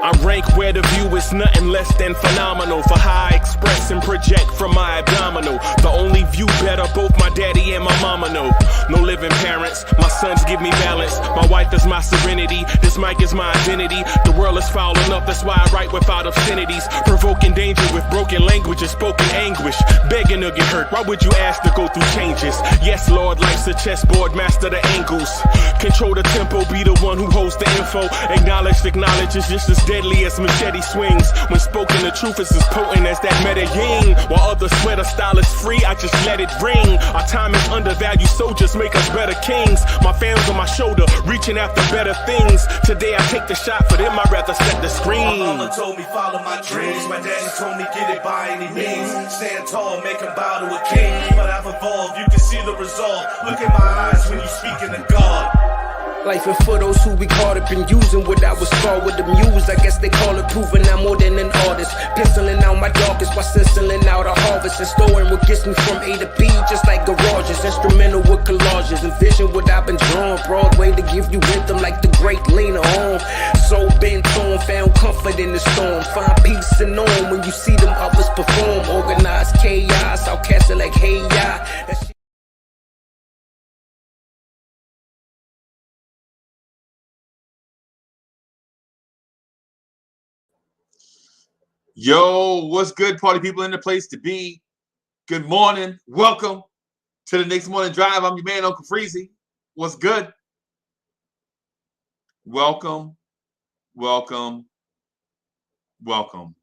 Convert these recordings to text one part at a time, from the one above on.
I rank where the view is nothing less than phenomenal. For how I express and project from my abdominal. The only view better, both my daddy and my mama know. No living parents, my sons give me balance. My wife is my serenity, this mic is my identity. The world is foul enough, that's why I write without obscenities. Provoking danger with broken language and spoken anguish. Begging to get hurt, why would you ask to go through changes? Yes, Lord, life's a chessboard, master the angles. Control the tempo, be the one who holds the info. Acknowledge is just as deadly as machete swings. When spoken, the truth is as potent as that Medellin. While others swear the style is free, I just let it ring. Our time is undervalued, soldiers make us better kings. My fans on my shoulder, reaching after better things. Today I take the shot, for them I'd rather set the screen. My mama told me follow my dreams. My daddy told me get it by any means. Stand tall, make a bow to a king. But I've evolved, you can see the result. Look in my eyes when you speaking to God. Life and for those who be caught up in using what I was called with the muse. I guess they call it proving I'm more than an artist. Penciling out my darkest while stenciling out a harvest. And storing what gets me from A to B, just like garages. Instrumental with collages. Envision what I've been drawing. Broadway to give you rhythm like the great Lena Horne. So bent on, found comfort in the storm. Find peace and on when you see them others perform. Organized chaos, I'll cast it like hey ya. Yo, what's good, party people in the place to be? Good morning. Welcome to the Knicks Morning Drive. I'm your man, Uncle Freezy. What's good? Welcome, welcome, welcome.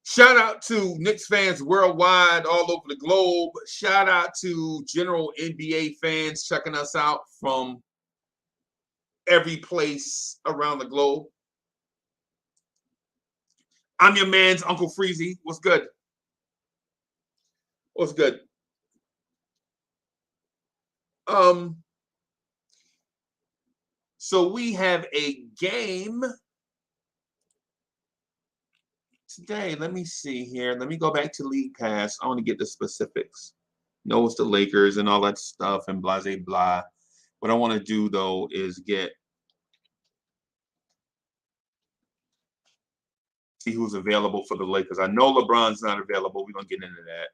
Shout out to Knicks fans worldwide, all over the globe. Shout out to general NBA fans checking us out from every place around the globe. I'm your man's Uncle Freezy. What's good? What's good? So we have a game today. Let me see here. Let me go back to League Pass. I want to get the specifics. No, it's the Lakers and all that stuff and blah, blah, blah. What I want to do, though, is see who's available for the Lakers. I know LeBron's not available. We're going to get into that.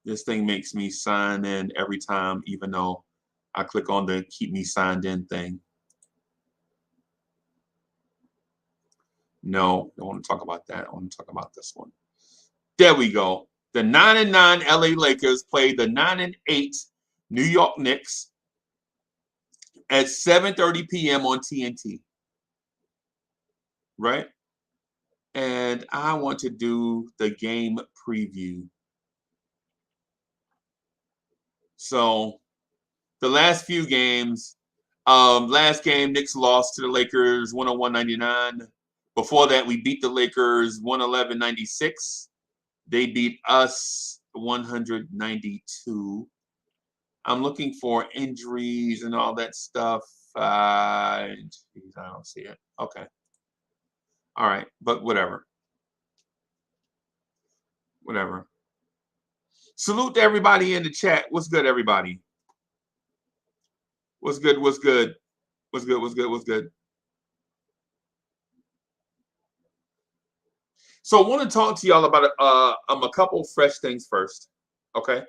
This thing makes me sign in every time, even though I click on the keep me signed in thing. No, I don't want to talk about that. I want to talk about this one. There we go. The 9-9 LA Lakers play the 9-8 New York Knicks at 7:30 p.m. on TNT. Right? And I want to do the game preview. So the last few games, last game, Knicks lost to the Lakers 101-99. Before that, we beat the Lakers 111-96. They beat us 192. I'm looking for injuries and all that stuff. I don't see it. Okay. All right, but whatever. Whatever. Salute to everybody in the chat. What's good, everybody? What's good? What's good? What's good? What's good? What's good? So I want to talk to y'all about a couple fresh things first. Okay.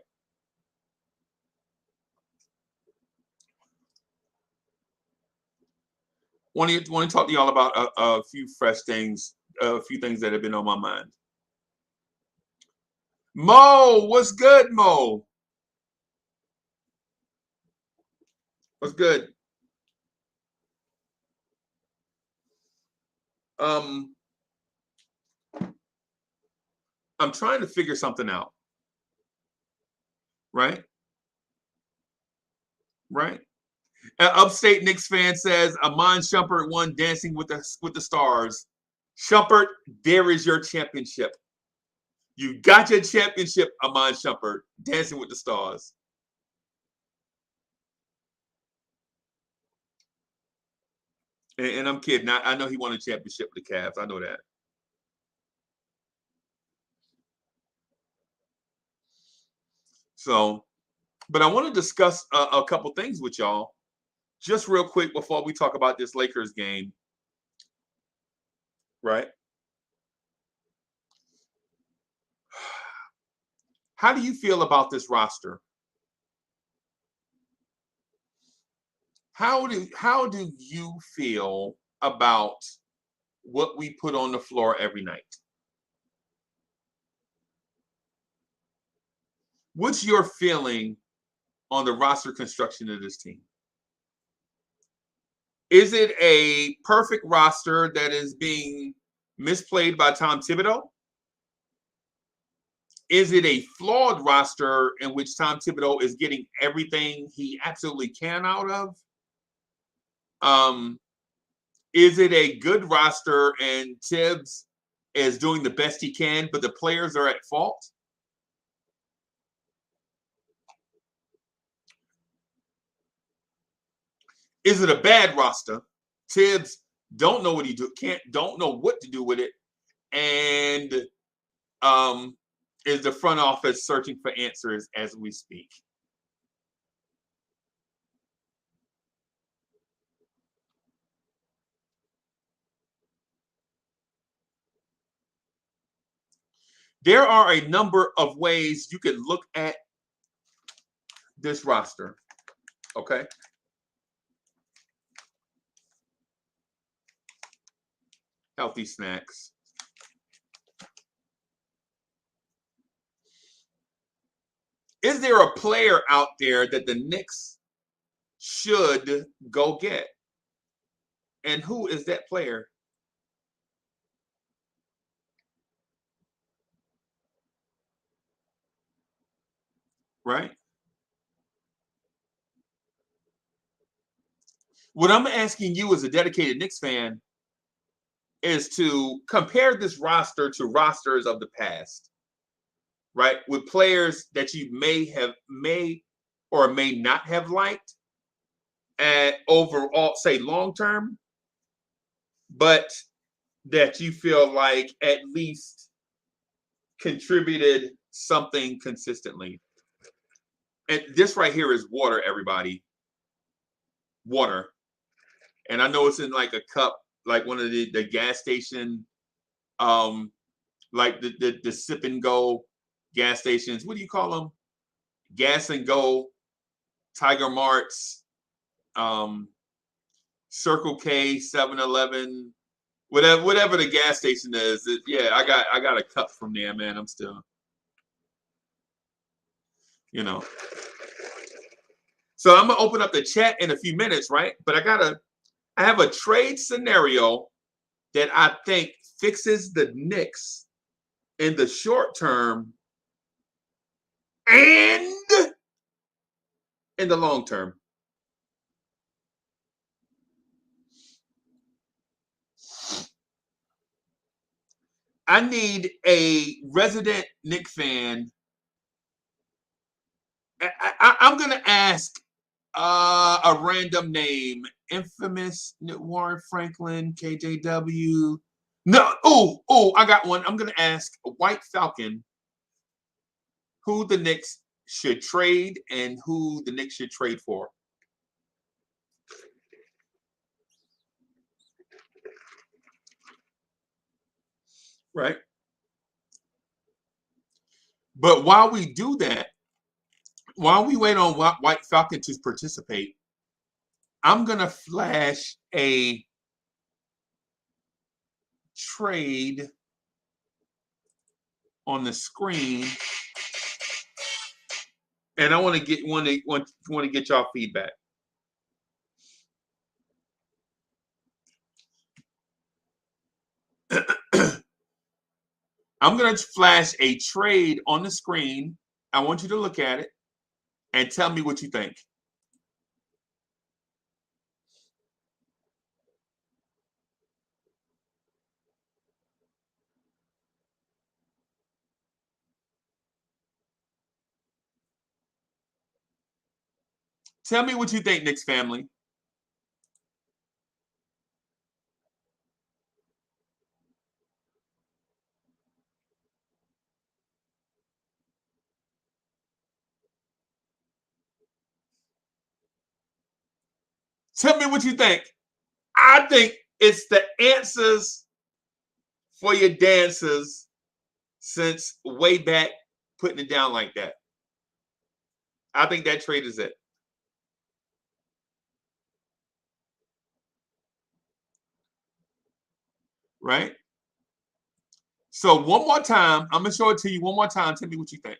Want to talk to y'all about a few fresh things, a few things that have been on my mind. Mo, what's good, Mo? What's good? I'm trying to figure something out. Right? Right? An upstate Knicks fan says Amon Shumpert won Dancing with the Stars. Shumpert, there is your championship. You got your championship, Amon Shumpert, Dancing with the Stars. And I'm kidding. I know he won a championship with the Cavs. I know that. So, but I want to discuss a couple things with y'all just real quick before we talk about this Lakers game. Right? How do you feel about this roster? How do you feel about what we put on the floor every night? What's your feeling on the roster construction of this team? Is it a perfect roster that is being misplayed by Tom Thibodeau? Is it a flawed roster in which Tom Thibodeau is getting everything he absolutely can out of? Is it a good roster and Tibbs is doing the best he can, but the players are at fault? Is it a bad roster? Tibbs don't know what he don't know what to do with it, and is the front office searching for answers as we speak? There are a number of ways you can look at this roster. Okay. Healthy snacks. Is there a player out there that the Knicks should go get? And who is that player? Right? What I'm asking you as a dedicated Knicks fan is to compare this roster to rosters of the past, right? With players that you may or may not have liked at overall, say long term, but that you feel like at least contributed something consistently. And this right here is water, everybody. Water. And I know it's in like a cup, like one of the gas station, like the sip and go gas stations. What do you call them? Gas and go, Tiger Marts, Circle K, 7-Eleven, whatever the gas station is. Yeah, I got a cup from there, man. I'm still, you know. So I'm gonna open up the chat in a few minutes, right? But I have a trade scenario that I think fixes the Knicks in the short term and in the long term. I need a resident Knicks fan. I'm going to ask a random name. Infamous Warren Franklin, KJW. No, I got one. I'm going to ask White Falcon who the Knicks should trade and who the Knicks should trade for. Right? But while we do that, while we wait on White Falcon to participate, I'm going to flash a trade on the screen, and I want to get y'all feedback. I'm going to flash a trade on the screen. I want you to look at it and tell me what you think. Tell me what you think, Knicks family. Tell me what you think. I think it's the answers for your dancers since way back, putting it down like that. I think that trade is it. Right? So one more time, I'm going to show it to you one more time. Tell me what you think.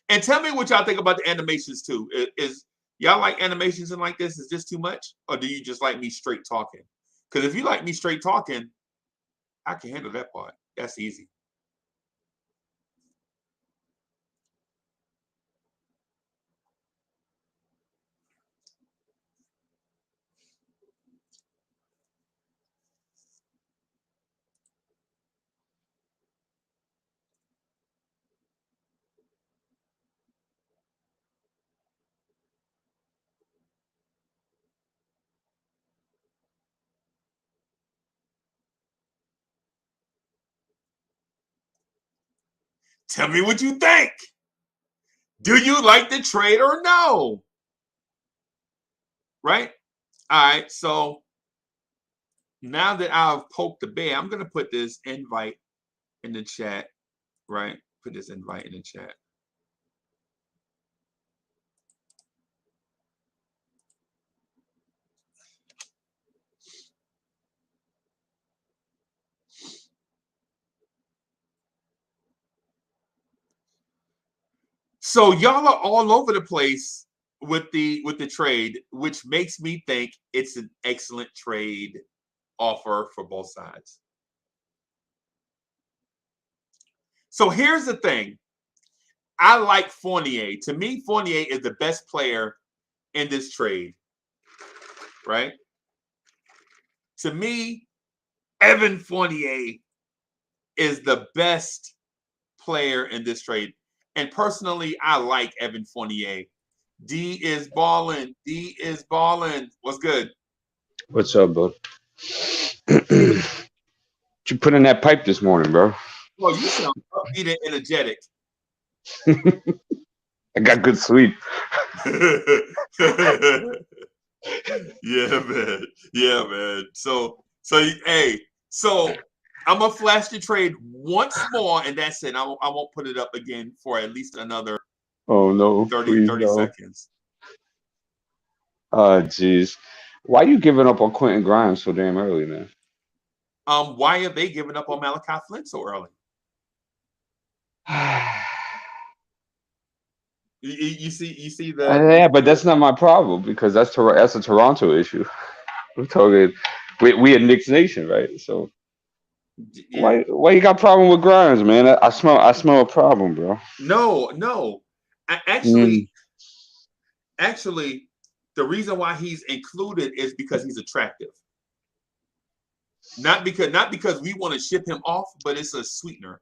And tell me what y'all think about the animations too. Is y'all like animations and like this? Is this too much? Or do you just like me straight talking? Because if you like me straight talking, I can handle that part. That's easy. Tell me what you think. Do you like the trade or no? Right? All right. So now that I've poked the bear, I'm going to put this invite in the chat. Right? Put this invite in the chat. So y'all are all over the place with the trade, which makes me think it's an excellent trade offer for both sides. So here's the thing. I like Fournier. To me, Fournier is the best player in this trade. Right? To me, Evan Fournier is the best player in this trade. And personally, I like Evan Fournier. D is balling. D is balling. What's good? What's up, bud? What you put in that pipe this morning, bro? Well, you sound upbeat and energetic. I got good sleep. Yeah, man. Yeah, man. So hey, so I'm gonna flash the trade once more, and that's it. I won't put it up again for at least another 30 no. seconds. Oh, jeez. Why you giving up on Quentin Grimes so damn early, man? Why are they giving up on Malachi Flynn so early? You see the Yeah, but that's not my problem because that's a Toronto issue. We're talking we a Knicks nation, right? So yeah. why you got a problem with Grimes, man? I smell a problem, bro. No. Actually, the reason why he's included is because he's attractive. Not because we want to ship him off, but it's a sweetener.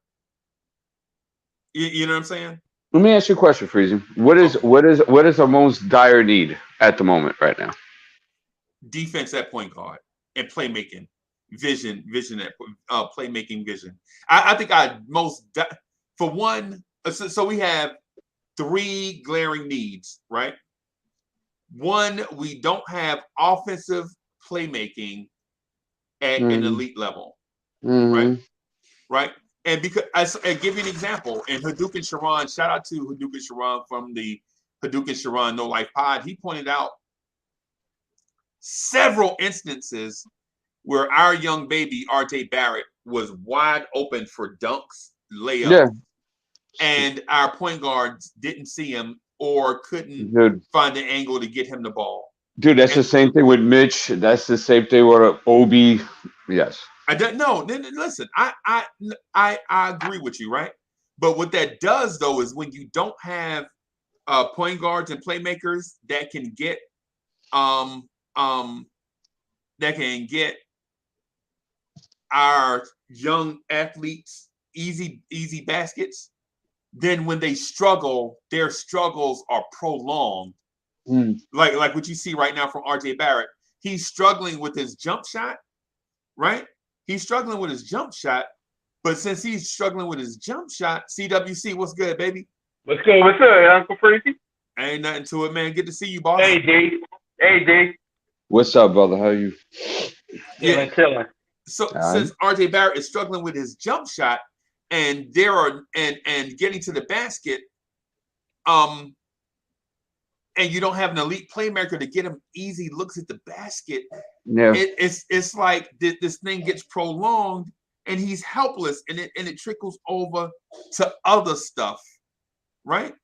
You know what I'm saying? Let me ask you a question, Freezy. What is our most dire need at the moment right now? Defense at point guard and playmaking vision at playmaking vision. I think for one. So we have 3 glaring needs, right? One, we don't have offensive playmaking at an elite level, right? And because I give you an example, and Hadouken Sharon, shout out to Hadouken Sharon from the Hadouken Sharon No Life Pod. He pointed out several instances where our young baby RJ Barrett was wide open for dunks, layups, and our point guards didn't see him or couldn't find the angle to get him the ball. Dude, that's the same thing with Mitch. That's the same thing with Obie. Yes. I don't know. Listen, I agree with you, right? But what that does though is when you don't have point guards and playmakers that can get our young athletes easy baskets, then when they struggle, their struggles are prolonged. Like what you see right now from RJ Barrett. He's struggling with his jump shot, right? He's struggling with his jump shot, but since he's struggling with his jump shot, CWC, what's good, baby? What's good? What's up, Uncle Freaky? Ain't nothing to it, man. Good to see you, boss. Hey, D. What's up, brother? How you? Yeah. Chilling. So All right. since RJ Barrett is struggling with his jump shot and getting to the basket, and you don't have an elite playmaker to get him easy looks at the basket, Yeah. it's like this thing gets prolonged and he's helpless, and it trickles over to other stuff, right?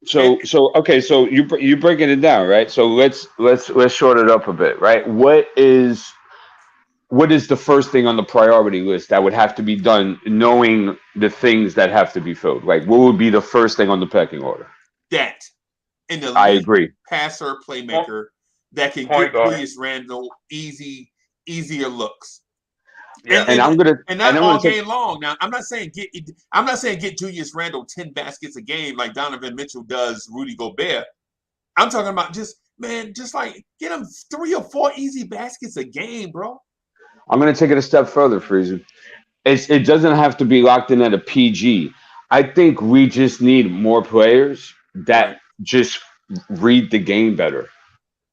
So okay, so you breaking it down, right? So let's short it up a bit, right? What is the first thing on the priority list that would have to be done, knowing the things that have to be filled? Like, what would be the first thing on the pecking order? That an elite I agree. passer playmaker that can Point get guard. Julius Randle easier looks. Yeah. And I'm gonna Game long. Now, I'm not saying get Julius Randle 10 baskets a game like Donovan Mitchell does Rudy Gobert. I'm talking about just like get him 3 or 4 easy baskets a game, bro. I'm gonna take it a step further, Freezer. It doesn't have to be locked in at a PG. I think we just need more players that just read the game better.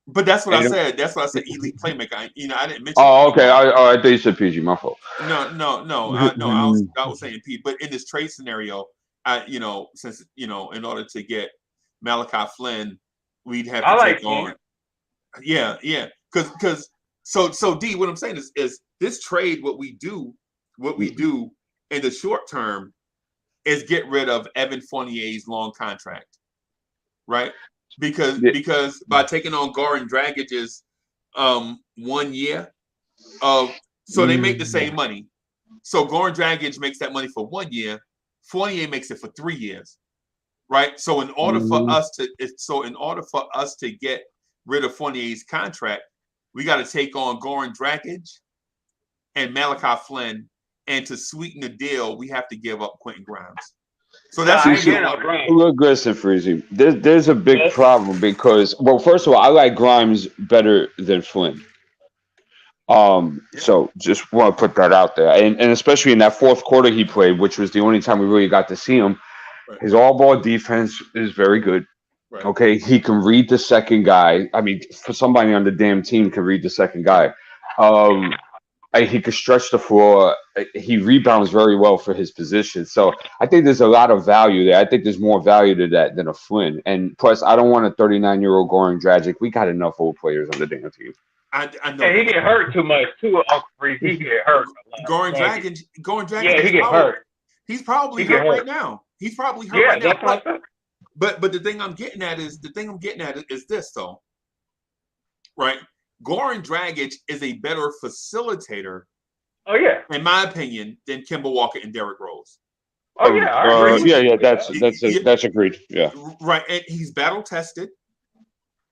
But that's what I said. That's what I said. Elite playmaker. I didn't mention. Oh, okay. I thought you said PG. My fault. No. I was saying P. But in this trade scenario, since in order to get Malachi Flynn, we'd have to take on. Yeah. Because so D. What I'm saying is this trade. What we do in the short term is get rid of Evan Fournier's long contract, right? Because by taking on Goran Dragic's 1 year so they make the same money. So Goran Dragic makes that money for 1 year, Fournier makes it for 3 years, right? So in order for us to get rid of Fournier's contract, we got to take on Goran Dragic and Malachi Flynn, and to sweeten the deal, we have to give up Quentin Grimes. So that's look, listen, Freezy. There's a big problem because, well, first of all, I like Grimes better than Flynn. So just want to put that out there, and especially in that fourth quarter he played, which was the only time we really got to see him. Right. His all-ball defense is very good. Right. Okay, he can read the second guy. I mean, for somebody on the damn team can read the second guy. He could stretch the floor. He rebounds very well for his position. So I think there's a lot of value there. I think there's more value to that than a Flynn. And plus, I don't want a 39-year-old Goran Dragic. We got enough old players on the damn team. I know. Yeah, he get hurt too much too. He get hurt. Goran Dragic. Yeah, he get hurt. He's probably hurt right now. He's probably hurt right now. That's but the thing I'm getting at is this though, right? Goran Dragic is a better facilitator, in my opinion, than Kemba Walker and Derrick Rose. Oh yeah, I agree. That's agreed. Yeah, right. And he's battle tested.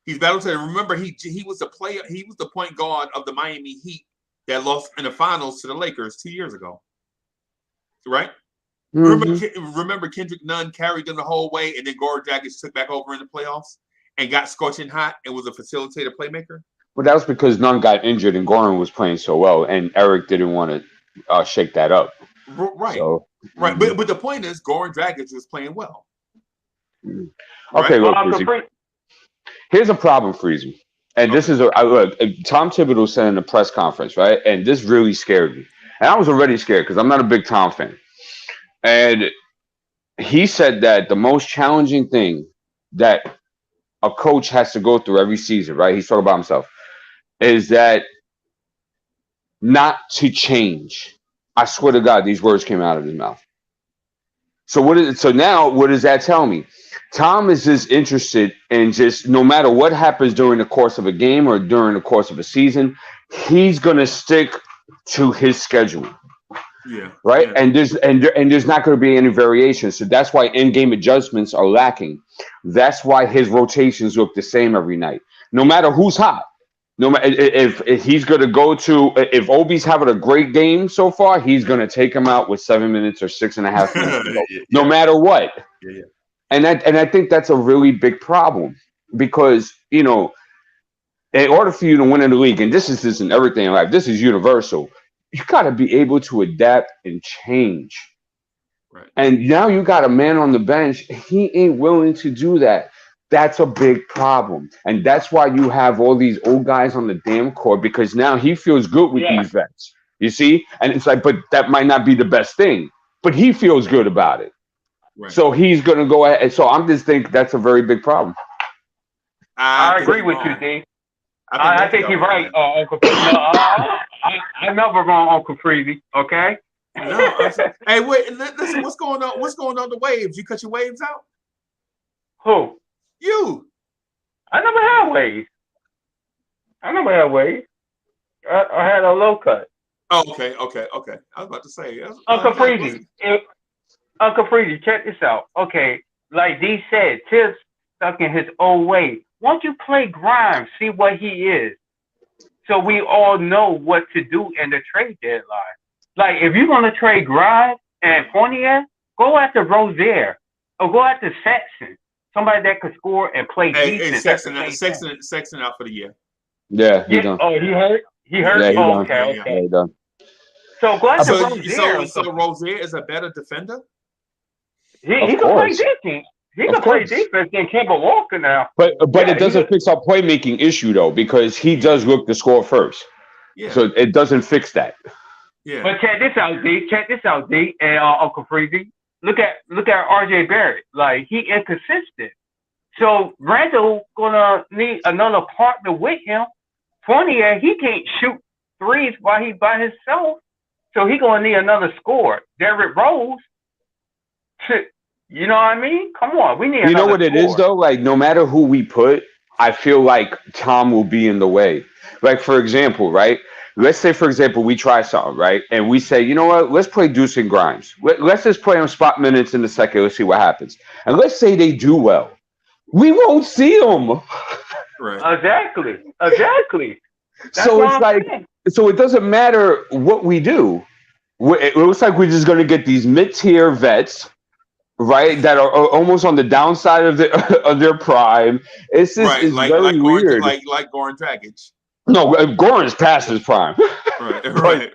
Remember, he was the player. He was the point guard of the Miami Heat that lost in the finals to the Lakers 2 years ago. Right. Remember Kendrick Nunn carried them the whole way, and then Goran Dragic took back over in the playoffs and got scorching hot and was a facilitator playmaker. Well, that was because Nunn got injured and Goran was playing so well, and Eric didn't want to shake that up. Right. So, right. But the point is, Goran Dragic was playing well. Okay, look, Freezy. Here's a problem, Freezy. And this is look. Tom Thibodeau said in the press conference, right? And this really scared me. And I was already scared because I'm not a big Tom fan. And he said that the most challenging thing that a coach has to go through every season, right? He's talking about himself. Is that not to change? I swear to God, these words came out of his mouth. So now what does that tell me? Tom is just interested in just no matter what happens during the course of a game or during the course of a season, he's gonna stick to his schedule. Yeah. Right. Yeah. And there's not going to be any variation. So that's why in-game adjustments are lacking. That's why his rotations look the same every night, no matter who's hot. No matter if he's going to go to, if Obie's having a great game so far, he's going to take him out with 7 minutes or 6.5 minutes, no matter what. Yeah. And I think that's a really big problem because, in order for you to win in the league, and this isn't everything in life, this is universal. You got to be able to adapt and change. Right. And now you got a man on the bench. He ain't willing to do that. That's a big problem. And that's why you have all these old guys on the damn court, because now he feels good with these vets. You see? And it's like, but that might not be the best thing. But he feels good about it. Right. So he's going to go ahead. And so I'm just thinking that's a very big problem. I agree with you, D. I think you're right, Uncle Freezy. I'm never wrong, Uncle Freezy. Okay? No, hey, wait, listen, what's going on? What's going on the waves? You cut your waves out? Who? You. I never had waves. I had a low cut. Oh, okay. I was about to say. Uncle Freezy, check this out. Okay, like D said, Tibbs stuck in his old way. Why don't you play Grimes, see what he is, so we all know what to do in the trade deadline. Like, if you're going to trade Grimes and Fournier, go after Rozier or go after Sexton, somebody that could score and play defense. Sexton out for the year. Yeah, he done. Oh, he hurt? He hurt? Yeah, he done. Okay. Yeah, he done. So go after Rozier. So Rozier is a better defender? He can play defense. He can play defense than Kemba Walker now. But it doesn't fix our playmaking issue, though, because he does look to score first. Yeah. So it doesn't fix that. Yeah. But check this out, D. And Uncle Freezy. Look at RJ Barrett. Like, he inconsistent. So Randle gonna need another partner with him. Fournier, he can't shoot threes while he's by himself. So he gonna need another scorer. Derrick Rose. You know what I mean? Come on, we need. You know what it is though? Like, no matter who we put, I feel like Tom will be in the way. Like, for example, right? Let's say, for example, we try something, right? And we say, you know what? Let's play Deuce and Grimes. Let's just play them spot minutes in the second. Let's see what happens. And let's say they do well. We won't see them. Right. Exactly. So it's like, so it doesn't matter what we do. It looks like we're just going to get these mid-tier vets, right, that are almost on the downside of their prime. It's just it's very weird. Like Goran Dragic. No, Goran's past his prime. Right.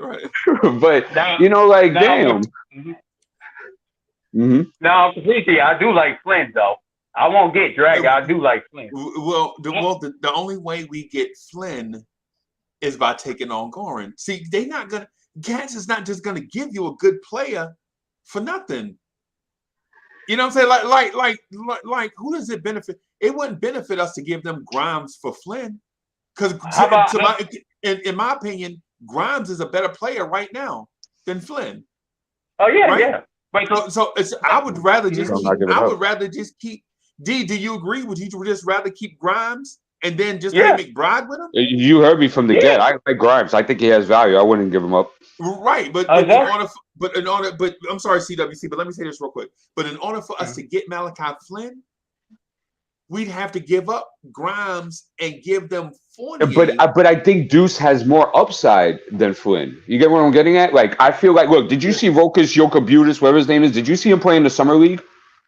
But you know, like, damn. Now, completely, I do like Flynn though. I won't get Drag. I do like Flynn. Well, the only way we get Flynn is by taking on Goran. See, they're not gonna. Gats is not just gonna give you a good player for nothing. You know what I'm saying? Like, who does it benefit? It wouldn't benefit us to give them Grimes for Flynn, because in my opinion, Grimes is a better player right now than Flynn. Oh yeah, right? yeah. But so I would rather just keep. D, do you agree? Would you just rather keep Grimes and then just play Mcbride with him? You heard me from the get. I like Grimes. I think he has value. I wouldn't give him up. Right, but I'm sorry, CWC, but let me say this real quick. But in order for us to get Malachi Flynn, we'd have to give up Grimes and give them Fournier. But I think Deuce has more upside than Flynn. You get what I'm getting at? Like, I feel like, look, did you see Rokas Jokabutis, whatever his name is? Did you see him play in the summer league?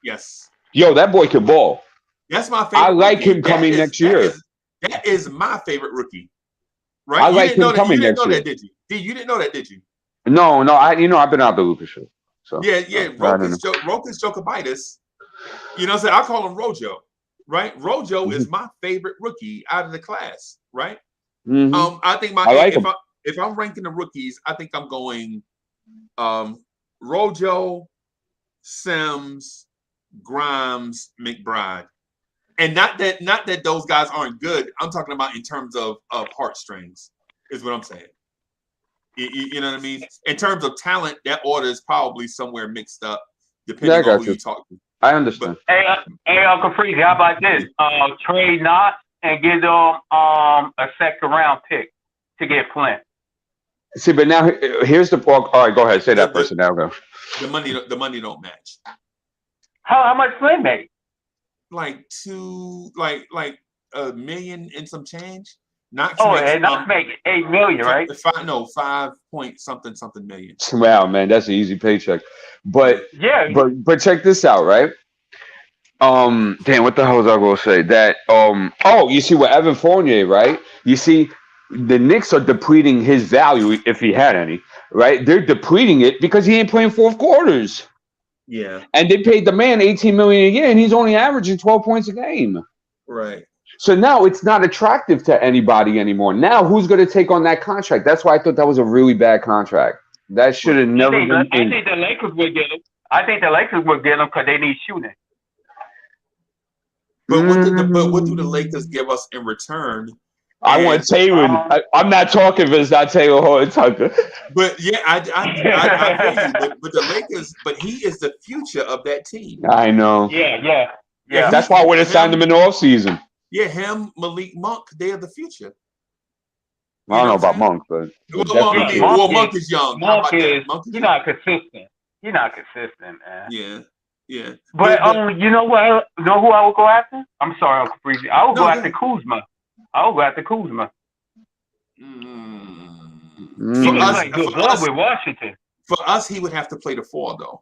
Yes. Yo, that boy can ball. That's my favorite. I like him coming next year. That is my favorite rookie. Right? I like him coming next year. Did you? D, you didn't know that, did you? No. I've been out the Lucas show. So yeah. Rokas Jokabitis. You know what I'm saying? I call him Rojo. Right? Rojo is my favorite rookie out of the class. Right? Mm-hmm. I think if I'm ranking the rookies, I think I'm going Rojo, Sims, Grimes, Mcbride, and not that those guys aren't good. I'm talking about in terms of heartstrings, is what I'm saying. You know what I mean? In terms of talent, that order is probably somewhere mixed up, depending on who you talk to. I understand. Hey, Uncle Freezy, how about this? Trade Knott and give them a second round pick to get Flynn. See, but now here's the all right. Go ahead, say that person. Now go. The money don't match. How much Flynn made? Like $1 million and some change. Not make $8 million, right? 5 point something million. Wow, man, that's an easy paycheck. But but check this out, right? Damn, what the hell was I gonna say? That you see what Evan Fournier, right? You see, the Knicks are depleting his value if he had any, right? They're depleting it because he ain't playing fourth quarters. Yeah. And they paid the man $18 million a year, and he's only averaging 12 points a game. Right. So now it's not attractive to anybody anymore. Now who's going to take on that contract? That's why I thought that was a really bad contract. That should have never been. I think the Lakers would get him. I think the Lakers would get him because they need shooting. But what do the Lakers give us in return? I want Taylor. I'm not talking if it's not Taylor Horton Tucker. But yeah, I hear you. But the Lakers, but he is the future of that team. I know. Yeah. That's why I would have signed him in the offseason. Yeah, him, Malik Monk, they are the future. I don't know about Monk, but Monk is young. Monk is not consistent. He's not consistent, man. Yeah. But you know what? You know who I would go after? I'm sorry, Uncle Freezy. I would go after Kuzma. With Washington. For us, he would have to play the 4, though.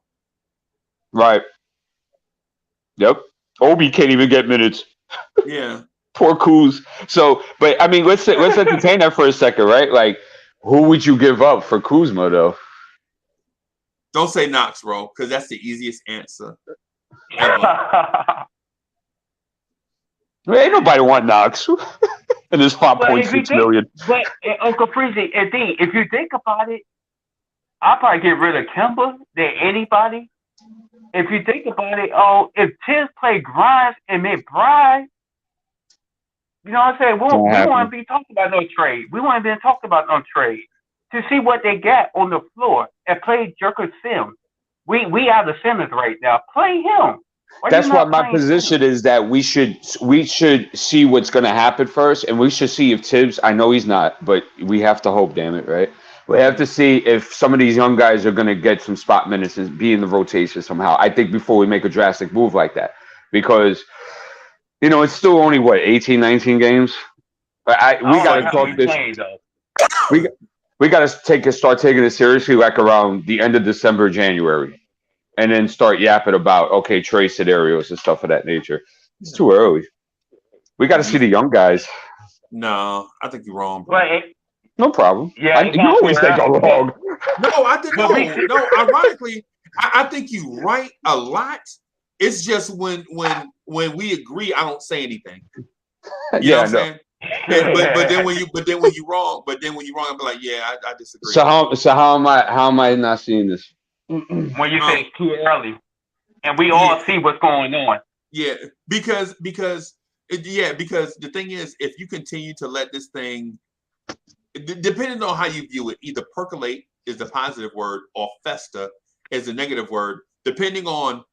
Right. Yep. Obie can't even get minutes. Yeah. Poor Kuz. So, but I mean, let's entertain that for a second, right? Like, who would you give up for Kuzma, though? Don't say Knox, bro, because that's the easiest answer Ain't nobody want Knox. And there's 5.6 million. But Uncle Freezy, if you think about it, I'll probably get rid of Kemba than anybody. If you think about it, if Tiz played Grimes and Mcbride, you know what I'm saying? We won't be talking about no trade. We won't be talking about no trade. To see what they got on the floor and play Jerker Sims. We have the Simmons right now. Play him. That's why my position is that we should see what's going to happen first, and we should see if Tibbs. I know he's not, but we have to hope. Damn it, right? We have to see if some of these young guys are going to get some spot minutes and be in the rotation somehow. I think before we make a drastic move like that, because it's still only 18, 19 games. We got to talk this. We got to start taking it seriously, like around the end of December, January. And then start yapping about, trade scenarios and stuff of that nature. It's too early. We got to see the young guys. No, I think you're wrong, bro. No problem. Yeah, you always think I'm wrong. No, I think no. Ironically, I think you're right a lot. It's just when we agree, I don't say anything. You know what I'm saying? But then when you're wrong, I'm like, yeah, I disagree. So how am I not seeing this? When you say it's too early, and we all see what's going on. Yeah, because the thing is, if you continue to let this thing, depending on how you view it, either percolate is the positive word or fester is the negative word. Depending on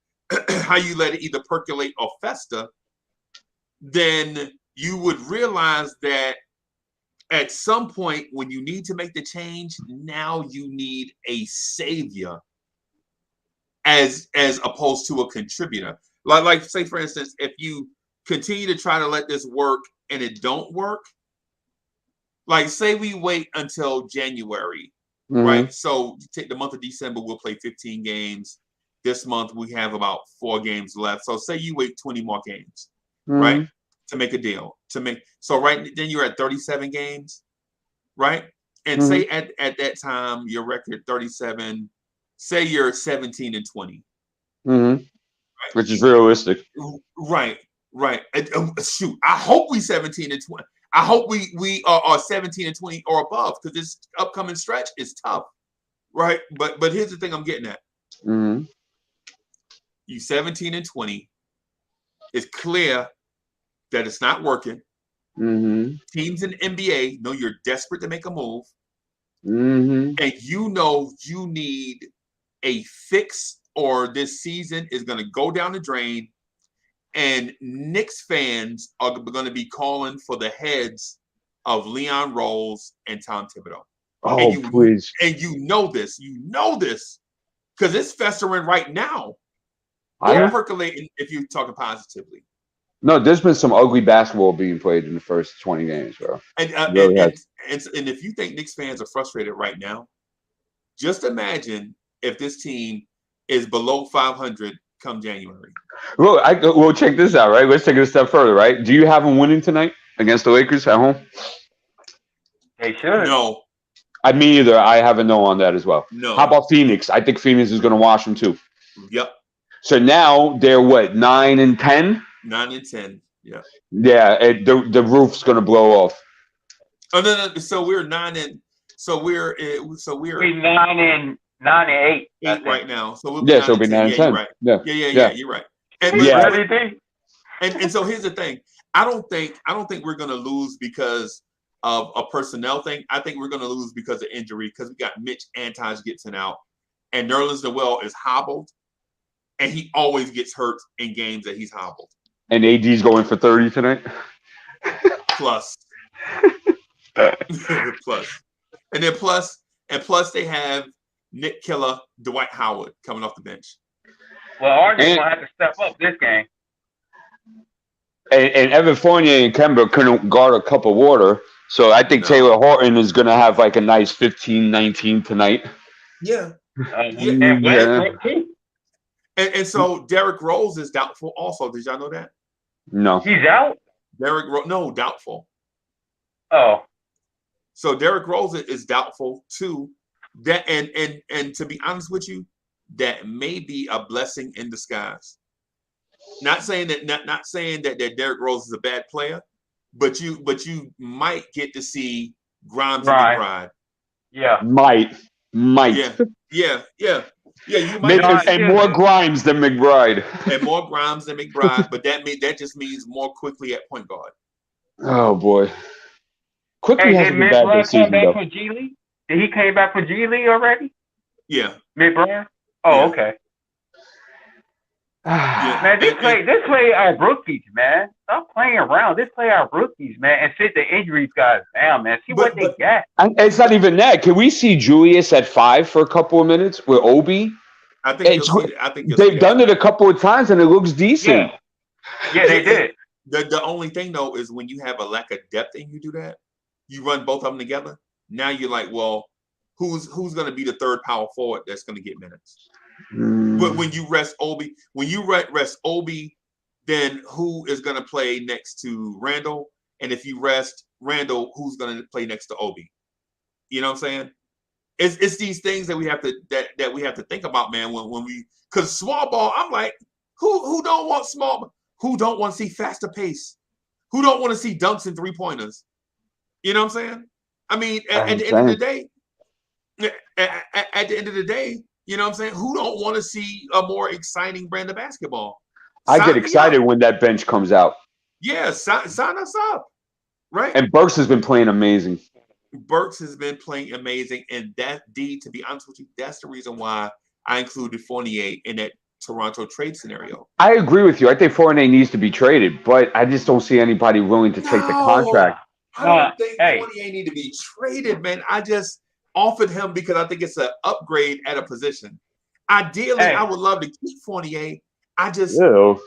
how you let it either percolate or fester, then you would realize that at some point when you need to make the change, now you need a savior as opposed to a contributor. Like say, for instance, if you continue to try to let this work and it don't work, like say we wait until January, right? So take the month of December, we'll play 15 games. This month we have about 4 games left. So say you wait 20 more games, right? To make a deal. So right then you're at 37 games, right? And say at that time your record 37, say you're 17-20. Right? Which is realistic. Right. Shoot, I hope we 17-20. I hope we are 17-20 or above, because this upcoming stretch is tough, right? But here's the thing I'm getting at. You 17-20. It's clear that it's not working. Teams in the NBA know you're desperate to make a move, and you know you need a fix, or this season is going to go down the drain, and Knicks fans are going to be calling for the heads of Leon Rose and Tom Thibodeau. Please. And you know this because it's festering right now. Or percolating if you're talking positively. No, there's been some ugly basketball being played in the first 20 games, bro. And if you think Knicks fans are frustrated right now, just imagine if this team is below 500 come January. Well, check this out, right? Let's take it a step further, right? Do you have them winning tonight against the Lakers at home? They should. No. Me either. I have a no on that as well. No. How about Phoenix? I think Phoenix is going to wash them too. Yep. So now they're what, 9-10? 9-10. Yeah. Yeah, the roof's gonna blow off. Oh no. So we're 9 and 9-8 right now. So we'll be Yeah, 9 so it'll and be 10. 9 and Yeah, 10. you're right. Yeah. Yeah. You're right. And and so here's the thing. I don't think we're gonna lose because of a personnel thing. I think we're gonna lose because of injury, because we got Mitch and Taj Gibson out, and Nerlens Noel is hobbled, and he always gets hurt in games that he's hobbled. And AD's going for 30 tonight. Plus. Plus. And then plus they have Nick Killer, Dwight Howard coming off the bench. Well, Arden's gonna have to step up this game. And Evan Fournier and Kemba couldn't guard a cup of water. So I think Taylor Horton is going to have like a nice 15-19 tonight. Yeah. And so Derrick Rose is doubtful also. Did y'all know that? No. He's out? No, doubtful. Oh. So Derrick Rose is doubtful too. That and to be honest with you, that may be a blessing in disguise. Not saying that Derrick Rose is a bad player, but you might get to see Grimes and McBride. Yeah. Might. Yeah. You might maybe, and more Grimes than McBride. But that just means more quickly at point guard. Oh boy. Quickly hasn't been bad this season though. Did he came back for G League already? Yeah. McBride? Oh, okay. Man, this play our rookies, man. Stop playing around. This play our rookies, man, and sit the injuries guys down, man. See what they got. It's not even that. Can we see Julius at 5 for a couple of minutes with Obie? I think they've done it a couple of times and it looks decent. Yeah, they did. The only thing though is when you have a lack of depth and you do that, you run both of them together. Now you're like, well, who's going to be the third power forward that's going to get minutes? But when you rest Obie, then who is going to play next to Randle? And if you rest Randle, who's going to play next to Obie? You know what I'm saying? It's these things that we have to think about, man. When we, because small ball, I'm like, who don't want small? Who don't want to see faster pace? Who don't want to see dunks and 3-pointers? You know what I'm saying? I mean, at the end of the day, you know what I'm saying? Who don't want to see a more exciting brand of basketball? I get excited when that bench comes out. Yeah, sign us up, right? And Burks has been playing amazing. And that to be honest with you, that's the reason why I included Fournier in that Toronto trade scenario. I agree with you. I think Fournier needs to be traded, but I just don't see anybody willing to take the contract. I don't think Fournier need to be traded, man. I just offered him because I think it's an upgrade at a position. Ideally, I would love to keep Fournier. I just, come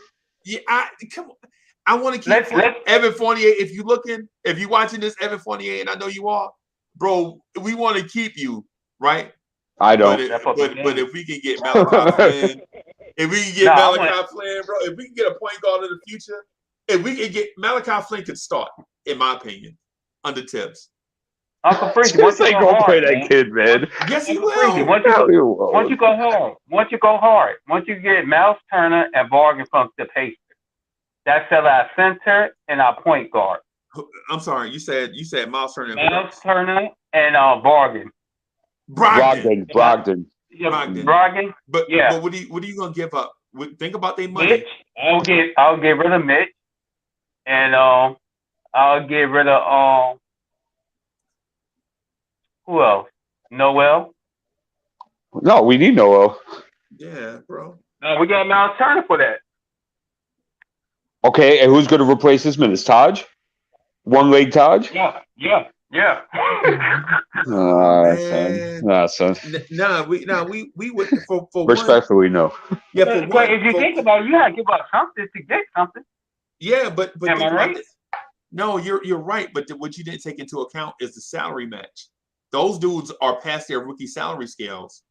on. I want to keep Evan Fournier. If you're watching this, Evan Fournier, and I know you are, bro, we want to keep you, right? I don't. But if we can get Malachi Flynn, bro, if we can get a point guard in the future, if we can get Malachi Flynn could start, in my opinion, under Tibbs. Uncle Freaky, once you go hard, that kid, man. Yes, he will. Once you go hard, once you get Miles Turner and Bargain from the Pacers, that's our center and our point guard. I'm sorry, you said Miles Turner. Miles Turner and Bargain. Brogdon. Brogdon. But what are you gonna give up? Think about their money. Mitch. I'll get rid of Mitch, and I'll get rid of who else? Noel. No, we need Noel. Yeah, bro. No, we got Miles Turner for that. Okay, and who's going to replace this minutes? Taj? One leg Taj? Yeah. Son. We would for respectfully no. Yeah, but if you think about it, you gotta give up something to get something. Yeah, but am I right? No, you're right. But what you didn't take into account is the salary match. Those dudes are past their rookie salary scales,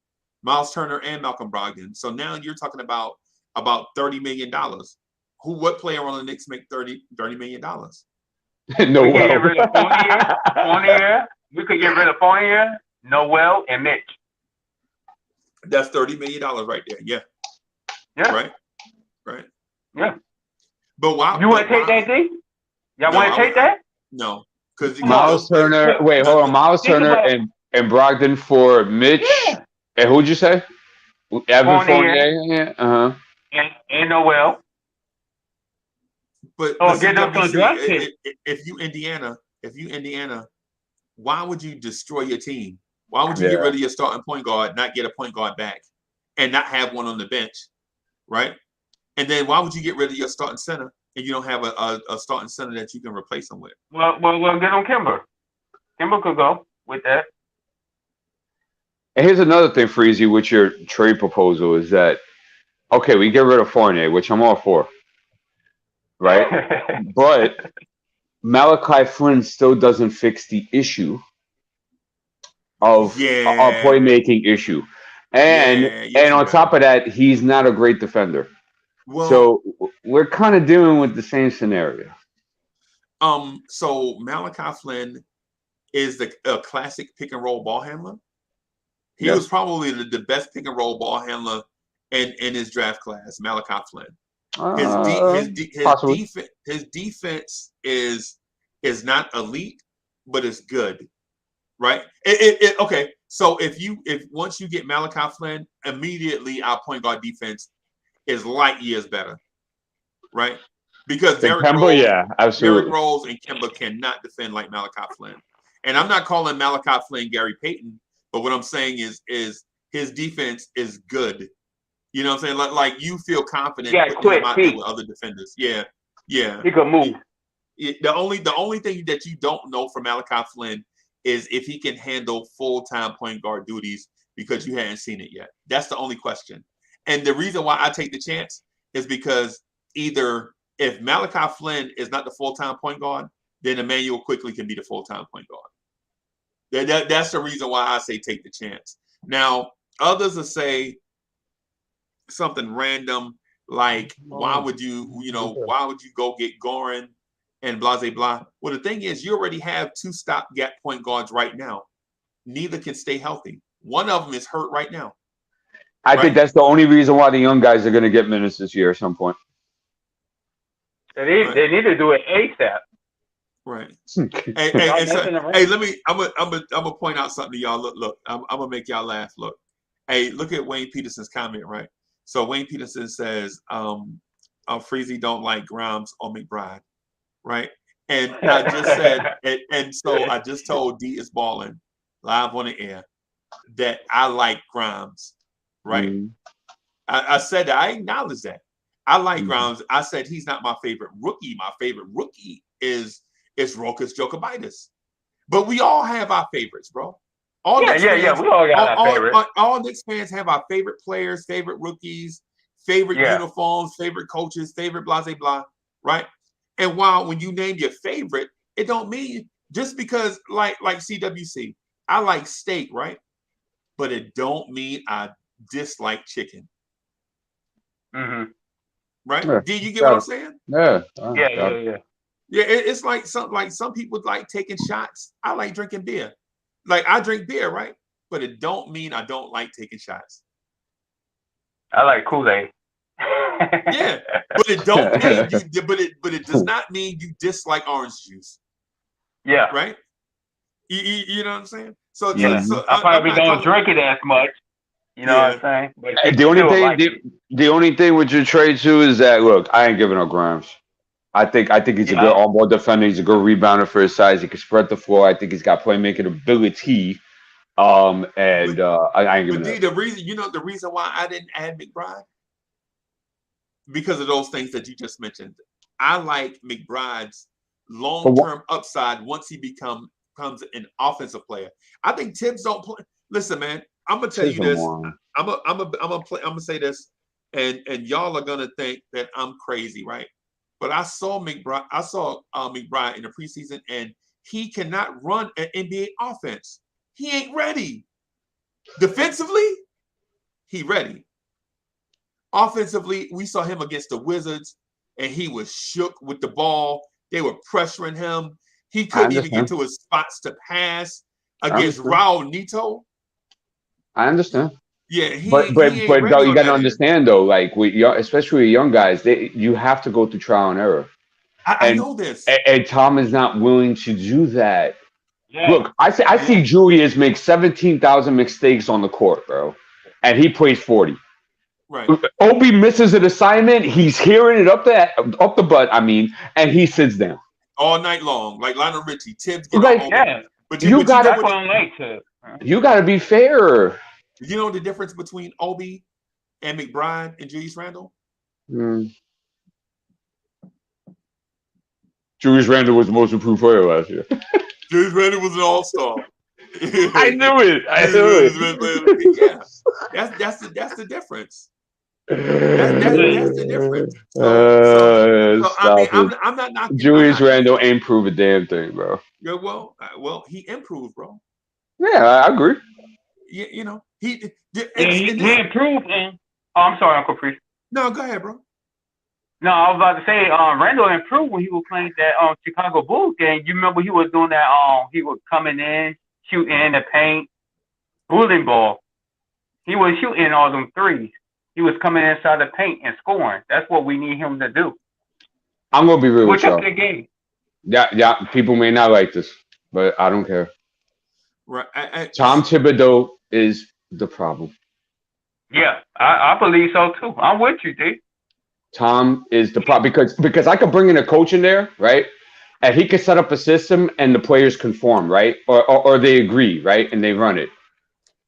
Miles Turner and Malcolm Brogdon. So now you're talking about $30 million. What player on the Knicks make $30 million? No. We could get rid of Fournier. We could get rid of Fournier, Noel, and Mitch. That's $30 million right there. Yeah. Yeah. Right. Yeah. But why? You want to take that, D? Y'all want to take that? No, because Miles Turner. Wait, hold on. Miles Turner and Brogdon for Mitch. Yeah. And who'd you say? Evan Fournier. Yeah. And Noel. But get up on draft pick. If you Indiana, why would you destroy your team? Why would you get rid of your starting point guard, not get a point guard back, and not have one on the bench, right? And then why would you get rid of your starting center and you don't have a starting center that you can replace them with? Well, get on Kimber. Kimber could go with that. And here's another thing, Freezy, with your trade proposal is that, okay, we get rid of Fournier, which I'm all for, right? But Malachi Flynn still doesn't fix the issue of a playmaking issue. And on top of that, he's not a great defender. Well, so we're kind of dealing with the same scenario. So Malachi Flynn is a classic pick and roll ball handler. He was probably the best pick and roll ball handler in his draft class, Malachi Flynn. His defense is not elite, but it's good, right? Okay. So if once you get Malachi Flynn, immediately our point guard defense is light years better, right? Because Derrick Rose and Kemba cannot defend like Malachi Flynn. And I'm not calling Malachi Flynn Gary Payton, but what I'm saying is his defense is good. You know what I'm saying? Like you feel confident putting him out there with other defenders. Yeah. He can move. The only thing that you don't know from Malachi Flynn is if he can handle full-time point guard duties because you hadn't seen it yet. That's the only question. And the reason why I take the chance is because either if Malachi Flynn is not the full-time point guard, then Emmanuel Quickley can be the full-time point guard. That's the reason why I say take the chance. Now, others will say something random like, why would you go get Goran and blah, blah, blah. Well, the thing is, you already have two stopgap point guards right now. Neither can stay healthy. One of them is hurt right now. I think that's the only reason why the young guys are going to get minutes this year at some point. They need to do it ASAP. Right. Hey, let me. I'm gonna point out something to y'all. Look. I'm gonna make y'all laugh. Look. Hey, look at Wayne Peterson's comment. Right. So Wayne Peterson says, "Freezy don't like Grimes or McBride." Right. And I just said, and so I just told D is balling live on the air that I like Grimes. Right. Mm-hmm. I said that. I acknowledge that. I like Grimes. I said he's not my favorite rookie. My favorite rookie is Rokas Jokibitis. But we all have our favorites, bro. We all got our favorites. All Knicks fans have our favorite players, favorite rookies, favorite uniforms, favorite coaches, favorite blah, blah, blah, right? And when you name your favorite, it don't mean just because like CWC, I like steak, right? But it don't mean I dislike chicken. Mm-hmm. Right? Yeah. Do you get what I'm saying? Yeah. Yeah, it's like some people like taking shots. I like drinking beer. Like I drink beer, right? But it don't mean I don't like taking shots. I like Kool-Aid. Yeah, but it don't mean you. But it does not mean you dislike orange juice. Yeah. Right. You know what I'm saying? So I probably don't drink it as much. You know what I'm saying? But the only thing with your trade too is that look, I ain't giving up Grimes. I think he's a good on-ball defender. He's a good rebounder for his size. He can spread the floor. I think he's got playmaking ability. I ain't giving up. The reason why I didn't add McBride because of those things that you just mentioned. I like McBride's long-term upside once he becomes an offensive player. I think Tibbs don't play. Listen, man, I'm gonna tell you this. I'm gonna say this, and y'all are gonna think that I'm crazy, right? But I saw McBride. McBride in the preseason, and he cannot run an NBA offense. He ain't ready. Defensively, he ready. Offensively, we saw him against the Wizards, and he was shook with the ball. They were pressuring him. He couldn't even get to his spots to pass against Raul Neto. I understand. Yeah, But he ain't ready though, you on got to that end. understand though, like especially with young guys, you have to go through trial and error. I know this. And Tom is not willing to do that. Yeah. Look, I see Julius make 17,000 mistakes on the court, bro, and he plays 40. Right. Obie misses an assignment. He's hearing it up the butt. I mean, and he sits down All night long, like Lionel Richie. Tibbs get like, on Obie. Yeah. But you got That's what I'm late to. you got to be fair. You know the difference between Obie and McBride and Julius Randle? Julius Randle was the most improved player last year. Julius Randle was an all-star. I knew it. Yeah, that's the difference. That's the difference. So I mean, I'm not knocking Julius Randle ain't prove a damn thing, bro. Yeah, well, he improved, bro. Yeah, I agree. You know, he improved. Oh, I'm sorry, Uncle Priest. No, go ahead, bro. No, I was about to say, Randle improved when he was playing that Chicago Bulls game. You remember he was doing that? He was coming in, shooting in the paint, bullying ball. He was shooting all them threes. He was coming inside the paint and scoring. That's what we need him to do. I'm gonna be real with y'all. The game. Yeah. People may not like this, but I don't care. Right. Tom Thibodeau is the problem. Yeah, I believe so too. I'm with you, D. Tom is the problem because I could bring in a coach in there, right? And he could set up a system and the players conform, right? Or they agree, right? And they run it.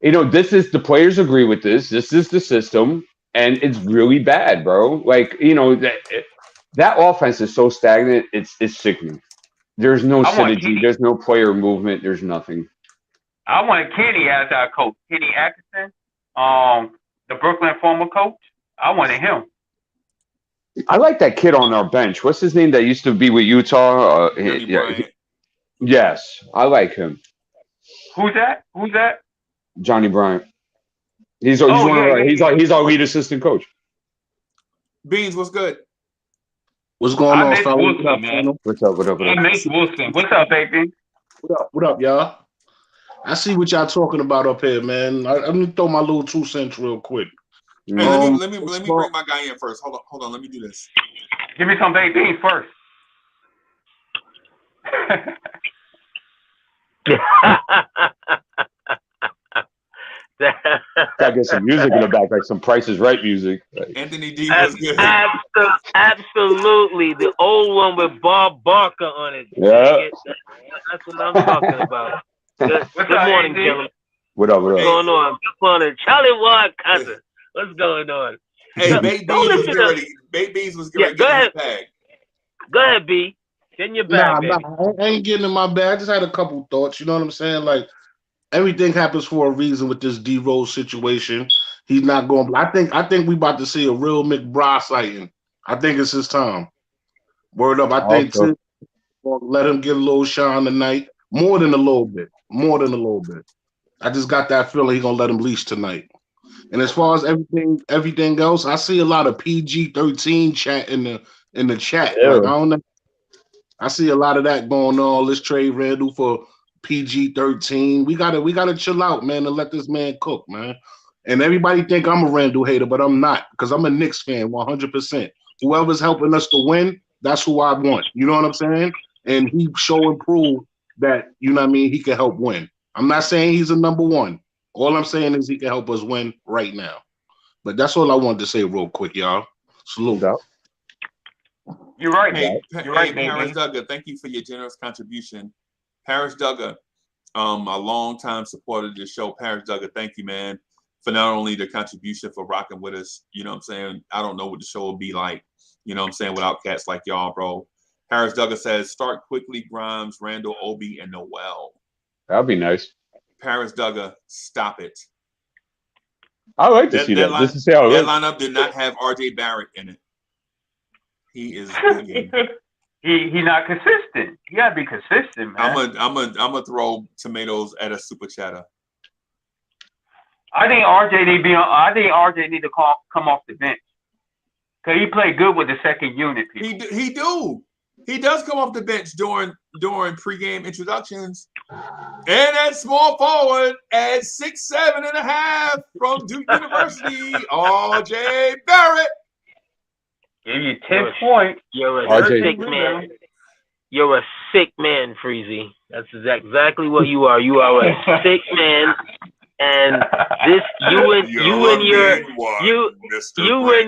You know, the players agree with this. This is the system, and it's really bad, bro. Like, you know, that offense is so stagnant. It's sickening. There's no synergy. There's no player movement. There's nothing. I wanted Kenny as our coach. Kenny Atkinson, the Brooklyn former coach. I wanted him. I like that kid on our bench. What's his name that used to be with Utah? Yes, I like him. Who's that? Johnny Bryant. He's our lead assistant coach. Beans, what's good? What's going on, fellas? What's up? Wilson. What's up, baby? What up, y'all? I see what y'all talking about up here, man. I'm gonna throw my little 2 cents real quick. Hey, let me bring my guy in first. Hold on. Let me do this. Give me some baked beans first. I get some music in the back, like some Price is Right music. Anthony D was good. Absolutely, the old one with Bob Barker on it. Yeah, that's what I'm talking about. Good morning, gentlemen. What up? What's going on? Good morning, Charlie Ward cousin. What's going on? Hey, Baked Beans was getting ready to get his bag. Go ahead, B. Get in your bag, baby. I ain't getting in my bag. I just had a couple thoughts. You know what I'm saying? Like, everything happens for a reason with this D-Rose situation. He's not going. I think we about to see a real Mcbride sighting. I think it's his time. Word up. I think so. Let him get a little shine tonight. More than a little bit. I just got that feeling he's gonna let him leash tonight. And as far as everything else, I see a lot of PG-13 chat in the chat. Yeah. Like, I don't know. I see a lot of that going on. Let's trade Randle for PG-13. We gotta chill out, man, and let this man cook, man. And everybody think I'm a Randle hater, but I'm not, because I'm a Knicks fan 100%. Whoever's helping us to win, that's who I want. You know what I'm saying? And he show and prove that, you know what I mean, he can help win. I'm not saying he's a number one. All I'm saying is he can help us win right now. But that's all I wanted to say real quick, y'all. Salute. You're right, You're right, Paris Duggar, thank you for your generous contribution. Paris Duggar, a long-time supporter of the show. Paris Duggar, thank you, man, for not only the contribution, for rocking with us. You know what I'm saying? I don't know what the show will be like, you know what I'm saying, without cats like y'all, bro. Paris Duggar says, start quickly, Grimes, Randle, Obie, and Noel. That'd be nice. Paris Duggar, stop it. I like to see that. Just to see how that lineup did not have RJ Barrett in it. He is he not consistent. You gotta be consistent, man. I'm gonna throw tomatoes at a super chatter. I think RJ need to come off the bench, cause he played good with the second unit. People. He He does come off the bench during pregame introductions. And at small forward at 6'7.5" from Duke University, R.J. Barrett. Give you 10 points. You're a RJ. sick man. You're a sick man, Freezy. That's exactly what you are. You are a sick man. And this, you and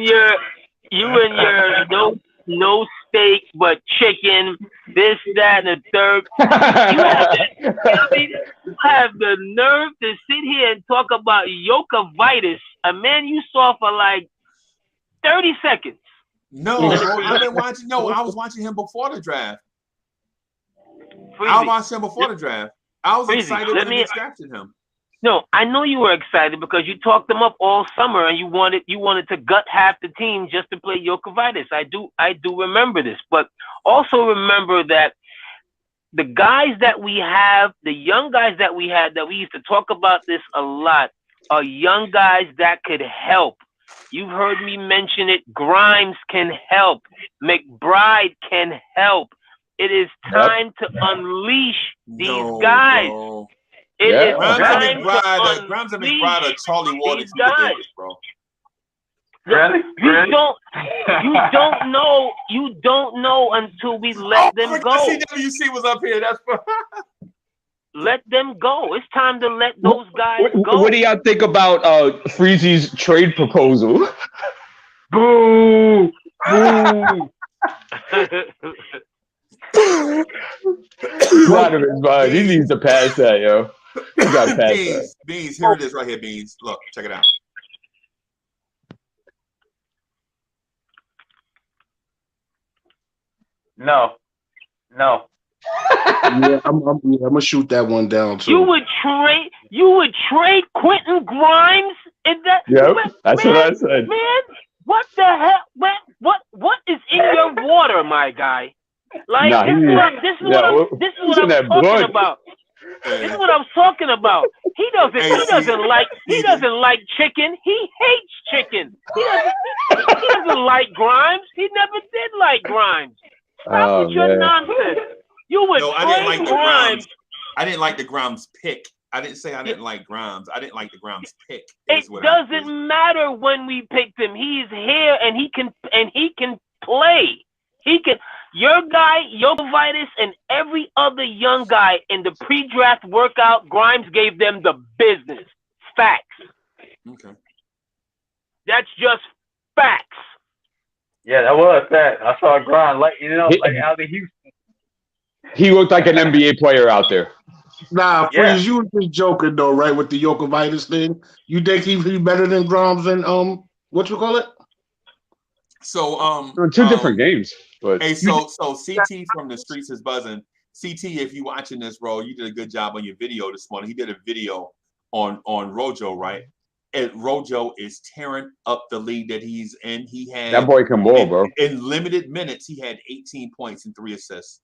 your no steak but chicken, this, that, and the third. You have the nerve to sit here and talk about Yokovitis, a man you saw for like 30 seconds. No, I've been watching. No, I was watching him before the draft. I watched him before the draft. I was excited when they drafted him. No, I know you were excited because you talked them up all summer and you wanted to gut half the team just to play Yokovitis. I do remember this, but also remember that the guys that we have, the young guys that we had, that we used to talk about this a lot, are young guys that could help. You've heard me mention it. Grimes can help. Mcbride can help. It is time to unleash these guys. Bro. It is Grimes time and McBride are Charlie Waters, Davis, bro. Really? You don't know until we let them go. CWC was up here. That's let them go. It's time to let those guys go. What do y'all think about Freezy's trade proposal? Boo! Boo! Out of his mind. He needs to pass that, yo. He got to pass that. Beans, here it is right here, Beans. Look, check it out. No. Yeah, I'm gonna shoot that one down too. You would trade Quentin Grimes in that? Yep, that's what I said. Man, what the hell? Man, what is in your water, my guy? Like this is what I'm talking about. This is what I'm talking about. He doesn't like chicken. He hates chicken. He doesn't like Grimes. He never did like Grimes. Stop with your nonsense. You would trade Grimes. I didn't like the Grimes pick. I didn't say I didn't like Grimes. I didn't like the Grimes pick. It doesn't matter when we picked him. He's here and he can play. He can. Your guy, Yokovitis, and every other young guy in the pre-draft workout, Grimes gave them the business. Facts. Okay. That's just facts. Yeah, that was that. I saw Grimes, like out of Houston. He looked like an NBA player out there. Nah, Freeze, you were just joking though, right? With the Yokovitis thing, you think he'd be better than Grimes and what you call it? So two different games. But hey, so CT from the streets is buzzing. CT, if you watching this, bro, you did a good job on your video this morning. He did a video on Rojo, right? And Rojo is tearing up the league that he's in. He had that boy can ball, bro. In limited minutes, he had 18 points and 3 assists.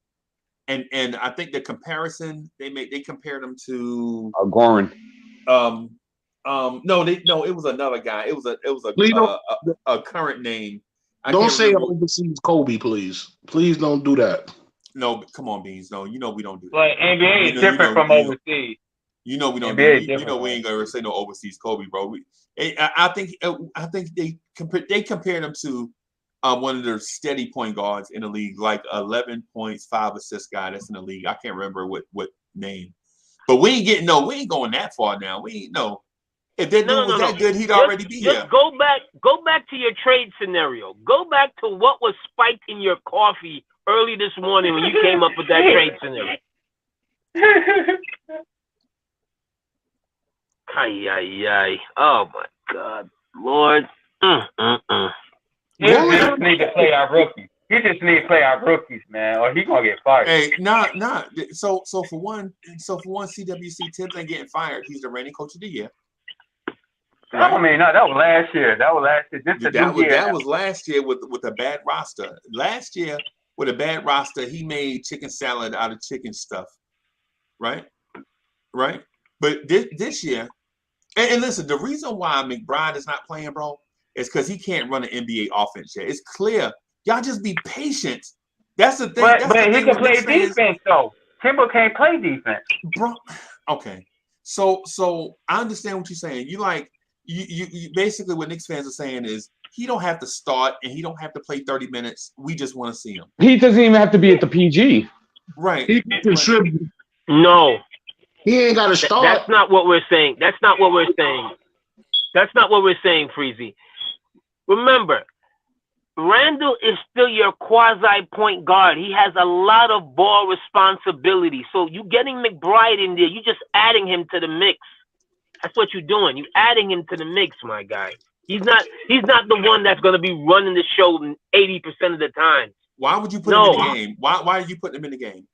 And I think the comparison they compared him to Goran. No, it was another guy. It was a current name. Don't say overseas Kobe, please. Please don't do that. No, come on, Beans. No, you know we don't do that. Like NBA is different from overseas. You know we don't do it. You know we ain't gonna say no overseas Kobe, bro. I think they compared him to one of their steady point guards in the league, like 11 points, 5 assists guy that's in the league. I can't remember what name, but we ain't going that far now. We ain't no. If that dude was that good, he'd already be here. Just go back to your trade scenario. Go back to what was spiked in your coffee early this morning when you came up with that trade scenario. Ay. Oh my God, Lord. He just need to play our rookies. He just need to play our rookies, man, or he gonna get fired. Hey, nah. So for one, CWC Tibbs ain't getting fired. He's the reigning coach of the year. Right. I mean, no, that was last year. That was last year with a bad roster. Last year with a bad roster, he made chicken salad out of chicken stuff. Right. But this year, and listen, the reason why McBride is not playing, bro, is because he can't run an NBA offense yet. It's clear. Y'all just be patient. That's the thing. But That's the he thing can with play Knicks fans. defense though. Timber can't play defense. Bro, okay. So I understand what you're saying. You like you basically what Knicks fans are saying is he don't have to start and he don't have to play 30 minutes. We just want to see him. He doesn't even have to be at the PG. Right. He can contribute. No, He ain't got to start. that's not what we're saying. That's not what we're saying. That's not what we're saying, Freezy. Remember, Randle is still your quasi point guard. He has a lot of ball responsibility. So you getting Mcbride in there, you just adding him to the mix. That's what you're doing. You're adding him to the mix, my guy. He's not the one that's going to be running the show 80% of the time. Why would you put him in the game? Why are you putting him in the game?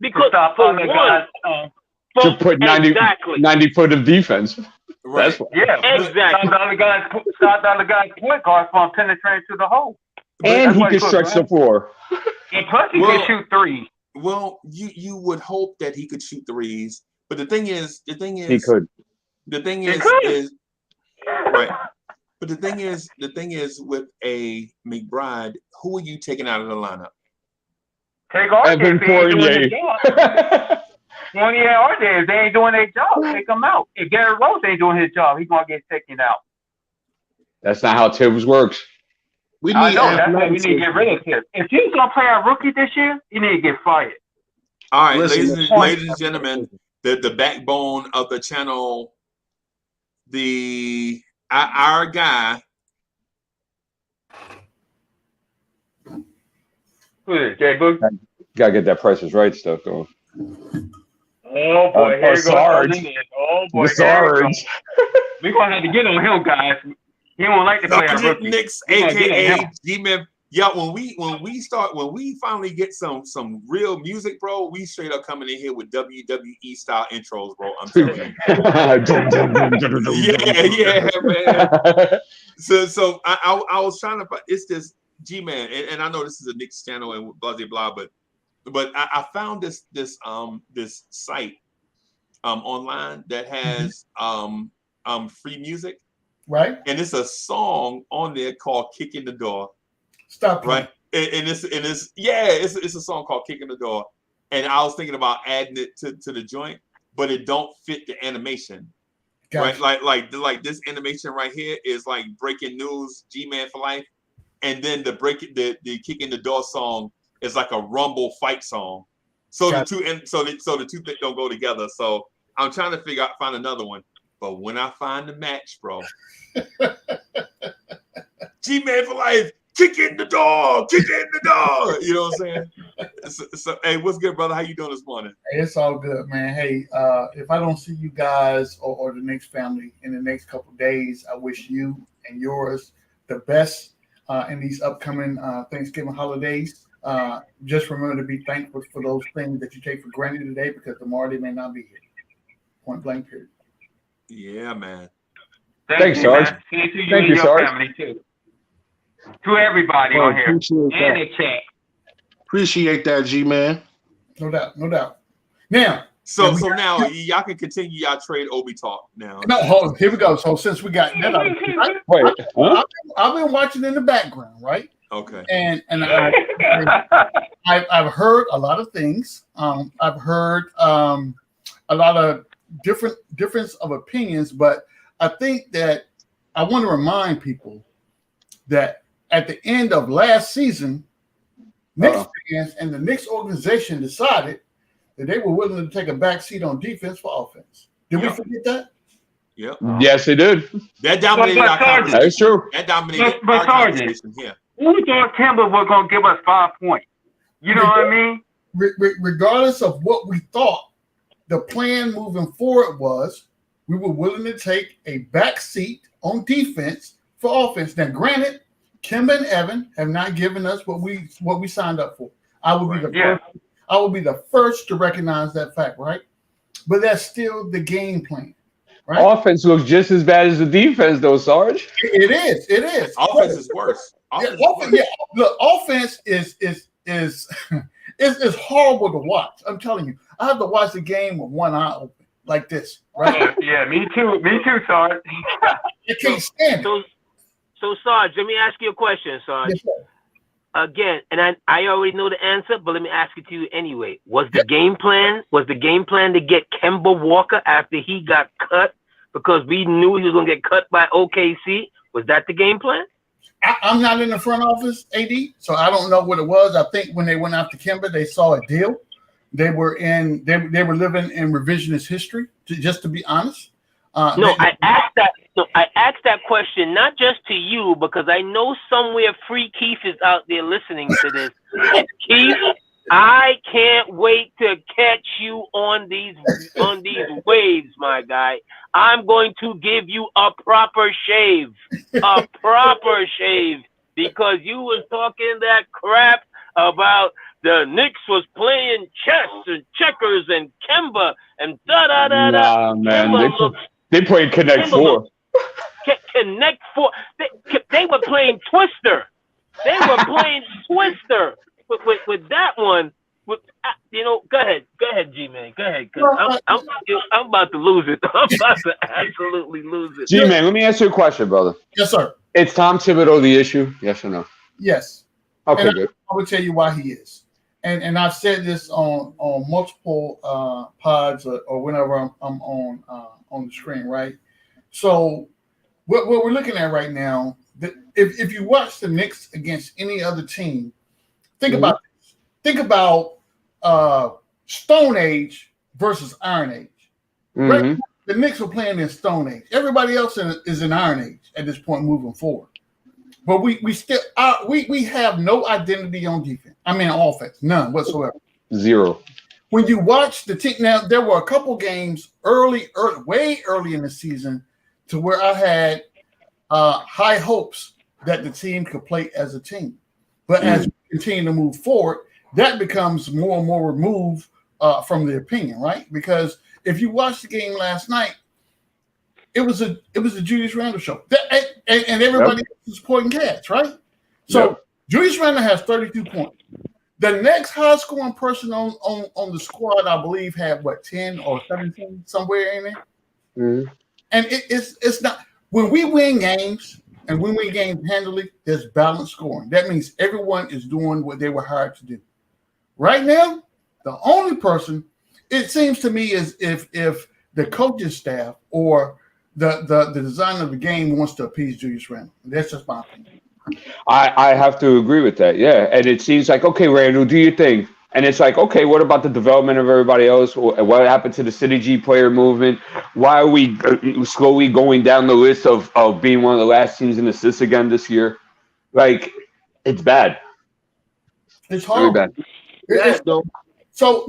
Because for one, To put 90 foot of defense. Right. That's what, exactly. Stop the other guy's point guard from penetrating to the hole. and he can stretch the floor. And plus, he can shoot threes. Well, you would hope that he could shoot threes, but the thing is, He could. The thing is right. But the thing is, with a Mcbride, who are you taking out of the lineup? Take RJ Evan if they ain't doing their Fournier. job. Fournier and RJ, if they ain't doing their job, take them out. If Derrick Rose ain't doing his job, he's gonna get taken out. That's not how Tibbs works. We I need know that's why we need to athleticism. get rid of him. If he's gonna play a rookie this year, he need to get fired. All right, Listen, ladies and gentlemen, the backbone of the channel, our guy. Who is it, Jay Book? Gotta get that Price is Right stuff going. Oh boy, here we go. Sarge. Oh boy, Sarge. We're gonna have to get on him, guys. He don't like to play a rookie. Knicks, We gonna get on aka him. G-Man. Yeah, when we finally get some real music, bro, we straight up coming in here with WWE style intros, bro. I'm telling you. yeah, man. So I was trying to find, it's this G-Man, and I know this is a Knicks channel and blah blah blah, but I found this site online that has free music, right? And it's a song on there called "Kick in the Door." Stop. Right, and it's a song called "Kick in the Door," and I was thinking about adding it to the joint, but it don't fit the animation. Gotcha. Right, like this animation right here is like breaking news, G-Man for life, and then the "Kick in the Door" song is like a rumble fight song. So Gotcha. the two don't go together. So I'm trying to find another one. But when I find the match, bro, G-Man for life, kick in the door, kick in the door. You know what I'm saying? So hey, what's good, brother? How you doing this morning? Hey, it's all good, man. Hey, if I don't see you guys or the Knicks family in the next couple of days, I wish you and yours the best in these upcoming Thanksgiving holidays. Just remember to be thankful for those things that you take for granted today, because tomorrow they may not be here. Point blank, period. Yeah, man. Thanks, Sarge. Thank you, Thank and you, your Sarge. family too. To everybody on here Appreciate and that. the chat. Appreciate that, G-Man. No doubt, no doubt. Now, So now y'all can continue y'all trade Obie talk now. no, hold on, here we go. So since we got that out of the way, Wait, huh? I've been watching in the background, right? Okay. And I've heard a lot of things. I've heard a lot of difference of opinions, but I think that I want to remind people that at the end of last season, Knicks fans and the Knicks organization decided that they were willing to take a back seat on defense for offense. Did we forget that? Yep. Yes, they did. That dominated our conversation. That is true. That dominated But our Sergeant, conversation here. who thought Timber was gonna give us 5 points? You know what I mean? Regardless of what we thought, the plan moving forward was we were willing to take a back seat on defense for offense. Now, granted, Kemba and Evan have not given us what we signed up for. I will be the first to recognize that fact, right? But that's still the game plan, right? Offense looks just as bad as the defense, though, Sarge. It is. Offense is worse. Look, offense is it's horrible to watch. I'm telling you, I have to watch the game with one eye open, like this, right? Yeah, me too, Sarge. You can't stand it. So Sarge, let me ask you a question, Sarge. Yes, sir. again, and I already know the answer, but let me ask it to you anyway. Was the game plan to get Kemba Walker after he got cut because we knew he was going to get cut by OKC? Was that the game plan? I'm not in the front office, AD, so I don't know what it was. I think when they went after Kemba, they saw a deal. They were living in revisionist history, just to be honest. I asked that question not just to you, because I know somewhere Free Keith is out there listening to this. And Keith, I can't wait to catch you on these waves, my guy. I'm going to give you a proper shave, because you was talking that crap about the Knicks was playing chess and checkers and Kemba and da-da-da-da. Nah, man. They played Connect Four. Connect Four. They were playing Twister. They were playing Twister with that one. Go ahead, G-Man. Go ahead. I'm about to lose it. I'm about to absolutely lose it. G-Man, let me ask you a question, brother. Yes, sir. Is Tom Thibodeau the issue? Yes or no? Yes. Okay, and good. I will tell you why he is. And I've said this on multiple pods or whenever I'm on the screen, right? So what we're looking at right now, if you watch the Knicks against any other team, think about this. Think about Stone Age versus Iron Age. Mm-hmm. Right? The Knicks are playing in Stone Age. Everybody else is in Iron Age at this point moving forward. But we still we have no identity on defense. I mean offense, none whatsoever. Zero. When you watch the team, now there were a couple games way early in the season to where I had high hopes that the team could play as a team. But as we continue to move forward, that becomes more and more removed from the opinion, right? Because if you watched the game last night, it was a Julius Randle show. And everybody else is pointing cats, right? So Julius Randle has 32 points. The next high scoring person on the squad, I believe, had 10 or 17 somewhere in there. Mm-hmm. And it's not when we win games and we win games handily, there's balanced scoring. That means everyone is doing what they were hired to do. Right now, the only person it seems to me is if the coaching staff or the design of the game wants to appease Julius Randle. That's just my opinion. I have to agree with that, yeah. And it seems like, okay, Randle, do your thing. And it's like, okay, what about the development of everybody else? What happened to the City G player movement? Why are we slowly going down the list of being one of the last teams in assists again this year? Like, it's bad. It's horrible. Very bad. So,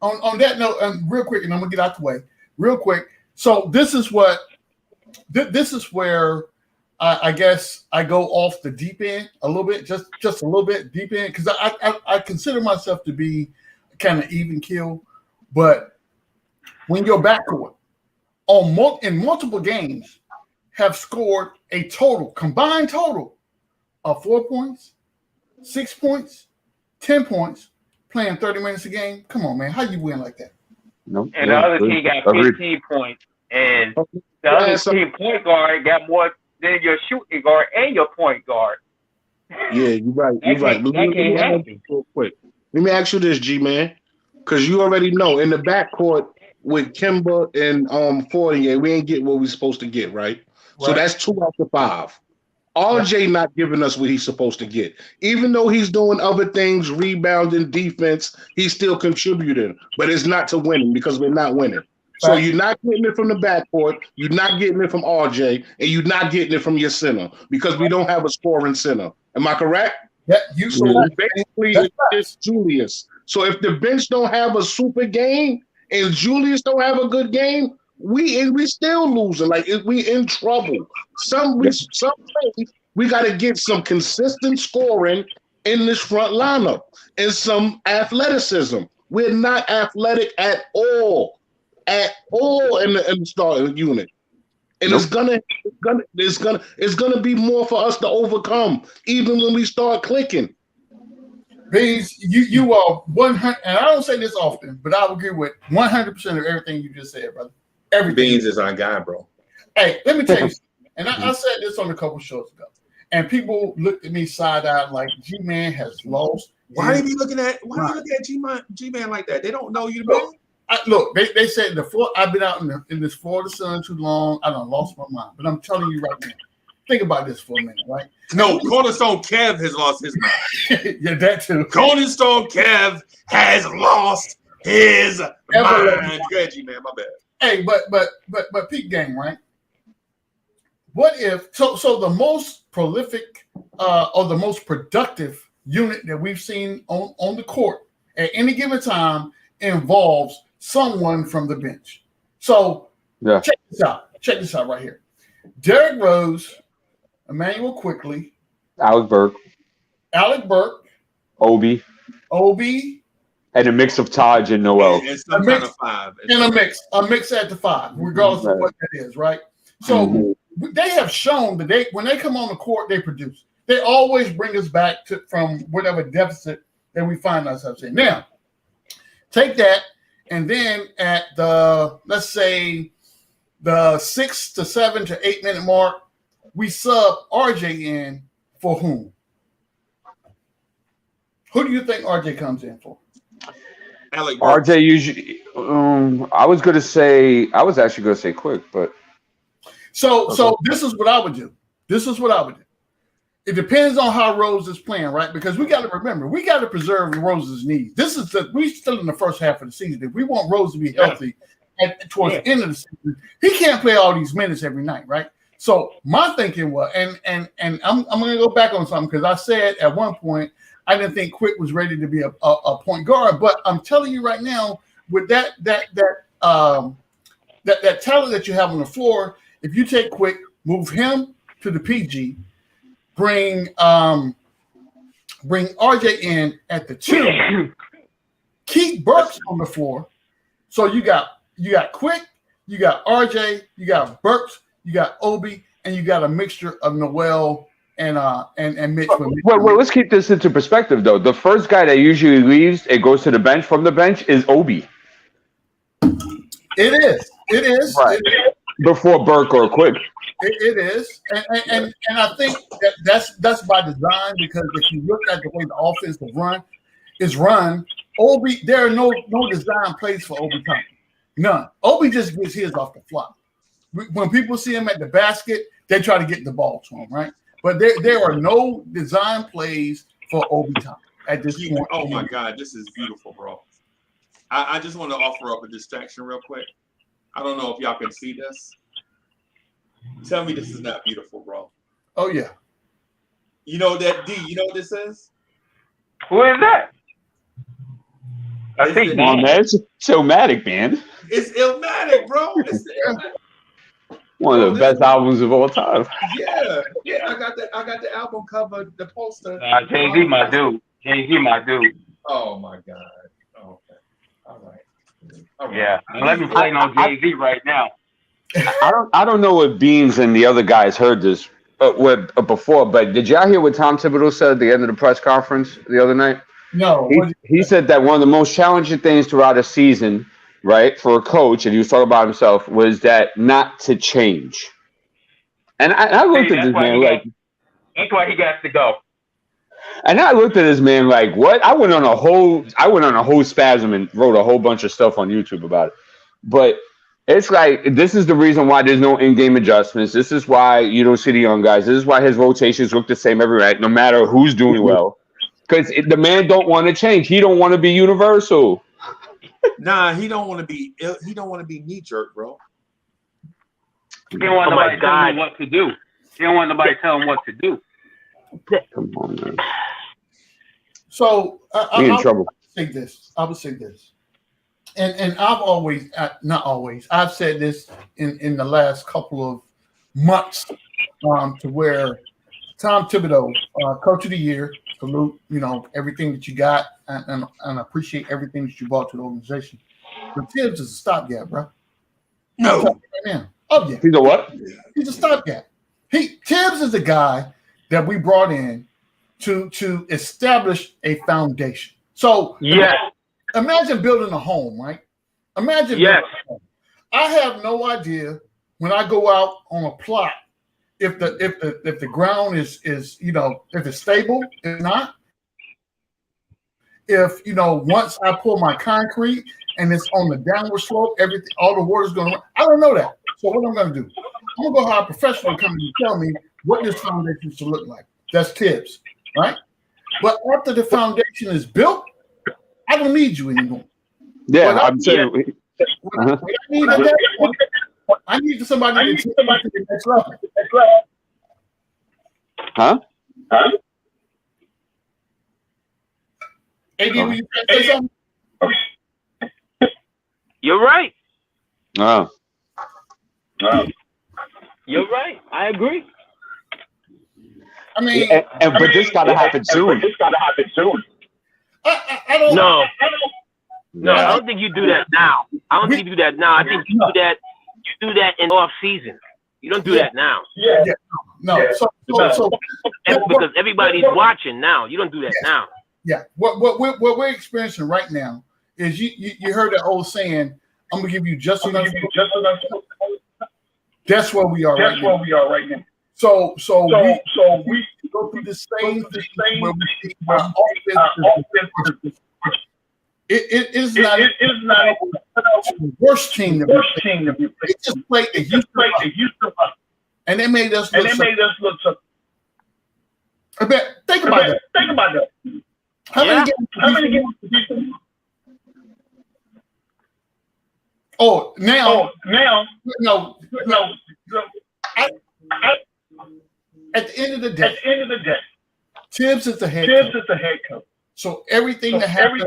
on that note, real quick, and I'm going to get out the way. Real quick. So, this is where I guess I go off the deep end a little bit, just a little bit deep end, because I consider myself to be kind of even keel. But when your backcourt in multiple games have scored a combined total of 4 points, 6 points, 10 points, playing 30 minutes a game, come on, man, how you win like that? Nope. And the other team got 15 points, and the other team point guard got more than your shooting guard and your point guard. Yeah, you're right. You're right. Real quick. Let me ask you this, G-Man, because you already know in the backcourt with Kemba and Fournier, we ain't get what we supposed to get, right? So that's 2 out of 5. RJ not giving us what he's supposed to get. Even though he's doing other things, rebounding, defense, he's still contributing, but it's not to winning because we're not winning. So you're not getting it from the backcourt, you're not getting it from RJ, and you're not getting it from your center because we don't have a scoring center. Am I correct? Yeah, so basically it's Julius. So if the bench don't have a super game and Julius don't have a good game, we still losing. Like we in trouble. Some plays, we got to get some consistent scoring in this front lineup and some athleticism. We're not athletic at all in the starting unit, and it's gonna be more for us to overcome, even when we start clicking. Beans, you are 100, and I don't say this often, but I agree with 100% of everything you just said, brother. Everything. Beans is our guy, bro. Hey, let me tell you something, and I said this on a couple shows ago, and people looked at me side-eyed like G-Man has lost. Why are you looking at G-Man like that? They don't know you, man. Look, they said I've been out in this Florida sun too long. I done lost my mind. But I'm telling you right now, think about this for a minute, right? No, Cornerstone Kev has lost his mind. Yeah, that too. Cornerstone Kev has lost his mind. Go ahead, G-Man, my bad. Hey, but peak game, right? What if so the most prolific or the most productive unit that we've seen on the court at any given time involves someone from the bench. So check this out. Check this out right here. Derrick Rose, Emmanuel Quickly, Alec Burke, Obie, and a mix of Taj and Noel. And some kind of five. And a mix at the five, regardless of what that is, right? So they have shown that when they come on the court, they produce. They always bring us back from whatever deficit that we find ourselves in. Now, take that, and then at the, let's say, the 6 to 7 to 8 minute mark, we sub RJ in for whom? Who do you think RJ comes in for? RJ usually. I was actually going to say Quick, but so this is what I would do. It depends on how Rose is playing, right? Because we got to remember, we got to preserve Rose's needs. We still in the first half of the season. If we want Rose to be healthy towards the end of the season, he can't play all these minutes every night, right? So my thinking was, and I'm going to go back on something because I said at one point I didn't think Quick was ready to be a point guard, but I'm telling you right now, with that talent that you have on the floor, if you take Quick, move him to the PG, bring RJ in at the 2, keep Burks on the floor. So you got Quick, you got RJ, you got Burks, you got Obie, and you got a mixture of Noel and Mitch. Well, let's keep this into perspective though. The first guy that usually leaves and goes to the bench from the bench is Obie. It is. Right. It is. Before Burke or Quick. It is, and I think that's by design, because if you look at the way the offense is run, Obie, there are no design plays for Obie Thompson. None. Obie just gets his off the fly. When people see him at the basket, they try to get the ball to him, right? But there are no design plays for Obie Thompson at this point. Oh my God, this is beautiful, bro. I just want to offer up a distraction real quick. I don't know if y'all can see this. Tell me this is not beautiful, bro. Oh yeah. You know that D? You know what this is? Who is that? I think man, it's Illmatic, man. It's Illmatic, bro. It's one of the best albums of all time. Yeah. I got the album cover, the poster. Jay-Z, my dude. Oh my God. Okay. All right. Yeah. Let me play on Jay-Z right now. I don't know if Beans and the other guys heard this before, but did y'all hear what Tom Thibodeau said at the end of the press conference the other night? No. He said that one of the most challenging things throughout a season, right, for a coach, and he was talking about himself, was that not to change. And I looked at this man like, that's why he got to go. And I looked at this man like, what? I went on a whole spasm and wrote a whole bunch of stuff on YouTube about it. But it's like, this is the reason why there's no in-game adjustments. This is why you don't see the young guys. This is why his rotations look the same every night, no matter who's doing well. Because the man don't want to change. He don't want to be universal. Nah, he don't want to be knee jerk, bro. He don't want nobody telling him what to do. He don't want nobody telling him what to do. Come on, man. So Be in trouble. I would say this. And I've always, not always, I've said this in the last couple of months to where Tom Thibodeau, Coach of the Year, salute, everything that you got and appreciate everything that you brought to the organization. But Tibbs is a stopgap, bro. No. Right now. Oh, yeah. He's a what? He's a stopgap. Tibbs is the guy that we brought in to establish a foundation. So, yeah. Imagine building a home, right? Imagine building a home. I have no idea when I go out on a plot if the ground is if it's stable, if not, if once I pull my concrete and it's on the downward slope, all the water's going to run. I don't know that. So what I'm going to do, I'm going to go hire a professional to come and tell me what this foundation should look like. That's Tibbs, right? But after the foundation is built, I don't need you anymore. Yeah, I'm saying. I need somebody to take me to the next level. Huh? AD, will you say something? You're right. Oh. You're right. I agree. I mean, but this got to happen soon. I don't know. No, I don't think you do that now. I don't think you do that now. I think you do that in off season. You don't do that now. Yeah. No. So because everybody's watching now. You don't do that now. Yeah. What we're experiencing right now is you heard that old saying, I'm gonna give you just enough. That's where we are right now. So we go through the same thing where we see our offense. It is not the worst team that we played. They just played the Houston, and they made us look. I bet. Think about that. How many games? Oh, now. No. At the end of the day, Tibbs is the head coach. So everything that happens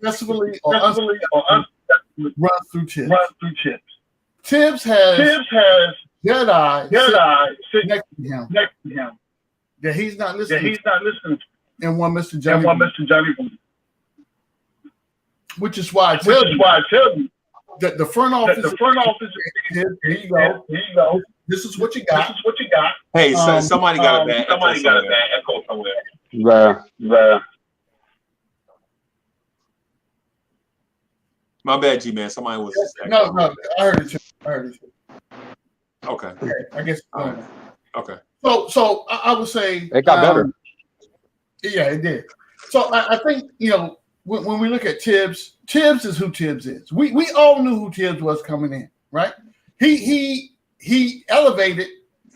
successfully or unsuccessfully runs through Tibbs. Tibbs has Jedi sitting next to him that he's not listening to. And one Mr. Johnny. Which is why I tell you that the front office here you go. This is what you got. Hey, somebody got a bad echo somewhere. Bruh. My bad, G-Man. Somebody was No, I heard it too. Okay. I guess. Okay. So I would say it got better. Yeah, it did. So I think when we look at Tibbs is who Tibbs is. We all knew who Tibbs was coming in, right? He elevated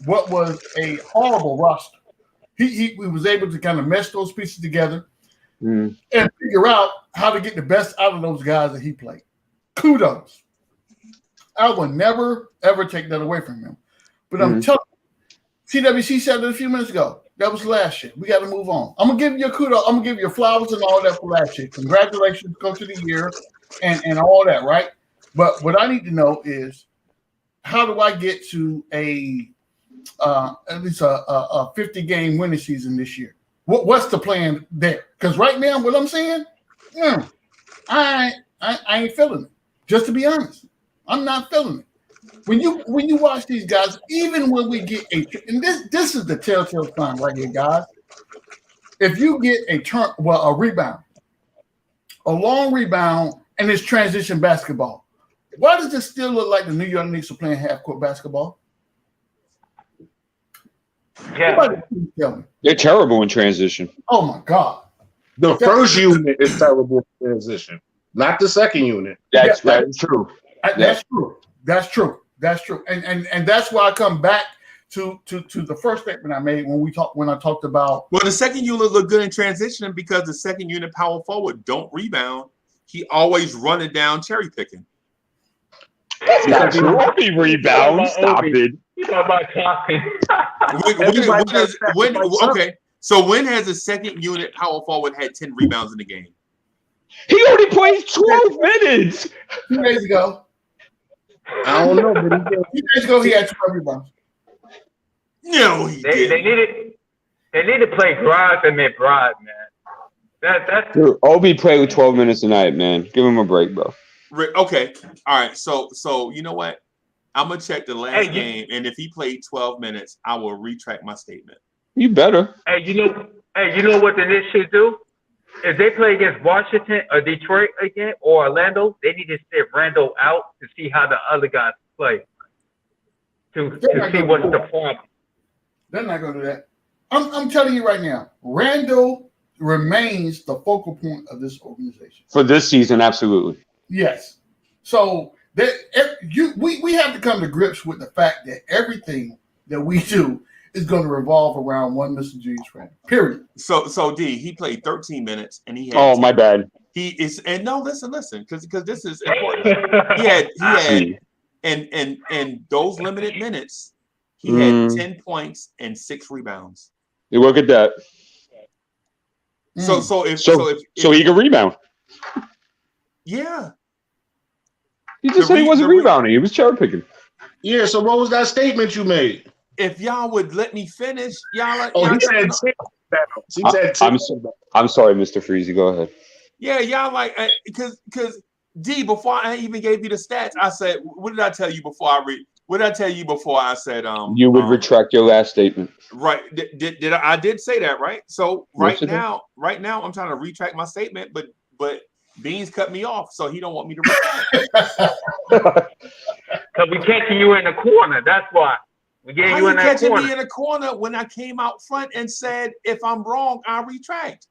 what was a horrible roster. He was able to kind of mesh those pieces together and figure out how to get the best out of those guys that he played. Kudos. I will never, ever take that away from him. But I'm telling you, CWC said it a few minutes ago. That was last year. We got to move on. I'm going to give you a kudos. I'm going to give you flowers and all that for last year. Congratulations, Coach of the Year and all that, right? But what I need to know is, how do I get to at least a 50-game winning season this year? What's the plan there? Because right now, what I'm saying, I ain't feeling it. Just to be honest, I'm not feeling it. When you watch these guys, even when we get and this is the telltale sign right here, guys. If you get a rebound, a long rebound, and it's transition basketball, why does it still look like the New York Knicks are playing half-court basketball? Yeah. Tell me. They're terrible in transition. Oh, my God. The first unit is terrible in transition, not the second unit. That's true. That's true. And that's why I come back to the first statement I made when I talked about. Well, the second unit looked good in transition because the second unit power forward don't rebound. He always running down cherry picking. That's not true. Obie rebounds. Stop it. You know about talking. Okay. So when has the second unit power forward had 10 rebounds in the game? He only plays 12 minutes. 2 days ago. I don't know, but 2 days ago he had 12 rebounds. No, he didn't. They need to play Grimes and Mcbride, man. Dude, Obie played with 12 minutes a night, man. Give him a break, bro. Okay. All right. So you know what? I'm gonna check the last game, and if he played 12 minutes, I will retract my statement. You better. Hey, you know what the Knicks should do? If they play against Washington or Detroit again or Orlando, they need to sit Randle out to see how the other guys play. to see what's the problem. They're not going to do that. I'm telling you right now, Randle remains the focal point of this organization for this season. Absolutely. Yes. So we have to come to grips with the fact that everything that we do is going to revolve around one Mr. Julius Randle. Period. So D, he played 13 minutes and he had. Oh, my bad. He is, and no, listen, because this is important. He had, and those limited minutes, he had 10 points and 6 rebounds. You look at that. So he can rebound. Yeah. He just said he wasn't rebounding. He was cherry picking. Yeah. So what was that statement you made? If y'all would let me finish, y'all. He said 10. I'm sorry, Mr. Freezy. Go ahead. Yeah, y'all because D, before I even gave you the stats, I said, what did I tell you before I read? What did I tell you before I said you would retract your last statement? Right. Did I did say that, right? So right now I'm trying to retract my statement, but Beans cut me off, so he don't want me to retract. Because we catching you in the corner. That's why. We getting you in that catching corner. me in the corner when I came out front and said, if I'm wrong, I'll retract.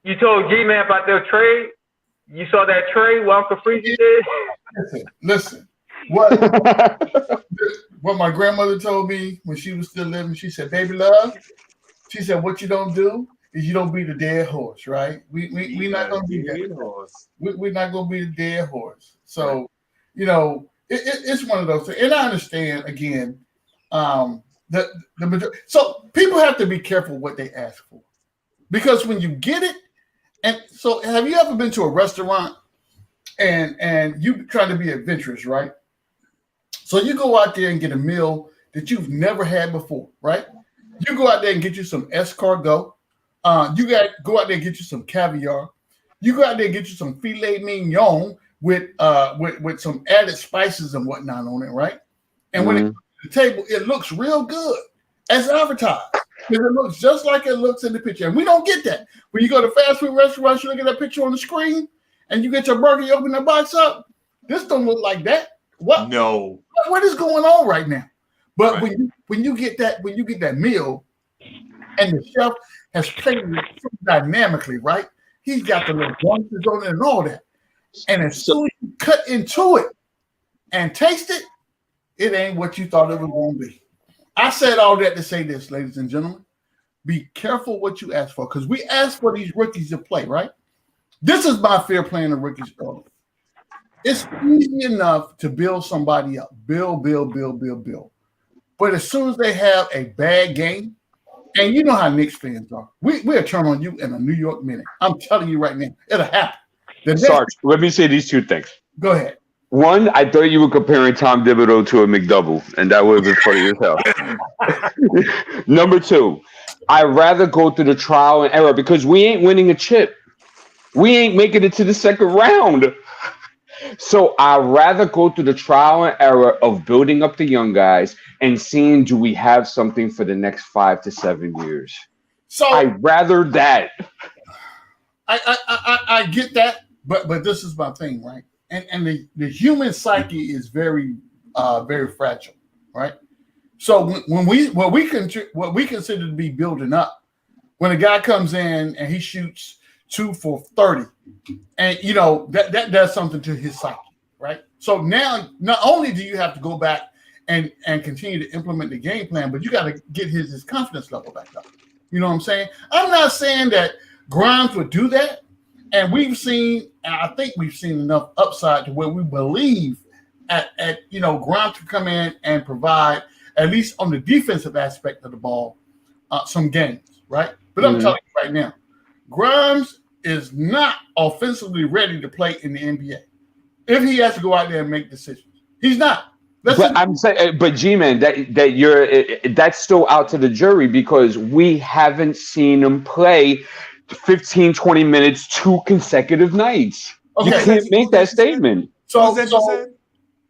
You told G-Man about their trade? You saw that trade Walker Freezy did? Listen. What my grandmother told me when she was still living, she said, baby love, she said, what you don't do is you don't beat a dead horse, right? We're not going to be that horse. We're not going to be the dead horse. So, it's one of those things. And I understand, again, so people have to be careful what they ask for. Because when you get it, and so have you ever been to a restaurant and you try to be adventurous, right? So you go out there and get a meal that you've never had before, right? You go out there and get you some escargot. You got go out there and get you some caviar. You go out there and get you some filet mignon with some added spices and whatnot on it, right? And when it comes to the table, it looks real good as advertised. Because it looks just like it looks in the picture. And we don't get that. When you go to fast food restaurants, you look at that picture on the screen and you get your burger, you open the box up. This don't look like that. What? No. What is going on right now? But right. when you get that meal and the chef has played it so dynamically, right? He's got the little bunches on it and all that. And as soon as you cut into it and taste it, it ain't what you thought it was going to be. I said all that to say this, ladies and gentlemen. Be careful what you ask for, because we ask for these rookies to play, right? This is my fear playing the rookies early. It's easy enough to build somebody up. Build. But as soon as they have a bad game, and you know how Knicks fans are, we'll turn on you in a New York minute. I'm telling you right now, it'll happen. Sarge, let me say these two things. Go ahead. One, I thought you were comparing Tom Thibodeau to a McDouble, and that would have been funny as hell. Number two, I'd rather go through the trial and error because we ain't winning a chip. We ain't making it to the second round. So I'd rather go through the trial and error of building up the young guys and seeing, do we have something for the next 5 to 7 years? So I'd rather that. I get that, but this is my thing, right? And the human psyche is very very fragile, right? So what we consider to be building up, when a guy comes in and he shoots 2 for 30, and that does something to his psyche, right? So now not only do you have to go back and continue to implement the game plan, but you got to get his confidence level back up. You know what I'm saying? I'm not saying that Grimes would do that. And I think we've seen enough upside to where we believe at Grimes to come in and provide, at least on the defensive aspect of the ball, some gains, right? But I'm telling you right now, Grimes is not offensively ready to play in the NBA. If he has to go out there and make decisions, he's not. But G-Man, that's still out to the jury because we haven't seen him play 15, 20 minutes 2 consecutive nights. Okay. You can't make that statement. So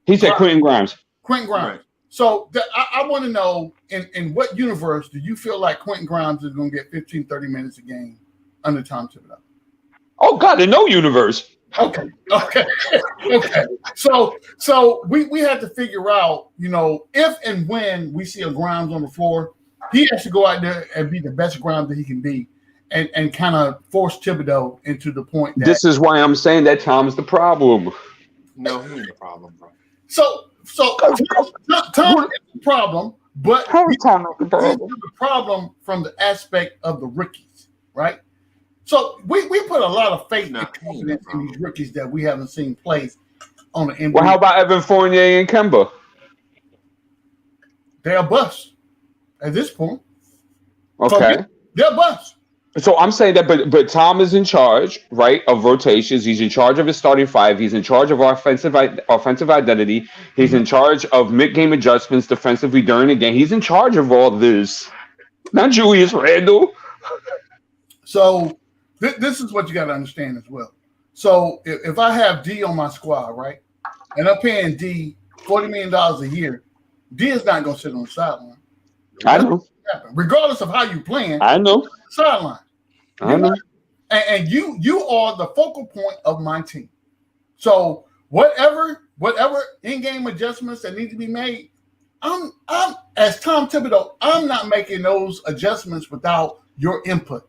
he said Quentin Grimes. Quentin Grimes. Right. So I want to know, in what universe do you feel like Quentin Grimes is going to get 15, 30 minutes a game under Tom Thibodeau? Oh, God, in no universe. Okay. So we had to figure out, if and when we see a Grimes on the floor, he has to go out there and be the best Grimes that he can be, and kind of force Thibodeau into the point that this is why I'm saying that Tom's the problem. No, he ain't the problem, bro. So Tom is the problem, but he's the problem from the aspect of the rookies, right? So we put a lot of faith and confidence in these rookies that we haven't seen play on the NBA. Well, how about Evan Fournier and Kemba? They're a bust at this point. Okay. So they're a bust. So I'm saying that, but Tom is in charge, right, of rotations. He's in charge of his starting five. He's in charge of offensive identity. He's in charge of mid-game adjustments defensively during the game. He's in charge of all this. Not Julius Randle. So this is what you got to understand as well. So if I have D on my squad, right, and I'm paying D $40 million a year, D is not going to sit on the sideline. I know. Regardless of how you playing, I know. Sideline. I know. And you are the focal point of my team. So whatever in-game adjustments that need to be made, I'm as Tom Thibodeau, I'm not making those adjustments without your input.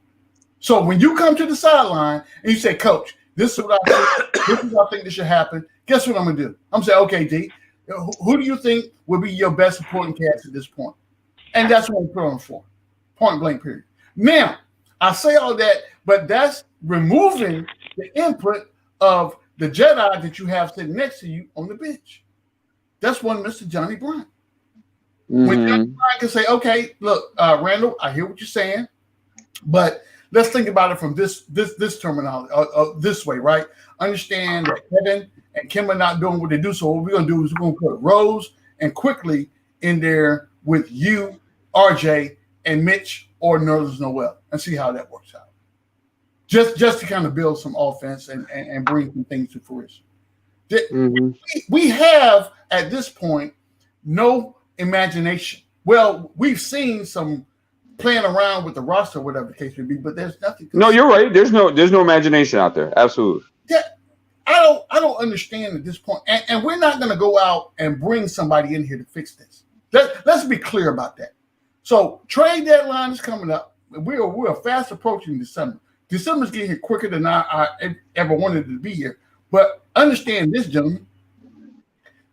So when you come to the sideline and you say, Coach, this is what I think this should happen, guess what I'm gonna do? I'm saying, okay, D, who do you think would be your best supporting cast at this point? And that's what we put on the floor. Point blank period. Now, I say all that, but that's removing the input of the Jedi that you have sitting next to you on the bench. That's one Mr. Johnny Bryant. When Johnny Bryant can say, okay, look, Randle, I hear what you're saying, but let's think about it from this terminology, this way, right? Understand that Kevin and Kim are not doing what they do, so what we're going to do is we're going to put Rose and Quickly in there with you, RJ, and Mitch or Nerlens Noel, and see how that works out. Just to kind of build some offense and bring some things to fruition. We have, at this point, no imagination. Well, we've seen some playing around with the roster, whatever the case may be, but there's nothing. No, you're right. There's no imagination out there. Absolutely. Yeah, I don't understand at this point. And we're not going to go out and bring somebody in here to fix this. Let's be clear about that. So trade deadline is coming up. We're fast approaching December. December's getting here quicker than I ever wanted to be here. But understand this, gentlemen.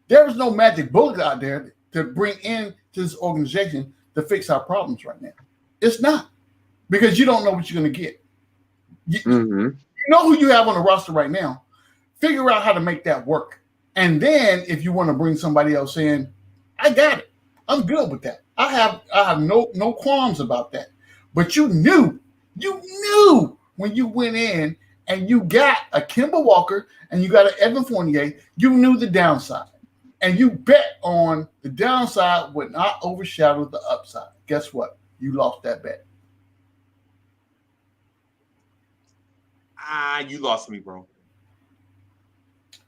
There is no magic bullet out there to bring in to this organization to fix our problems right now. It's not. Because you don't know what you're going to get. You know who you have on the roster right now. Figure out how to make that work. And then if you want to bring somebody else in, I got it. I'm good with that. I have no qualms about that. But you knew when you went in and you got a Kemba Walker and you got an Evan Fournier, you knew the downside. And you bet on the downside would not overshadow the upside. Guess what? You lost that bet. You lost me, bro.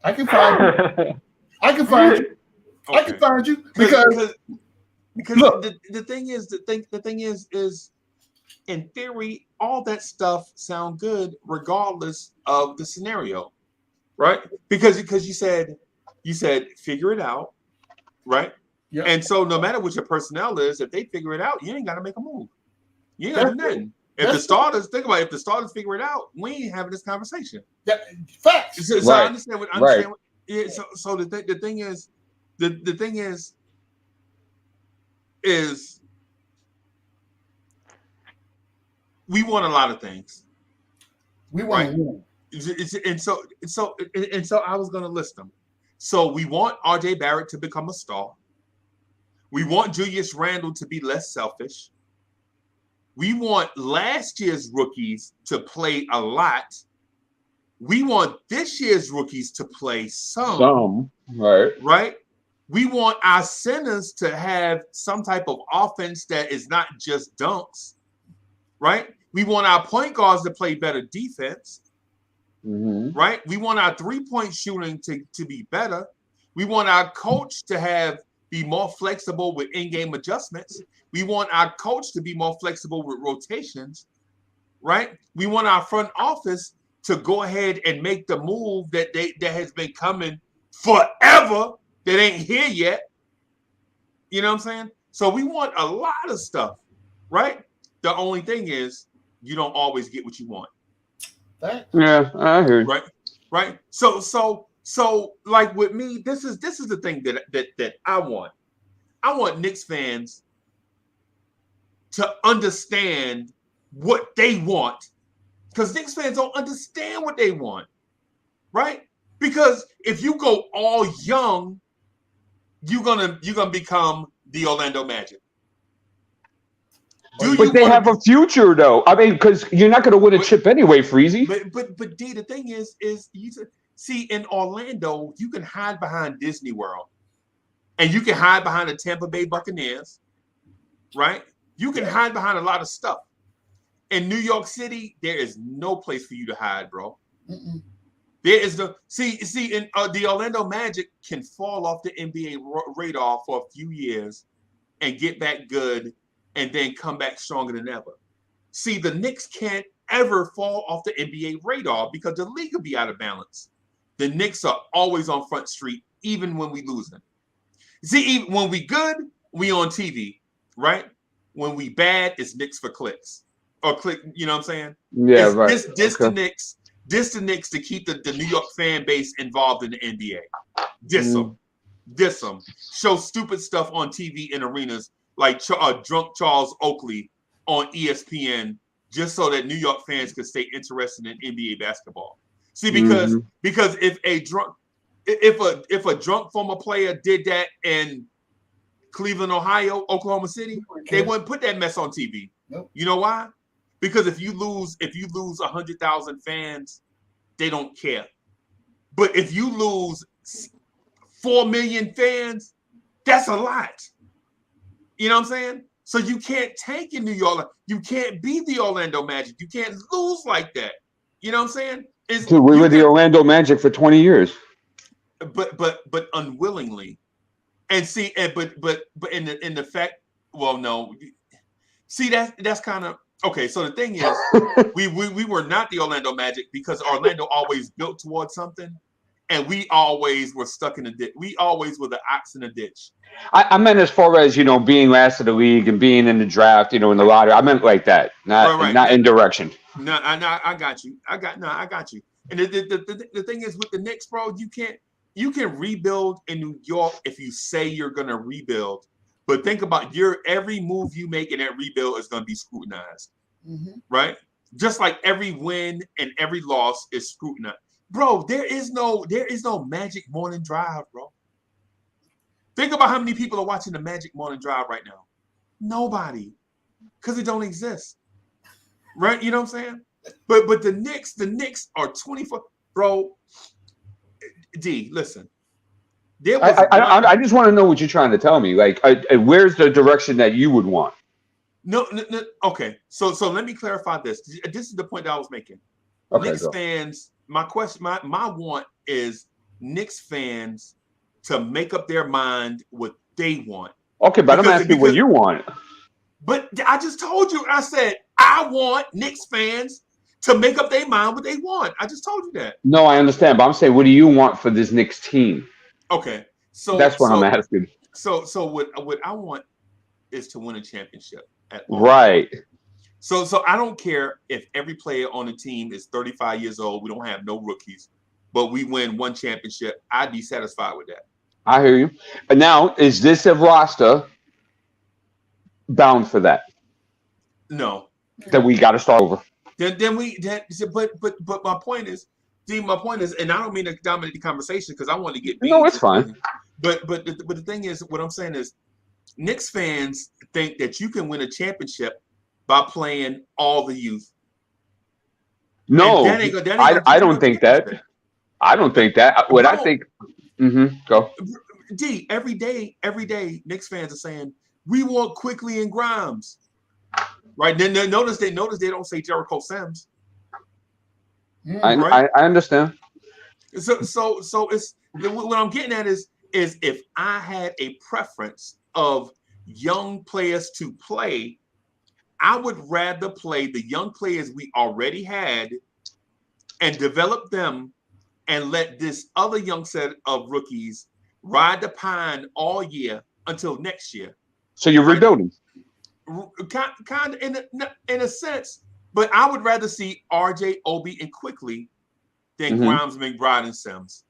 I can find you. I can find you. Okay. I can find you because look, the thing is in theory, all that stuff sound good regardless of the scenario, right? Because you said figure it out, right? Yeah. And so no matter what your personnel is, if they figure it out, you ain't got to make a move. You ain't got to do nothing. If the starters figure it out, we ain't having this conversation. Facts. So I understand what. So the thing is we want a lot of things. We want to win. And so I was going to list them. So we want RJ Barrett to become a star. We want Julius Randle to be less selfish. We want last year's rookies to play a lot. We want this year's rookies to play some. Right? We want our centers to have some type of offense that is not just dunks. Right? We want our point guards to play better defense. Right? We want our three-point shooting to be better. We want our coach to be more flexible with in-game adjustments. We want our coach to be more flexible with rotations, right? We want our front office to go ahead and make the move that has been coming forever that ain't here yet. You know what I'm saying? So we want a lot of stuff, right? The only thing is you don't always get what you want. Yeah, I heard. Right. So like with me, this is the thing that I want. I want Knicks fans to understand what they want, because Knicks fans don't understand what they want, right? Because if you go all young, you're gonna become the Orlando Magic. But they have a future, though. I mean, because you're not going to win a chip anyway, Freezy. But D, the thing is you see in Orlando, you can hide behind Disney World, and you can hide behind the Tampa Bay Buccaneers, right? You can hide behind a lot of stuff. In New York City, there is no place for you to hide, bro. Mm-mm. There is in the Orlando Magic can fall off the NBA radar for a few years and get back good, and then come back stronger than ever. See, the Knicks can't ever fall off the NBA radar because the league will be out of balance. The Knicks are always on Front Street, even when we losing. See, even when we good, we on TV, right? When we bad, it's Knicks for clicks. Or click, you know what I'm saying? Yeah, right. This the Knicks to keep the New York fan base involved in the NBA. Diss them. Show stupid stuff on TV in arenas like drunk Charles Oakley on ESPN, just so that New York fans could stay interested in NBA basketball. See, because if a drunk former player did that in Cleveland, Ohio, Oklahoma City, they wouldn't put that mess on TV. Nope. You know why? Because if you lose 100,000 fans, they don't care. But if you lose 4 million fans, that's a lot. You know what I'm saying? So you can't tank in New York. You can't be the Orlando Magic. You can't lose like that. You know what I'm saying? Dude, we were the Orlando Magic for 20 years. But unwillingly. And see, but in the fact, well, no. See, that's kind of okay. So the thing is, we were not the Orlando Magic because Orlando always built towards something, and we always were stuck in the ditch. We always were the ox in the ditch. I meant as far as, being last of the league and being in the draft, in the lottery. I meant like that, not in direction. No, I got you. I got you. And the thing is with the Knicks, bro, you can rebuild in New York if you say you're gonna rebuild, but think about every move you make in that rebuild is gonna be scrutinized, right? Just like every win and every loss is scrutinized, bro. There is no Magic Morning Drive, bro. Think about how many people are watching the Magic Morning Drive right now. Nobody, because it don't exist, right? You know what I'm saying? But the Knicks are 24, bro. D, listen. I just want to know what you're trying to tell me. Like, where's the direction that you would want? No. Okay, so let me clarify this. This is the point that I was making. Okay, Knicks fans. My want is Knicks fans to make up their mind what they want. Okay, but I'm asking what you want. But I just told you. I said I want Knicks fans to make up their mind what they want. I just told you that. No, I understand, but I'm saying, what do you want for this Knicks team? Okay, so that's what I'm asking. So what I want is to win a championship. Right. So I don't care if every player on the team is 35 years old. We don't have no rookies, but we win one championship. I'd be satisfied with that. I hear you. And now, is this a roster bound for that? No. That we got to start over. But my point is, and I don't mean to dominate the conversation because I want to get. No, it's fine. But the thing is, what I'm saying is, Knicks fans think that you can win a championship by playing all the youth. No, I don't think that. I don't think that. What I think. Go. D, every day, Knicks fans are saying we want Quickly and Grimes. Right. Then notice they don't say Jericho Sims. I understand. So it's what I'm getting at is if I had a preference of young players to play, I would rather play the young players we already had and develop them and let this other young set of rookies ride the pine all year until next year. So you're rebuilding. Kind of in a sense, but I would rather see RJ, Obie, and Quickly than Grimes, McBride, and Sims.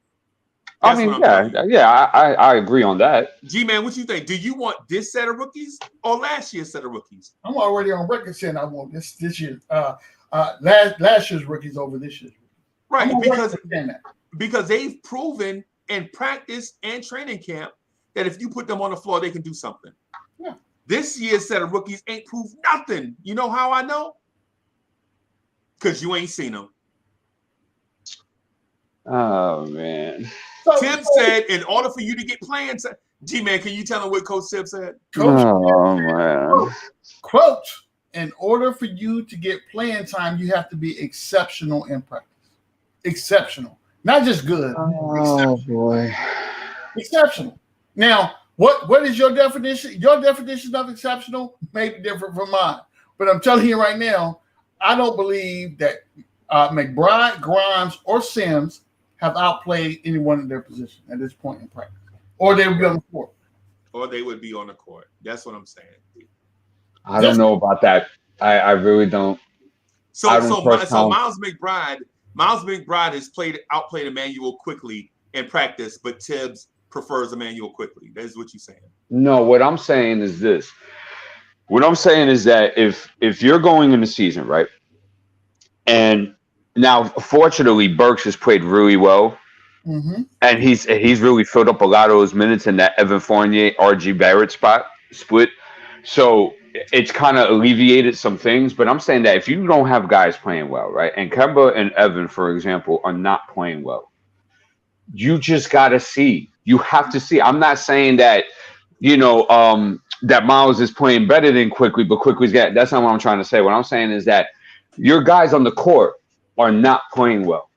That's I agree on that. G-Man, what you think? Do you want this set of rookies or last year's set of rookies? I'm already on record saying I want this year, last year's rookies over this year's. Right, because they've proven in practice and training camp that if you put them on the floor, they can do something. Yeah. This year's set of rookies ain't proved nothing. You know how I know? Because you ain't seen them. Oh, man. Tim said, in order for you to get playing time, G-Man, can you tell him what Coach Tip said? Man. Quote, in order for you to get playing time, you have to be exceptional in practice. Exceptional. Not just good. Oh, boy. Exceptional. Now, what is your definition? Your definition of exceptional may be different from mine. But I'm telling you right now, I don't believe that McBride, Grimes, or Sims have outplayed anyone in their position at this point in practice. Or they would be on the court. Or they would be on the court. That's what I'm saying. I don't know about that. I really don't. So Miles McBride has outplayed Emmanuel Quickly in practice, but Tibbs prefers Emmanuel Quickly. That is what you're saying. No, what I'm saying is this. What I'm saying is that if you're going in the season, right, and now fortunately Burks has played really well, and he's really filled up a lot of those minutes in that Evan Fournier, RG Barrett split. So it's kind of alleviated some things, but I'm saying that if you don't have guys playing well, right, and Kemba and Evan, for example, are not playing well, you just got to see. You have to see. I'm not saying that, that Miles is playing better than Quickly, but Quickly's that's not what I'm trying to say. What I'm saying is that your guys on the court are not playing well.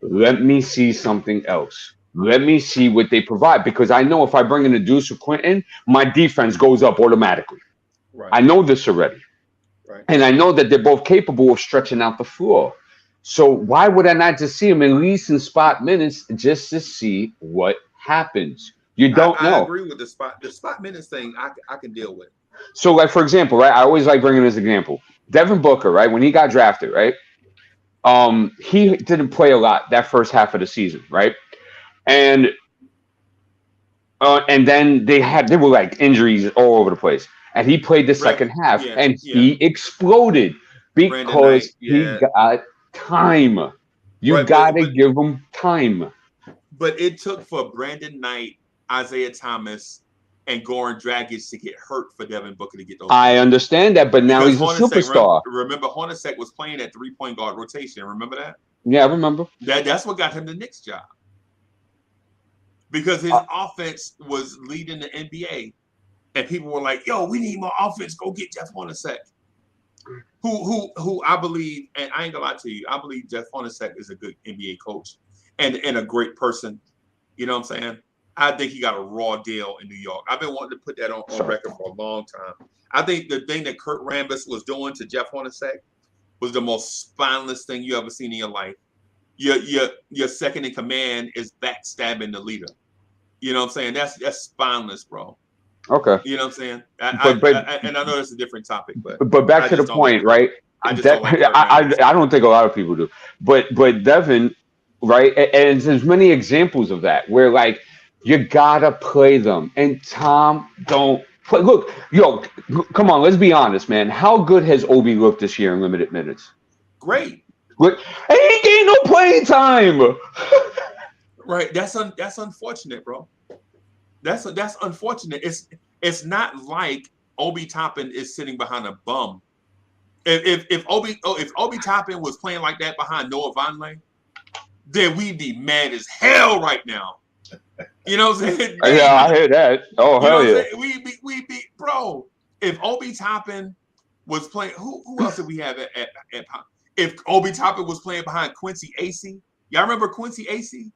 Let me see something else. Let me see what they provide, because I know if I bring in a Deuce or Quentin, my defense goes up automatically. Right. I know this already. Right. And I know that they're both capable of stretching out the floor. So why would I not just see them at least in spot minutes just to see what happens? You don't know. I agree with the spot minutes thing. I can deal with. So, like, for example, right, I always like bringing this example. Devin Booker, right, when he got drafted, right, he didn't play a lot that first half of the season, right? And then they were like injuries all over the place. And he played the second half, he exploded because he got time. You got to give him time. But it took for Brandon Knight, Isaiah Thomas, and Goran Dragic to get hurt for Devin Booker to get those. I understand that, but now he's a superstar. Remember, Hornacek was playing at 3-point guard rotation. Remember that? Yeah, I remember. That's what got him the Knicks job. Because his offense was leading the NBA. And people were like, yo, we need more offense. Go get Jeff Hornacek. Who I believe, and I ain't gonna lie to you, I believe Jeff Hornacek is a good NBA coach and a great person. You know what I'm saying? I think he got a raw deal in New York. I've been wanting to put that on record for a long time. I think the thing that Kurt Rambis was doing to Jeff Hornacek was the most spineless thing you ever seen in your life. Your second in command is backstabbing the leader. You know what I'm saying? That's spineless, bro. Okay. You know what I'm saying? And I know that's a different topic, but back to the point, right? I don't think a lot of people do. But Devin, right? And there's many examples of that where, like, you gotta play them. And Tom don't play. Look, come on, let's be honest, man. How good has Obie looked this year in limited minutes? Great. Look, he ain't getting no playing time. Right. That's unfortunate, bro. That's unfortunate. It's not like Obi Toppin is sitting behind a bum. If Obi Toppin was playing like that behind Noah Vonleh, then we'd be mad as hell right now. You know what I'm saying? Yeah, I hear that. Oh, hell yeah. We'd be bro. If Obi Toppin was playing, who else did we have at if Obi Toppin was playing behind Quincy Acey? Y'all remember Quincy Acey?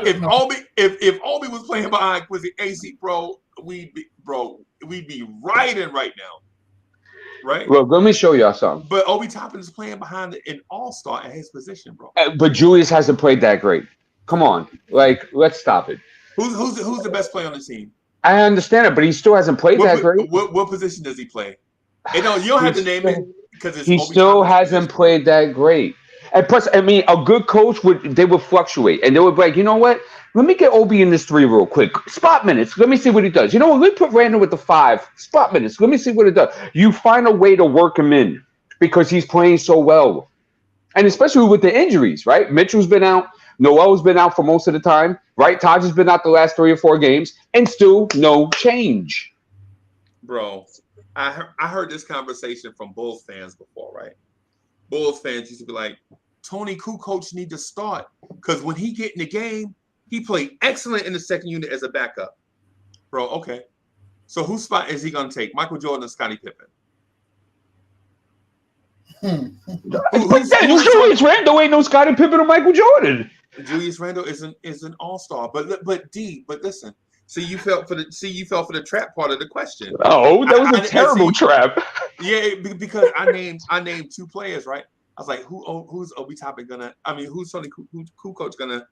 If Obie was playing behind Quincy Acey, bro, we'd be riding right now. Right? Look, let me show y'all something. But Obie Toppin is playing behind an all-star at his position, bro. But Julius hasn't played that great. Come on. Like, let's stop it. Who's the best player on the team? I understand it, but he still hasn't played that great. What position does he play? And no, you don't have to name it because he still hasn't played that great. And plus, I mean, a good coach would fluctuate, and they would be like, you know what? Let me get Obie in this 3 real quick. Spot minutes. Let me see what he does. You know what? Let me put Randle with the 5. Spot minutes. Let me see what it does. You find a way to work him in because he's playing so well, and especially with the injuries, right? Mitchell's been out. Noel's been out for most of the time, right? Taj has been out the last 3 or 4 games, and still no change. Bro, I heard this conversation from Bulls fans before, right? Bulls fans used to be like, Tony Kukoc need to start because when he get in the game, he played excellent in the second unit as a backup. Bro, okay. So whose spot is he going to take? Michael Jordan or Scottie Pippen? Julius Randle ain't no Scottie Pippen or Michael Jordan. Julius Randle is an all-star. But listen. See, you fell for the trap part of the question. Oh, that was a terrible trap. Yeah, because I named 2 players, right? I was like, who's Obie Toppin who's Tony Kukoc gonna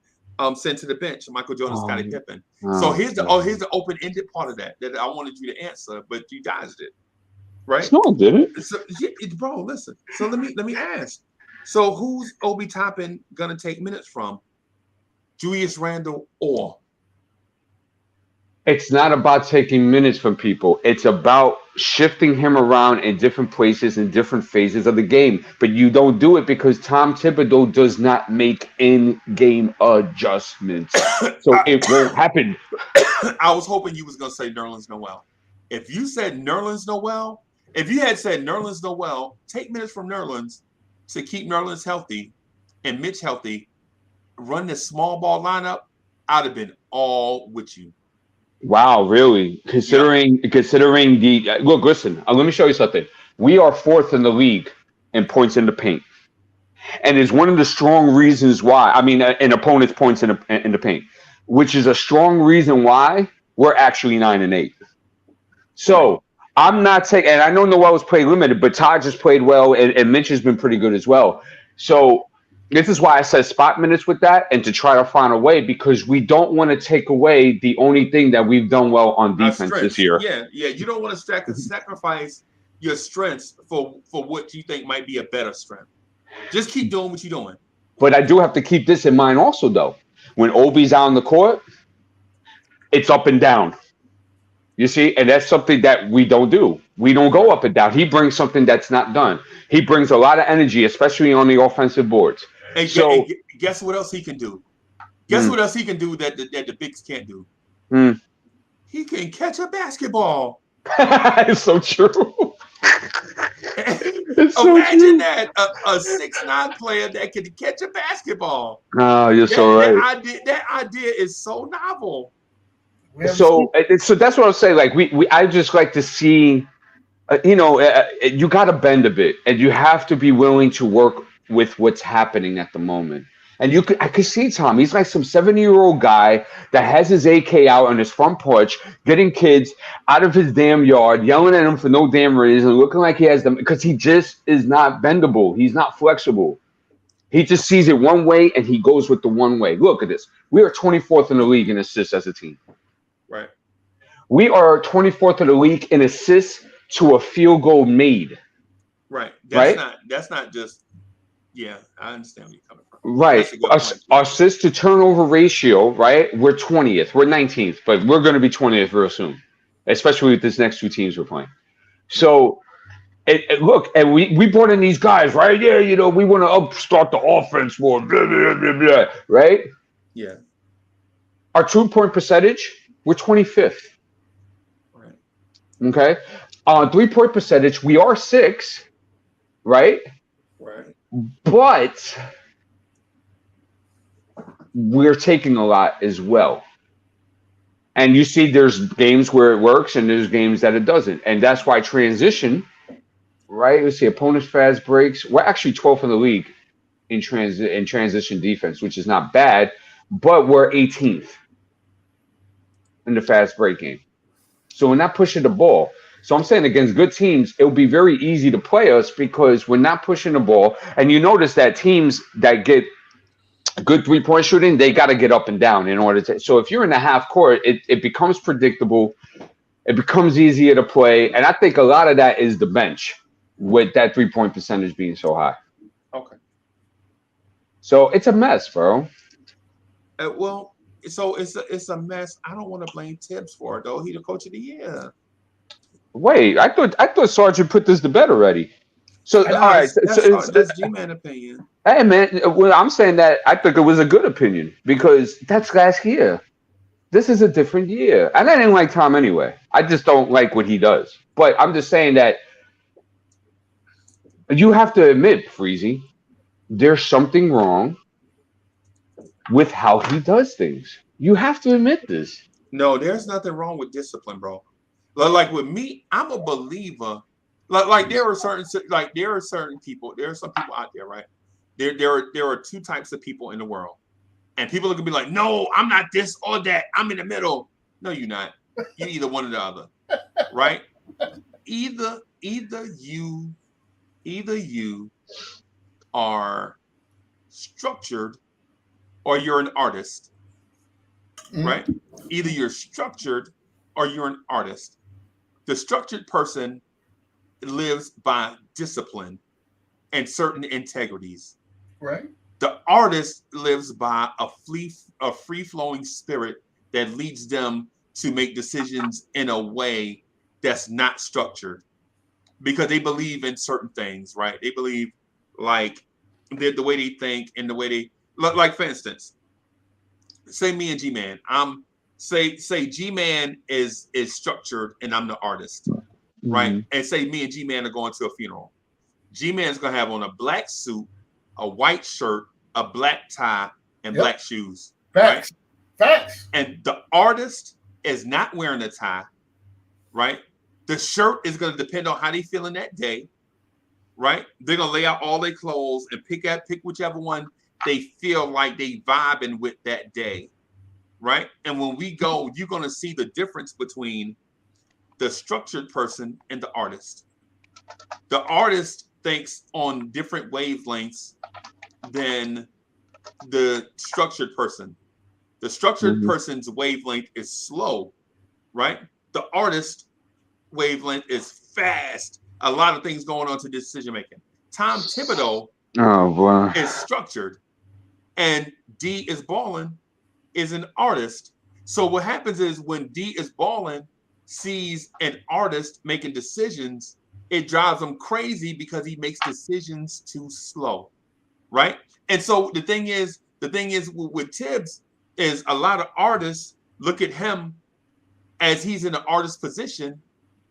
send to the bench? Michael Jordan, Scottie Pippen. So here's the open-ended part of that I wanted you to answer, but you dodged it, right? No, I didn't. So, bro, listen. So let me ask. So who's Obie Toppin gonna take minutes from? Julius Randle or? It's not about taking minutes from people. It's about shifting him around in different places in different phases of the game. But you don't do it because Tom Thibodeau does not make in-game adjustments. So it won't happen. I was hoping you was going to say Nerlens Noel. If you said Nerlens Noel, if you had said Nerlens Noel, take minutes from Nerlens to keep Nerlens healthy and Mitch healthy, run this small ball lineup, I'd have been all with you. Wow, really? Considering the look, listen. Let me show you something. We are 4th in the league in points in the paint, and it's one of the strong reasons why. I mean, an opponent's points in the paint, which is a strong reason why we're actually 9-8. So I'm not taking. And I know Noel's played limited, but Taj has played well, and Mitch has been pretty good as well. So this is why I said spot minutes with that and to try to find a way because we don't want to take away the only thing that we've done well on defense this year. Yeah. You don't want to sacrifice your strengths for what you think might be a better strength. Just keep doing what you're doing. But I do have to keep this in mind also, though. When Obie's out on the court, it's up and down. You see, and that's something that we don't do. We don't go up and down. He brings something that's not done. He brings a lot of energy, especially on the offensive boards. And guess what else he can do? Guess what else he can do that the bigs can't do? He can catch a basketball. It's so true. Imagine that a 6'9" player that can catch a basketball. Oh, you're so right. That idea is so novel. So that's what I'm saying. Like I just like to see, you got to bend a bit, and you have to be willing to work with what's happening at the moment. And I could see Tom. He's like some 70-year-old guy that has his AK out on his front porch, getting kids out of his damn yard, yelling at him for no damn reason, looking like he has them because he just is not bendable. He's not flexible. He just sees it one way and he goes with the one way. Look at this. We are 24th in the league in assists as a team. Right. We are 24th in the league in assists to a field goal made. Right. That's not just. Yeah, I understand where you're coming from. Right. Our assist to turnover ratio, right? We're 20th. We're 19th, but we're going to be 20th real soon, especially with this next 2 teams we're playing. So, look, and we brought in these guys, right? Yeah, we want to upstart the offense more, blah, blah, blah, blah, right? Yeah. Our 2-point percentage, we're 25th. Right. Okay. On 3-point percentage, we are 6th, right? Right. But we're taking a lot as well. And you see there's games where it works and there's games that it doesn't. And that's why transition, right? Let's see, opponents fast breaks. We're actually 12th in the league in transition defense, which is not bad, but we're 18th in the fast break game. So we're not pushing the ball. So I'm saying against good teams, it'll be very easy to play us because we're not pushing the ball. And you notice that teams that get good 3-point shooting, they got to get up and down in order to. So if you're in the half court, it becomes predictable. It becomes easier to play. And I think a lot of that is the bench with that 3-point percentage being so high. Okay. So it's a mess, bro. Well, so it's a mess. I don't want to blame Tibbs for it, though. He the coach of the year. Wait, I thought Sergeant put this to bed already. So all right, that's G-Man opinion. Hey man, well, I'm saying that I think it was a good opinion because that's last year. This is a different year, and I didn't like Tom anyway. I just don't like what he does. But I'm just saying that you have to admit, Freezy, there's something wrong with how he does things. You have to admit this. No, there's nothing wrong with discipline, bro. Like with me, I'm a believer. Like there are certain people. There are some people out there, right? There are two types of people in the world, and people are gonna be like, "No, I'm not this or that. I'm in the middle." No, you're not. You're either one or the other, right? Either you are structured or you're an artist, right? Either you're structured or you're an artist. The structured person lives by discipline and certain integrities. Right. The artist lives by a free-flowing spirit that leads them to make decisions in a way that's not structured because they believe in certain things, right? They believe like the way they think and the way they like, for instance, say me and G-Man. Say G-Man is structured and I'm the artist, right? Mm-hmm. And say me and G-Man are going to a funeral. G-Man's gonna have on a black suit, a white shirt, a black tie, and black shoes. Facts. Right? Facts. And the artist is not wearing a tie, right? The shirt is gonna depend on how they feeling that day, right? They're gonna lay out all their clothes and pick whichever one they feel like they vibing with that day, right? And when we go, you're gonna see the difference between the structured person and the artist. The artist thinks on different wavelengths than the structured person. The structured person's wavelength is slow, right? The artist wavelength is fast. A lot of things going on to decision making. Tom Thibodeau is structured, and D is balling, is an artist. So what happens is when D is balling, sees an artist making decisions, it drives him crazy because he makes decisions too slow, right? And so the thing is with Tibbs is a lot of artists look at him as he's in an artist position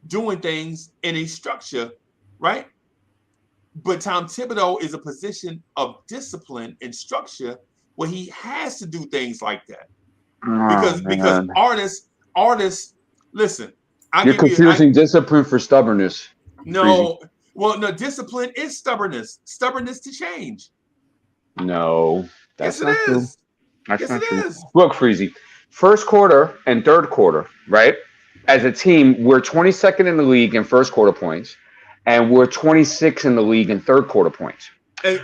doing things in a structure, right? But Tom Thibodeau is a position of discipline and structure where he has to do things like that. Because artists, listen. You're confusing discipline for stubbornness. No, well, no, discipline is stubbornness. Stubbornness to change. No, that's not true. That's not true. Look, Freezy, first quarter and third quarter, right? As a team, we're 22nd in the league in first quarter points, and we're 26th in the league in third quarter points. I'm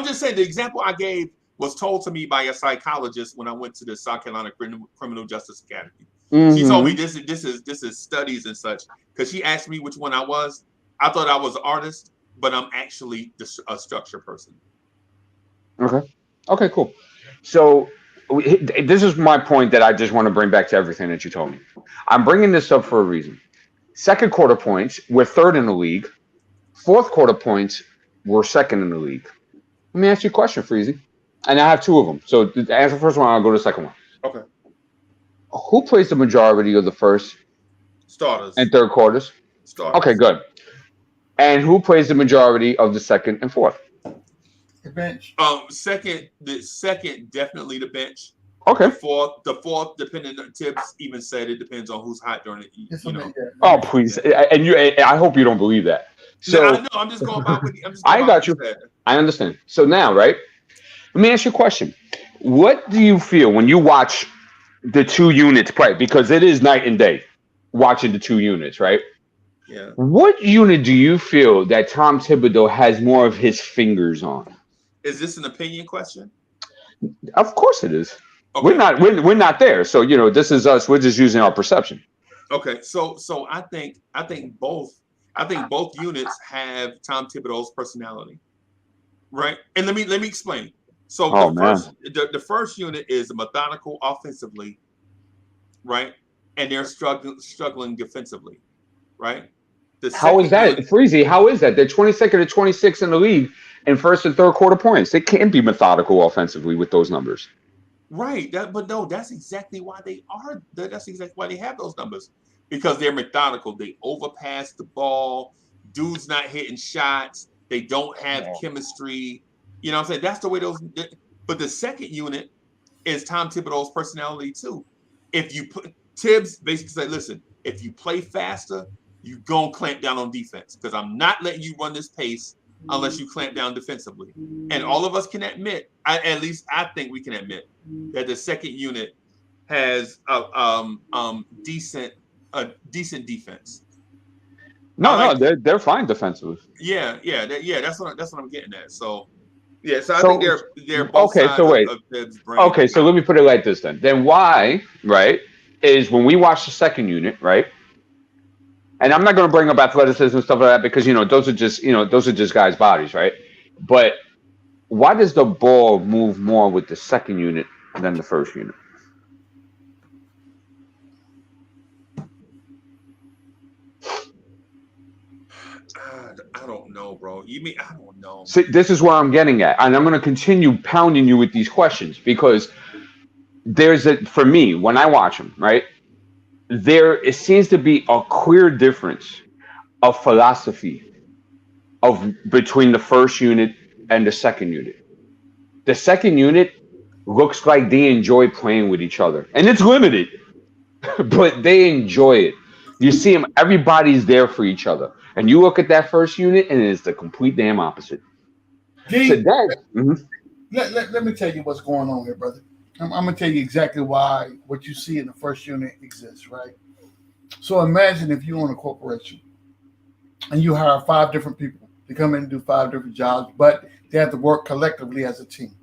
just saying the example I gave was told to me by a psychologist when I went to the South Carolina Criminal Justice Academy. She told me this is studies and such because she asked me which one I was. I thought I was an artist, but I'm actually a structure person. Okay, cool. So this is my point that I just want to bring back to everything that you told me. I'm bringing this up for a reason. Second quarter points, we're third in the league. Fourth quarter points, we're second in the league. Let me ask you a question, Freezy. And I have two of them. So to answer the first one, I'll go to the second one. Okay. Who plays the majority of the first starters and third quarters? Starters. Okay, good. And who plays the majority of the second and fourth? The bench. Second, definitely the bench. Okay. The fourth, depending on Tibbs even said it depends on who's hot during it. Oh, please. And I hope you don't believe that. So no, I'm just going by what I got you. I understand. So now, right? Let me ask you a question. What do you feel when you watch the two units play? Because it is night and day. watching the two units, right? Yeah. What unit do you feel that Tom Thibodeau has more of his fingers on? Is this an opinion question? Of course it is. Okay. We're not there. So, this is us. We're just using our perception. Okay. So I think both units have Tom Thibodeau's personality. Right? And let me explain. So the first unit is methodical offensively, right? And they're struggling defensively, right? How is that, Freezy? How is that? They're 22nd and 26 in the league in first and third quarter points. They can't be methodical offensively with those numbers. Right. That's exactly why they are. That's exactly why they have those numbers, because they're methodical. They overpass the ball. Dudes not hitting shots. They don't have chemistry. You know what I'm saying? That's the way those. But the second unit is Tom Thibodeau's personality too. If you put Tibbs basically said, listen, if you play faster, you gonna clamp down on defense, because I'm not letting you run this pace unless you clamp down defensively. And all of us can admit, at least I think we can admit, that the second unit has a decent defense. No, they're fine defensively. Yeah. That's what I'm getting at. So I think they're both okay. sides So wait. of Tibbs' brain. Okay, so let me put it like this then. Then why, right, is when we watch the second unit, right? And I'm not going to bring up athleticism and stuff like that, because those are just guys' bodies, right? But why does the ball move more with the second unit than the first unit? I don't know, bro. You mean I don't know? See, this is where I'm getting at, and I'm going to continue pounding you with these questions, because for me, when I watch them, right, it seems to be a clear difference of philosophy between the first unit and the second unit. The second unit looks like they enjoy playing with each other, and it's limited, but they enjoy it. You see them; everybody's there for each other. And you look at that first unit, and it's the complete damn opposite. Let me tell you what's going on here, brother. I'm going to tell you exactly why what you see in the first unit exists, right? So imagine if you own a corporation and you hire 5 different people to come in and do 5 different jobs, but they have to work collectively as a team,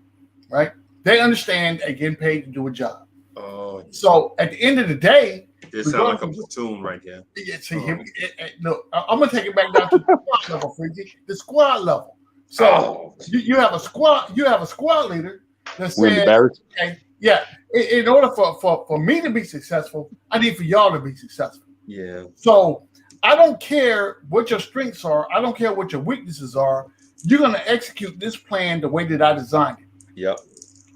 right? They understand they're getting paid to do a job. Oh. So at the end of the day, this sounds like a platoon right there. Yeah, see, look, I'm going to take it back down to the squad level, Freaky. The squad level. So you have a squad leader that says, okay, yeah, in order for me to be successful, I need for y'all to be successful. Yeah. So I don't care what your strengths are. I don't care what your weaknesses are. You're going to execute this plan the way that I designed it. Yep.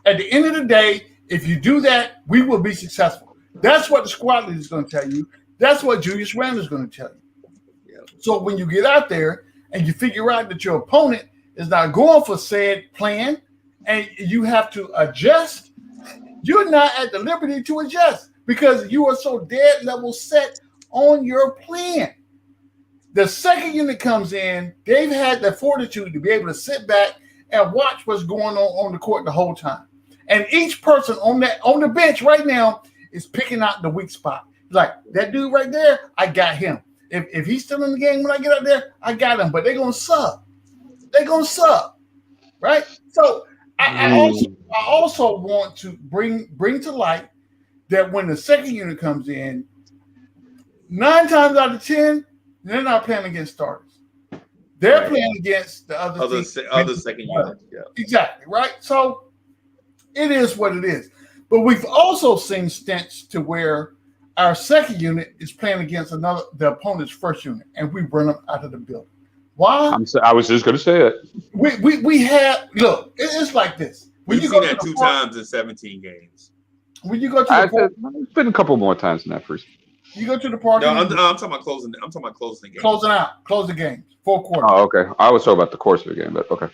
At the end of the day, if you do that, we will be successful. That's what the squad leader is going to tell you. That's what Julius Randle is going to tell you. Yep. So when you get out there and you figure out that your opponent is not going for said plan and you have to adjust, you're not at the liberty to adjust because you are so dead level set on your plan. The second unit comes in, they've had the fortitude to be able to sit back and watch what's going on the court the whole time. And each person on the bench right now is picking out the weak spot. Like, that dude right there, I got him. If he's still in the game when I get out there, I got him. But they're going to sub. Right? So I also want to bring to light that when the second unit comes in, 9 times out of 10, they're not playing against starters. They're playing against the other second unit. Yeah. Exactly, right? So it is what it is. But we've also seen stints to where our second unit is playing against the opponent's first unit, and we run them out of the building. Why? I was just going to say it. We have, look, it's like this. We've seen that 2 times in 17 games. When you go to the park, it's been a couple more times than that first. You go to the park. No, I'm talking about closing. I'm talking about closing the game. Close the game. 4 quarters. Oh, okay. I was talking about the course of the game, but okay.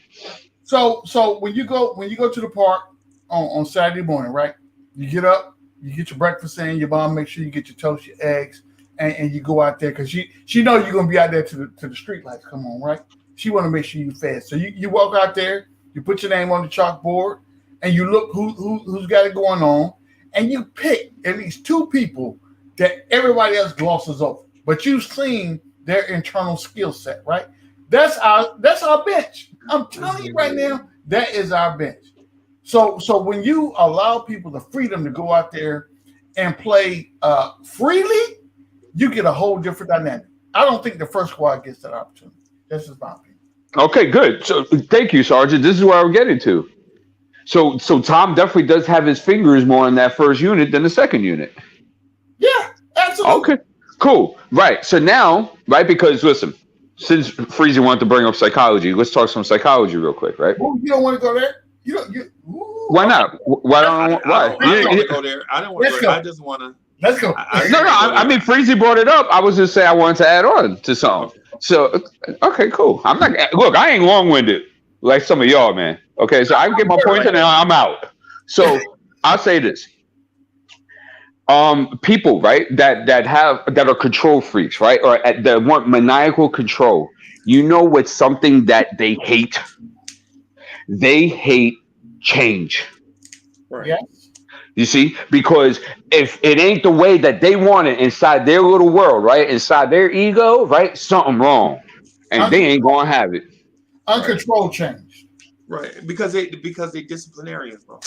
So when you go to the park on Saturday morning, right? You get up, you get your breakfast in, your mom makes sure you get your toast, your eggs, and you go out there because she knows you're gonna be out there to the street lights come on, right? She want to make sure you fed. So you walk out there, you put your name on the chalkboard, and you look who's got it going on, and you pick at least 2 people that everybody else glosses over. But you've seen their internal skill set, right? That's our bench. I'm telling you right now, that is our bench. So when you allow people the freedom to go out there and play freely, you get a whole different dynamic. I don't think the first squad gets that opportunity. That's just my opinion. Okay, good. So thank you, Sergeant. This is where I'm getting to. So Tom definitely does have his fingers more in that first unit than the second unit. Yeah, absolutely. Okay, cool. Right. So now, right, because listen, since Freezy wanted to bring up psychology, let's talk some psychology real quick, right? Well, you don't want to go there? Why not? Why? I don't want to go there. I don't want to. I just want to. Let's go. I mean, Freezy brought it up. I was just saying I wanted to add on to something. So, okay, cool. I'm not. Look, I ain't long-winded like some of y'all, man. Okay, so I get my point, and I'm out. So I'll say this: people, right, that are control freaks, right, or that want maniacal control. You know what's something that they hate? They hate change. Right. Yeah. You see, because if it ain't the way that they want it inside their little world, right, inside their ego, right, something wrong, and they ain't gonna have it. Uncontrolled change. Right, because they disciplinarians, bro.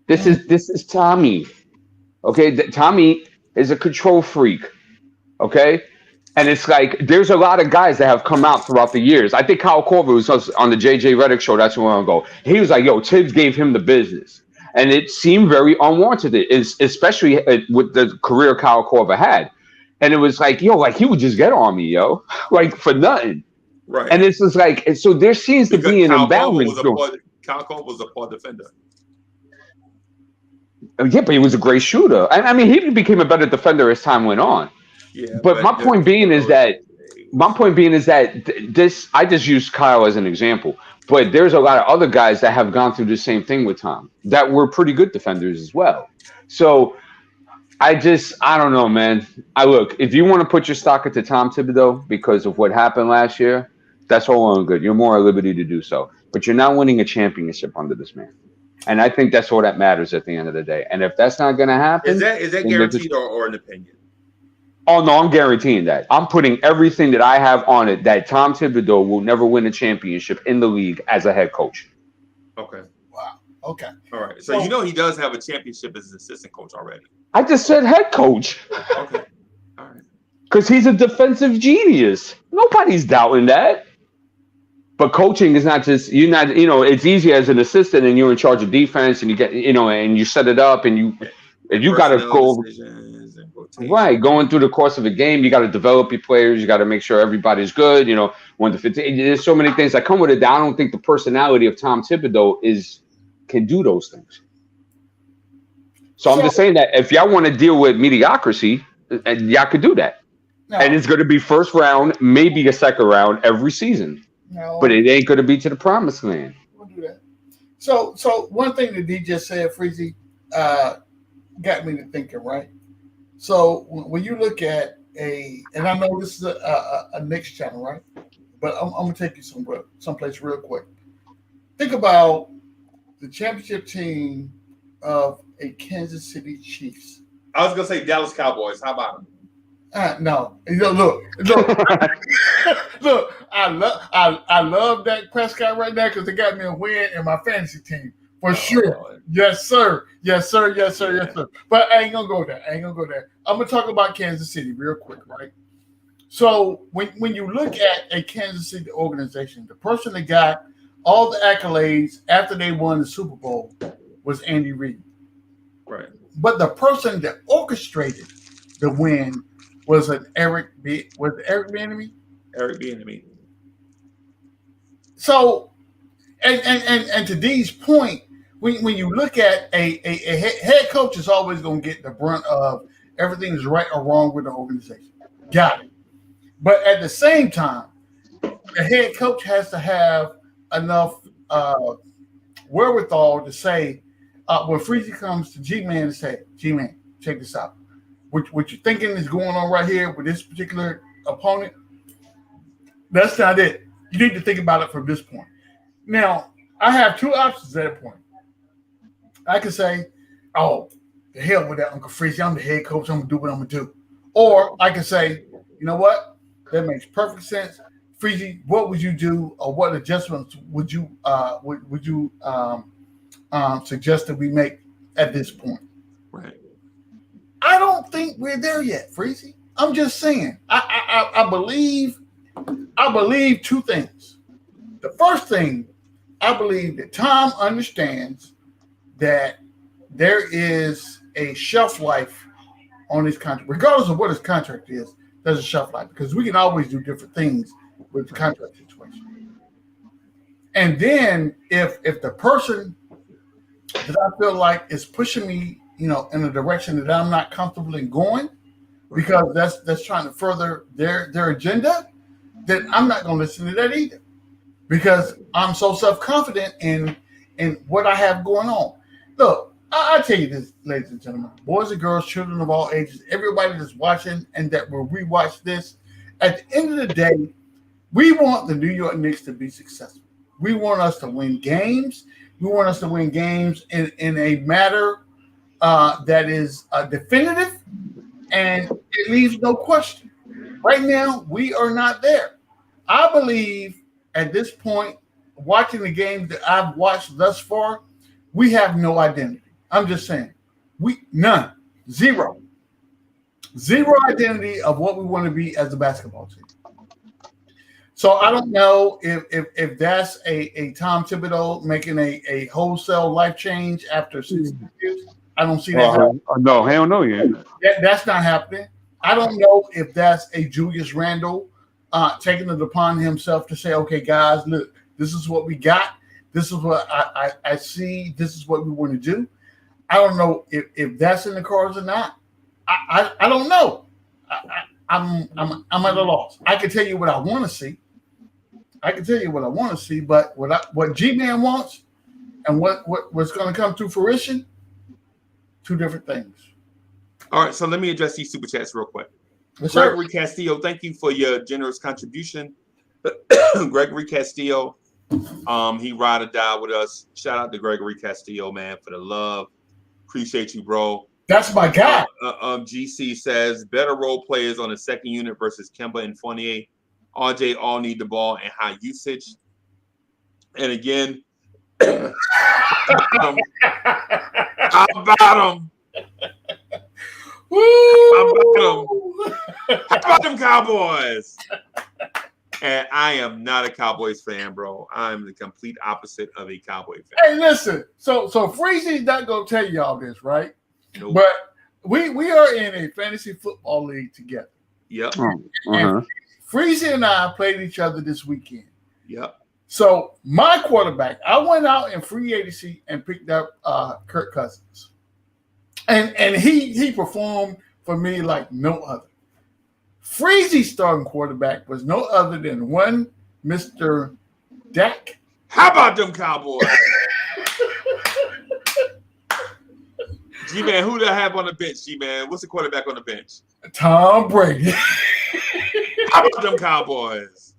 This is Tommy. Okay, Tommy is a control freak. Okay, and it's like there's a lot of guys that have come out throughout the years. I think Kyle Korver was on the JJ Redick show. That's a while ago. He was like, "Yo, Tibbs gave him the business." And it seemed very unwarranted, especially with the career Kyle Korver had. And it was like, yo, like he would just get on me, yo, like for nothing. Right. And it's just like, so there seems to be an imbalance. Kyle Korver was a poor defender. Yeah, but he was a great shooter. I mean, he became a better defender as time went on. Yeah. But my point being is that this, I just used Kyle as an example. But there's a lot of other guys that have gone through the same thing with Tom that were pretty good defenders as well. So I don't know, man. Look, if you want to put your stock into Tom Thibodeau because of what happened last year, that's all well and good. You're more at liberty to do so. But you're not winning a championship under this man. And I think that's all that matters at the end of the day. And if that's not going to happen. Is that guaranteed or an opinion? Oh, no, I'm guaranteeing that. I'm putting everything that I have on it that Tom Thibodeau will never win a championship in the league as a head coach. Okay. Wow. Okay. All right. So you know he does have a championship as an assistant coach already. I just said head coach. Okay. All right. Because he's a defensive genius. Nobody's doubting that. But coaching is not just, it's easy as an assistant and you're in charge of defense and you get, and you set it up and you got to go. Right, going through the course of a game, you got to develop your players. You got to make sure everybody's good. 1 to 15. There's so many things that come with it. That I don't think the personality of Tom Thibodeau can do those things. So I'm just saying that if y'all want to deal with mediocrity, y'all could do that. No. And it's going to be first round, maybe a second round every season. No. But it ain't going to be to the promised land. We'll do that. So one thing that D just said, Freezy, got me to thinking, right? So when you look at and I know this is a Knicks channel, right? But I'm going to take you someplace real quick. Think about the championship team of a Kansas City Chiefs. I was going to say Dallas Cowboys. How about them? No. Look. Look, I love Dak Prescott right now because it got me a win in my fantasy team. For sure. Lord. Yes, sir. But I ain't gonna go there. I'm gonna talk about Kansas City real quick, right? So when you look at a Kansas City organization, the person that got all the accolades after they won the Super Bowl was Andy Reid. Right. But the person that orchestrated the win was Eric Bieniemy? Eric Bieniemy. So and to D's point, when you look at a head coach is always going to get the brunt of everything is right or wrong with the organization. Got it. But at the same time, the head coach has to have enough wherewithal to say, when Freezy comes to G-Man and say, G-Man, check this out. What you're thinking is going on right here with this particular opponent, that's not it. You need to think about it from this point. Now, I have two options at that point. I can say, oh, the hell with that, Uncle Freezy. I'm the head coach. I'm going to do what I'm going to do. Or I can say, you know what? That makes perfect sense. Freezy, what would you do, or what adjustments would you suggest that we make at this point? Right. I don't think we're there yet, Freezy. I'm just saying. I believe two things. The first thing, I believe that Tom understands that there is a shelf life on his contract, regardless of what his contract is. There's a shelf life because we can always do different things with the contract situation. And then if the person that I feel like is pushing me, in a direction that I'm not comfortable in going, because that's trying to further their agenda, then I'm not going to listen to that either, because I'm so self-confident in what I have going on. Look, I tell you this, ladies and gentlemen, boys and girls, children of all ages, everybody that's watching and that will rewatch this, at the end of the day, we want the New York Knicks to be successful. We want us to win games. We want us to win games in a matter that is definitive, and it leaves no question. Right now, we are not there. I believe at this point, watching the games that I've watched thus far, we have no identity. I'm just saying, none, zero identity of what we want to be as a basketball team. So I don't know if that's a Tom Thibodeau making a wholesale life change after 6 years. I don't see that happening. No, hell no, yeah. That's not happening. I don't know if that's a Julius Randle taking it upon himself to say, okay, guys, look, this is what we got. This is what I see. This is what we want to do. I don't know if that's in the cards or not. I don't know. I'm at a loss. I can tell you what I want to see. But what G-Man wants and what's going to come to fruition, two different things. All right, so let me address these super chats real quick. Yes, Gregory Castillo, thank you for your generous contribution. Gregory Castillo, he ride or die with us. Shout out to Gregory Castillo, man, for the love. Appreciate you, bro. That's my guy. GC says better role players on the second unit versus Kemba and Fournier. RJ all need the ball and high usage. And again, how about them? How about them Cowboys? And I am not a Cowboys fan, bro. I'm the complete opposite of a Cowboy fan. Hey, listen. So Freezy's not gonna tell y'all this, right? Nope. But we are in a fantasy football league together. Yep. And Freezy and I played each other this weekend. Yep. So my quarterback, I went out in free agency and picked up Kirk Cousins, and he performed for me like no other. Freezy's starting quarterback was no other than one Mr. Dak. How about them Cowboys? G-Man, who do I have on the bench, G-Man? What's the quarterback on the bench? Tom Brady. How about them Cowboys?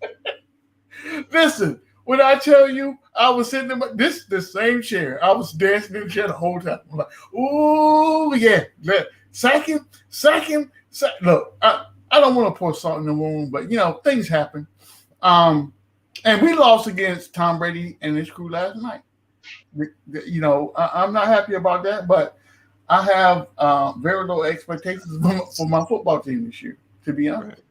Listen, when I tell you, I was sitting in the same chair. I was dancing in the chair the whole time. I'm like, ooh, yeah. Sack him. Look, I don't want to pour salt in the wound, but, things happen. And we lost against Tom Brady and his crew last night. I'm not happy about that, but I have very low expectations for my football team this year, to be honest. Right.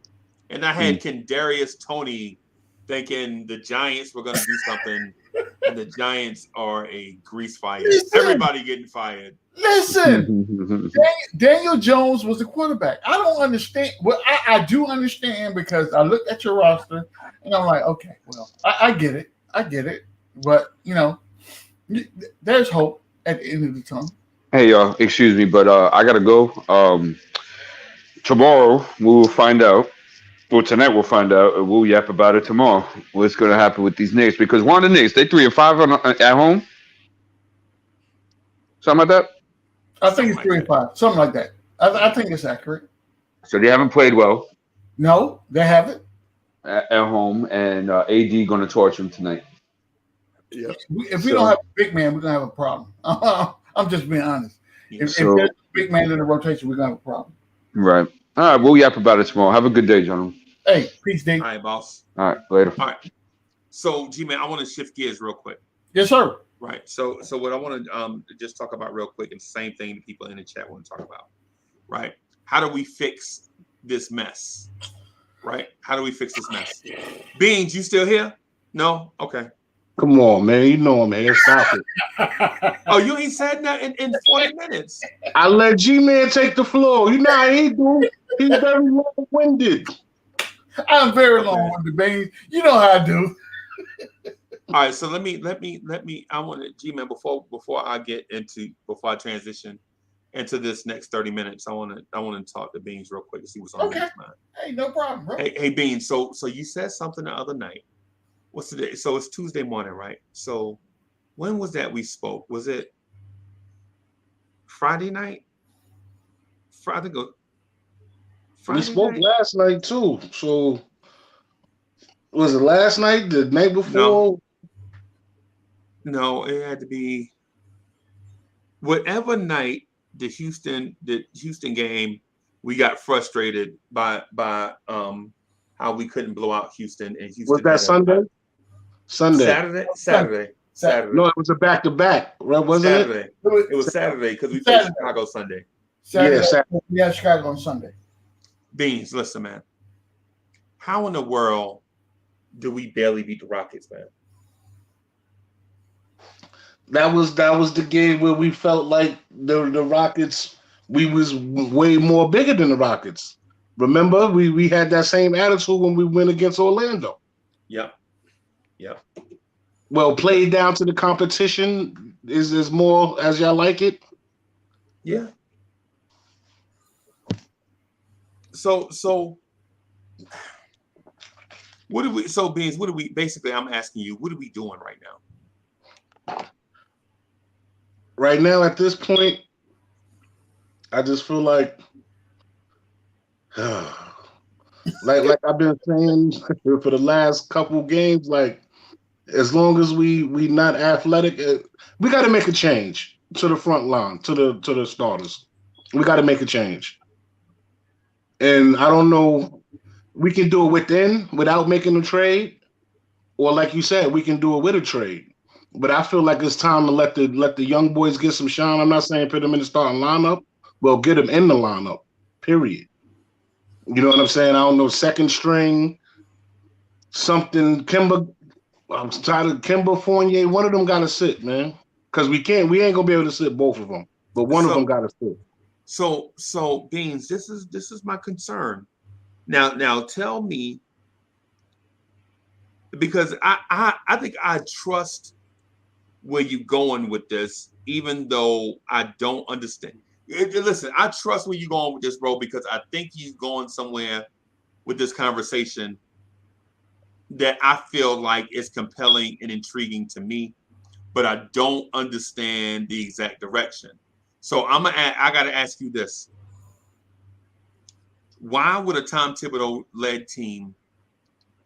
And I had Kendarius Toney thinking the Giants were going to do something, and the Giants are a grease fire. Everybody getting fired. Listen, Daniel Jones was the quarterback. I don't understand. Well, I do understand because I looked at your roster, and I'm like, okay, well, I get it. But, there's hope at the end of the tunnel. Hey, y'all, excuse me, but I got to go. Tomorrow, we will find out. Well, tonight we'll find out, and we'll yap about it tomorrow. What's going to happen with these Knicks? Because one of the Knicks, they 3-5 at home. Something like that. I think it's 3-5, something like that. I think it's accurate. So they haven't played well. No, they haven't. At home, and AD going to torch them tonight. Yeah. If we don't have a big man, we're going to have a problem. I'm just being honest. If there's a big man in the rotation, we're going to have a problem. Right. All right, we'll yap about it tomorrow. Have a good day, gentlemen. Hey, peace, Dave. All right, boss. All right, later. All right. So, G-Man, I want to shift gears real quick. Yes, sir. Right. So what I want to just talk about real quick, and the same thing the people in the chat want to talk about. Right. How do we fix this mess? Right. How do we fix this mess? Beans, you still here? No? Okay. Come on, man. You know I'm here. Stop it. Oh, you ain't said that in 40 minutes. I let G-Man take the floor. You know how he do. He's very long-winded. I'm very long-winded, baby. You know how I do. All right, so let me. I want to, G-Man, before I transition into this next 30 minutes, I want to talk to Beans real quick to see what's on his mind. Hey, no problem, bro. Hey, Beans. So you said something the other night. What's today? So it's Tuesday morning, right? So when was that we spoke? Was it Friday night? Friday We spoke night? last night too. So was it last night? The night before? No, it had to be whatever night the Houston game. We got frustrated by how we couldn't blow out Houston, and Houston Was that Sunday? Saturday. No, it was a back-to-back, right? Wasn't Saturday. It was Saturday because we played Chicago Sunday. Saturday. Yeah, Saturday. We had Chicago on Sunday. Beans, listen, man. How in the world do we barely beat the Rockets, man? That was the game where we felt like the Rockets, we was way more bigger than the Rockets. Remember, we had that same attitude when we went against Orlando. Yep. Well, played down to the competition is more as y'all like it. Yeah. So what do we? So Beans, what do we? Basically, I'm asking you, what are we doing right now? Right now, at this point, I just feel like I've been saying for the last couple games, like as long as we not athletic, we got to make a change to the front line, to the starters. We got to make a change, and I don't know. We can do it without making a trade, or like you said, we can do it with a trade. But I feel like it's time to let the young boys get some shine. I'm not saying put them in the starting lineup. Well, get them in the lineup. Period. You know what I'm saying? I don't know, second string, something. I'm tired of Kimber, Fournier. One of them got to sit, man, because we ain't gonna be able to sit both of them. But one of them got to sit. So Beans, this is my concern. Now tell me, because I think I trust where you're going with this, even though I don't understand. Listen, I trust where you're going with this, bro, because I think you're going somewhere with this conversation that I feel like is compelling and intriguing to me, but I don't understand the exact direction. So I got to ask you this. Why would a Tom Thibodeau-led team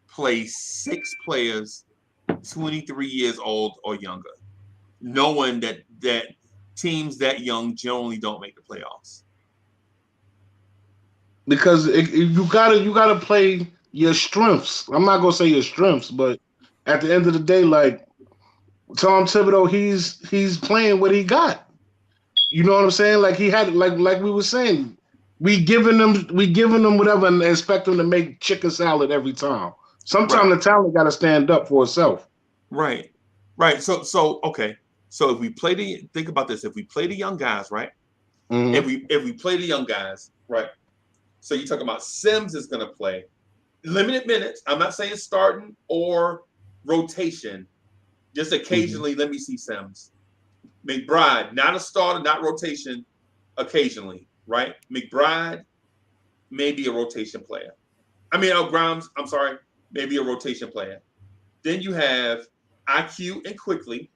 play 6 players 23 years old or younger, knowing that teams that young generally don't make the playoffs? Because you gotta play your strengths. I'm not gonna say your strengths, but at the end of the day, like Tom Thibodeau, he's playing what he got. You know what I'm saying? Like he had, like we were saying, we giving them whatever and expect them to make chicken salad every time. Sometimes the talent got to stand up for itself. Right. So okay. So if we think about this, if we play the young guys, right? Mm-hmm. If we play the young guys, right? So you're talking about Sims is going to play limited minutes. I'm not saying starting or rotation. Just occasionally, let me see Sims. Mcbride, not a starter, not rotation, occasionally, right? Mcbride, maybe a rotation player. Grimes, I'm sorry, maybe a rotation player. Then you have IQ and Quickly,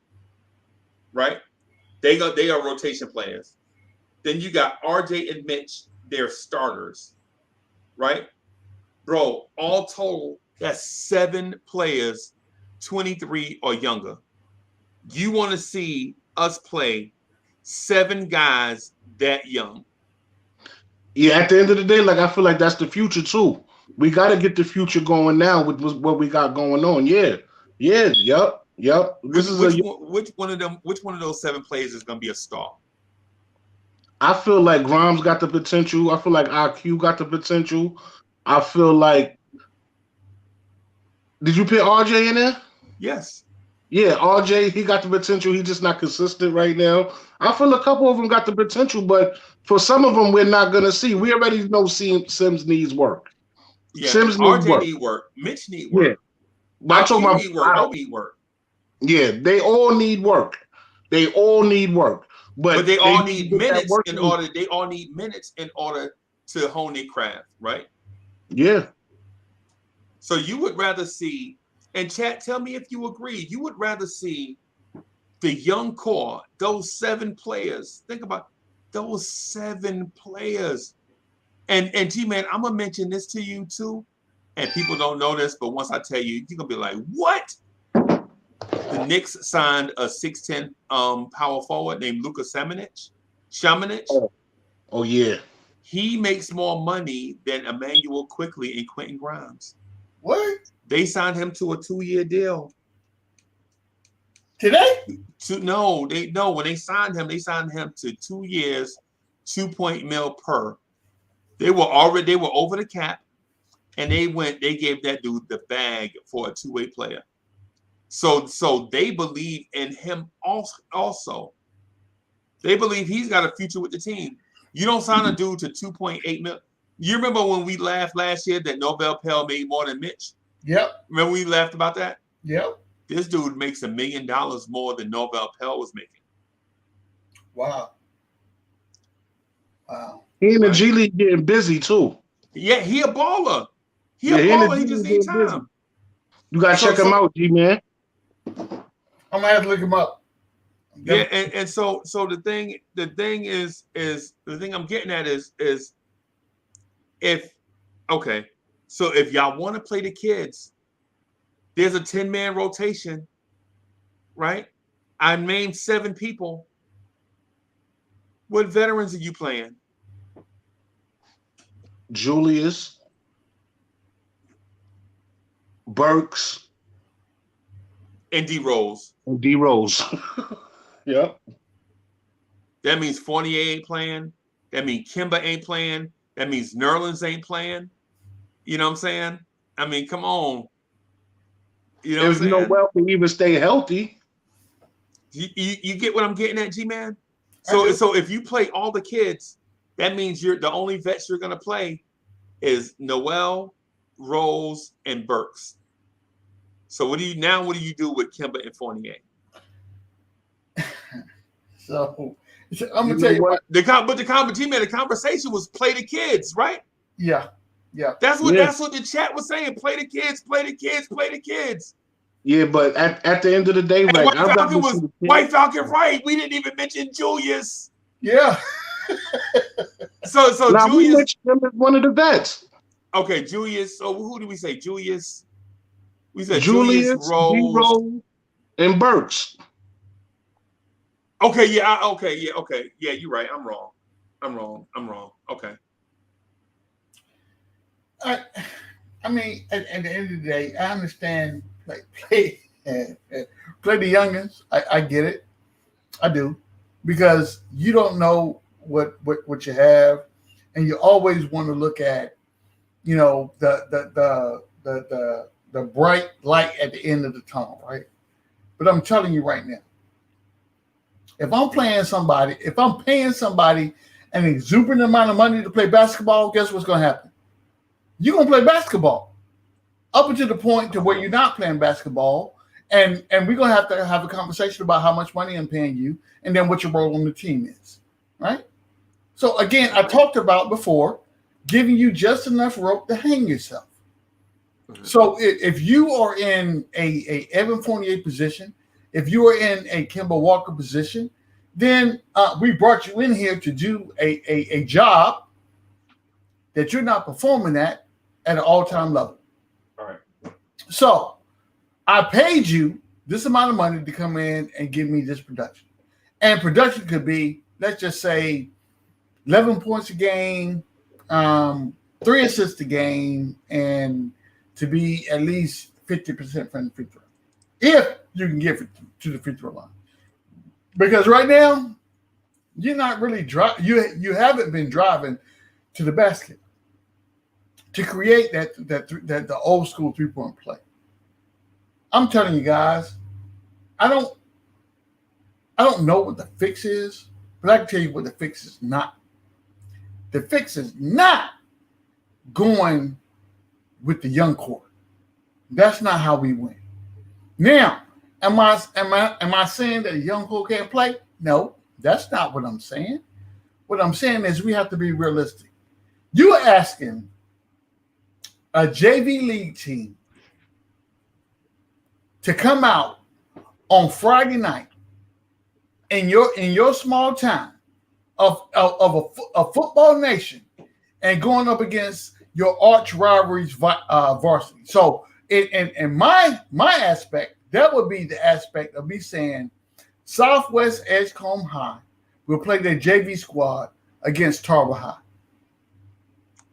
right? They are rotation players. Then you got RJ and Mitch, they're starters, right? Bro, all total, that's 7 players, 23 or younger. You want to see us play 7 guys that young? Yeah, at the end of the day, like I feel like that's the future too. We got to get the future going now with what we got going on. Yeah, yep. This is which one of those 7 players is going to be a star? I feel like Grimes got the potential. I feel like IQ got the potential. I feel like. Did you put RJ in there? Yes. Yeah, RJ, he got the potential. He's just not consistent right now. I feel a couple of them got the potential, but for some of them, we're not going to see. We already know Sims needs work. Yeah, Sims RJ need work. Mitch need work. Yeah. But I'm talking about need work. Obie need work. Yeah, they all need work. But they all need minutes in order. They all need minutes in order to hone their craft, right? Yeah. So you would rather see, and chat, tell me if you agree. You would rather see the young core, those 7 players. Think about those 7 players. And G-Man, I'm gonna mention this to you too. And people don't know this, but once I tell you, you're gonna be like, what? The Knicks signed a 6'10" power forward named Luka Šamanić. Oh yeah. He makes more money than Emmanuel Quickly and Quentin Grimes. What? They signed him to a 2-year deal. Today? No. When they signed him to 2 years, $2 million per. They were over the cap, and they gave that dude the bag for a 2-way player. So they believe in him also. They believe he's got a future with the team. You don't sign a dude to $2.8 million. You remember when we laughed last year that Norvel Pelle made more than Mitch? Yep. Remember we laughed about that? Yep. This dude makes $1 million more than Norvel Pelle was making. Wow. He in the G League getting busy too. Yeah, he a baller. He just needs time. Busy. You gotta check him out, G-Man. I'm gonna have to look him up. Yeah, and so the thing I'm getting at is if y'all want to play the kids, there's a 10-man rotation, right? I named 7 people. What veterans are you playing? Julius, Burks, and D Rose. Yep. That means Fournier ain't playing. That means Kemba ain't playing. That means Nerlens ain't playing. You know what I'm saying? I mean, come on. You know what I'm saying? There's no way to even stay healthy. You get what I'm getting at, G-Man? So if you play all the kids, that means the only vets you're going to play is Noel, Rose, and Burks. So what do you do with Kemba and Fournier? So I'm gonna tell you what the conversation was play the kids, right? Yeah. That's what the chat was saying. Play the kids. Yeah, but at the end of the day, right? White Falcon, right? We didn't even mention Julius. Yeah. so now Julius is one of the vets. Okay, Julius. So who do we say? Julius. We said Julius, Rose, and Burks. Okay, yeah, okay. Yeah, you're right. I'm wrong. Okay. I mean, at the end of the day, I understand. Like play the youngins. I get it. I do, because you don't know what you have, and you always want to look at, the bright light at the end of the tunnel, right? But I'm telling you right now, if I'm paying somebody an exuberant amount of money to play basketball, guess what's going to happen? You're going to play basketball up until the point to where you're not playing basketball, and we're going to have a conversation about how much money I'm paying you, and then what your role on the team is, right? So again, I talked about before giving you just enough rope to hang yourself. Mm-hmm. So if you are in a Evan Fournier position, if you are in a Kemba Walker position, then we brought you in here to do a job that you're not performing at an all-time level. All right. So I paid you this amount of money to come in and give me this production. And production could be, let's just say, 11 points a game, 3 assists a game and to be at least 50% from the free throw. If you can get to the free throw line. Because right now, you're not really you haven't been driving to the basket to create that the old school 3-point play. I'm telling you guys, I don't know what the fix is, but I can tell you what the fix is not. The fix is not going with the young core. That's not how we win. Now, am I saying that a young core can't play? No, that's not what I'm saying. What I'm saying is we have to be realistic. You're asking a JV league team to come out on Friday night in your small town of a football nation and going up against your arch rivalries varsity. So in my aspect, that would be the aspect of me saying Southwest Edgecombe High will play their JV squad against Tarver High.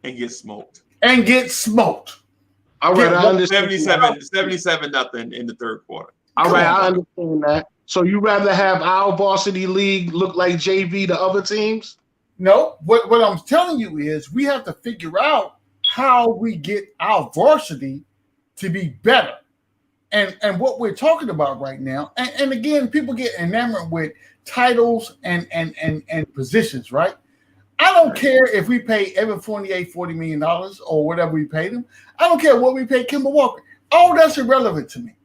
And get smoked. All right, I understand. 77-0 in the third quarter. All right, I understand that. So you rather have our varsity league look like JV to other teams? No, what I'm telling you is we have to figure out how we get our varsity to be better. And what we're talking about right now, and again, people get enamored with titles and positions, right? I don't care if we pay Evan Fournier $40 million or whatever we paid him. I don't care what we pay Kemba Walker. All that's irrelevant to me.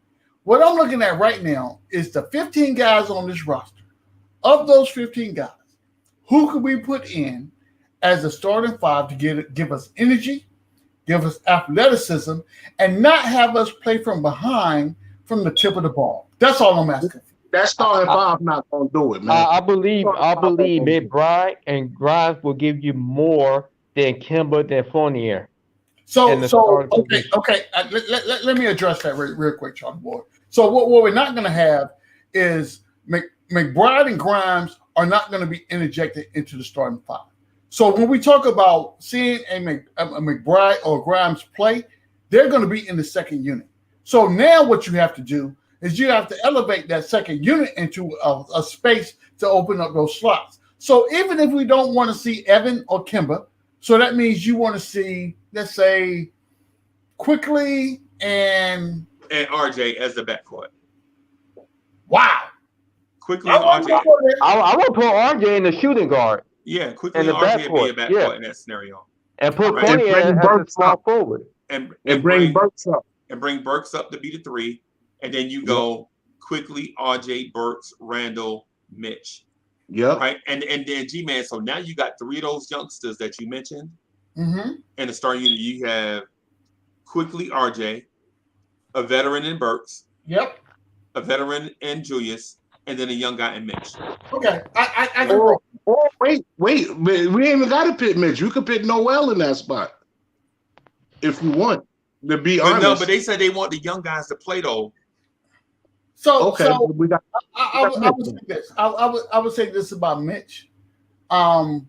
What I'm looking at right now is the 15 guys on this roster. Of those 15 guys, who could we put in as a starting 5 to give us energy, give us athleticism, and not have us play from behind from the tip of the ball? That's all I'm asking. That starting 5 not gonna do it, man. I believe Mcbride and Grimes will give you more than Kemba than Fournier. Okay. Let me address that real quick, Charlie Boy. So what we're not going to have is McBride and Grimes are not going to be interjected into the starting 5. So when we talk about seeing a McBride or Grimes play, they're going to be in the second unit. So now what you have to do is you have to elevate that second unit into a space to open up those slots. So even if we don't want to see Evan or Kemba, so that means you want to see, let's say, Quickly and RJ as the backcourt. Wow. Quickly and RJ. I would put RJ in the shooting guard. Yeah, Quickly and RJ would be a backcourt in that scenario. And put Fournier as a small forward. And bring Burks up. And bring Burks up to be the 3. And then you go Quickly, RJ, Burks, Randle, Mitch. Yep. Right. And then G-Man. So now you got 3 of those youngsters that you mentioned. Mm-hmm. In the starting unit, you have Quickly RJ, a veteran in Burks. Yep. A veteran in Julius, and then a young guy in Mitch. Okay. Wait. We ain't even got to pit Mitch. You could pit Noel in that spot if you want. To be honest. No, but they said they want the young guys to play though. I would say this. I would say this about Mitch. To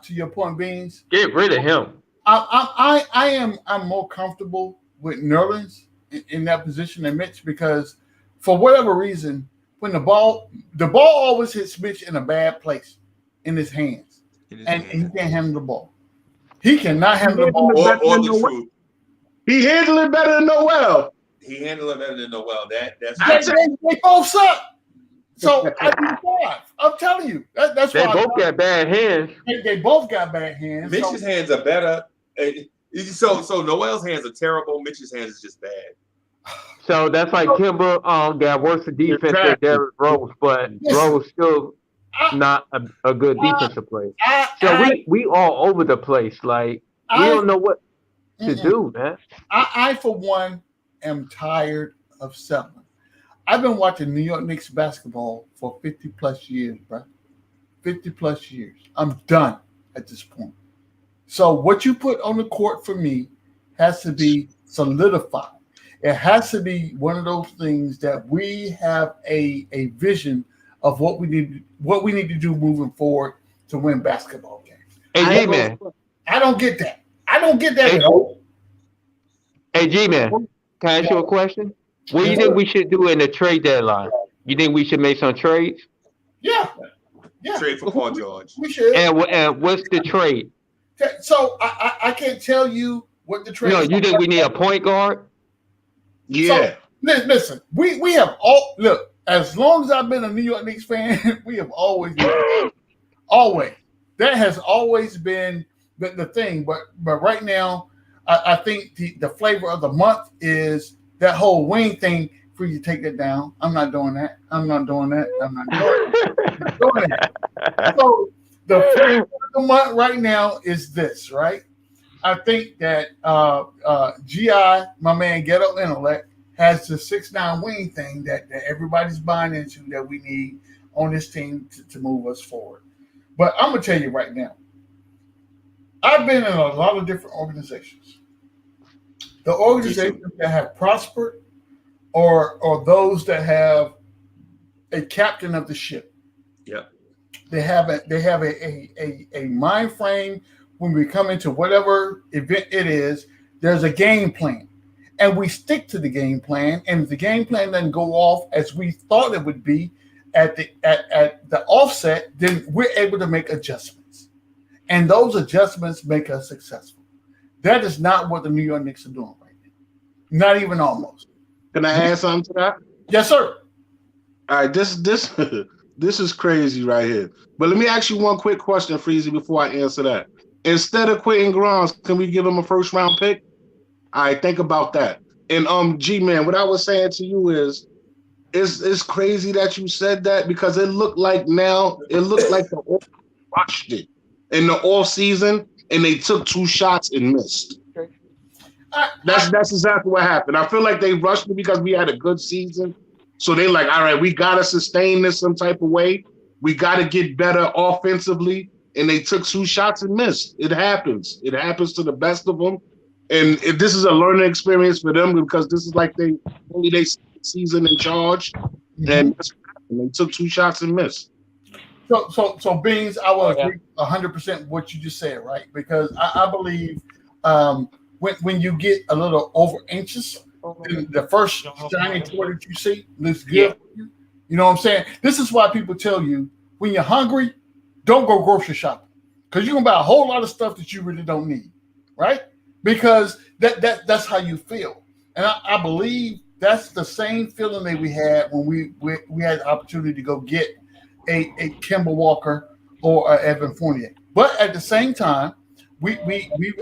your point, Beans. Get rid of him. I'm more comfortable with Nerlens in that position than Mitch because for whatever reason, when the ball always hits Mitch in a bad place in his hands, and he can't handle the ball. He cannot handle the ball. Or the truth. He handled it better than Noel. He handled it better than Noel. They both suck. So I do 5. I'm telling you. That's they why both got bad hands. They both got bad hands. Mitch's hands are better. So Noel's hands are terrible. Mitch's hands is just bad. So that's like Kemba got worse defense than Derrick Rose, but Rose still not a good defensive player. So we all over the place. Like we don't know what to do, man. I for one am tired of settling. I've been watching New York Knicks basketball for 50 plus years, bro. 50 plus years. I'm done at this point. So what you put on the court for me has to be solidified. It has to be one of those things that we have a vision of what we need to do moving forward to win basketball games. Hey, man. I don't get that. I don't get that at all. Hey, G-Man, can I ask you a question? What do you think we should do in the trade deadline? You think we should make some trades? Yeah. Trade for Paul George. We should. And what's the trade? So I can't tell you what the trade. No, you think we need a point guard? Yeah. So, listen, we have all look. As long as I've been a New York Knicks fan, we have always that has always been the thing. But right now, I think the flavor of the month is that whole wing thing. For you to take it down, I'm not doing that. I'm not doing that. So the flavor of the month right now is this, right? I think that GI, my man Ghetto Intellect, has the 6'9" wing thing that everybody's buying into that we need on this team to move us forward. But I'm gonna tell you right now, I've been in a lot of different organizations. The organizations that have prospered or those that have a captain of the ship. Yeah. They have a mind frame when we come into whatever event it is, there's a game plan. And we stick to the game plan. And if the game plan doesn't go off as we thought it would be at the offset, then we're able to make adjustments. And those adjustments make us successful. That is not what the New York Knicks are doing right now. Not even almost. Can I add something to that? Yes, sir. All right, this is crazy right here. But let me ask you one quick question, Freezy, before I answer that. Instead of quitting Grimes, can we give him a first round pick? All right, think about that. And G-Man, what I was saying to you is, it's crazy that you said that because it looked like the rushed it in the off season and they took 2 shots and missed. That's exactly what happened. I feel like they rushed it because we had a good season. So they like, all right, we got to sustain this some type of way. We got to get better offensively. And they took 2 shots and missed. It happens. It happens to the best of them. And if this is a learning experience for them because this is like they season in charge. And they took 2 shots and missed. So Beans, I will agree 100% with what you just said, right? Because I believe when you get a little over anxious, the first shiny toy that you see looks good for you. You know what I'm saying? This is why people tell you when you're hungry, don't go grocery shopping because you're gonna buy a whole lot of stuff that you really don't need, right? Because that's how you feel, and I believe that's the same feeling that we had when we had the opportunity to go get a Kemba Walker or a Evan Fournier. But at the same time, we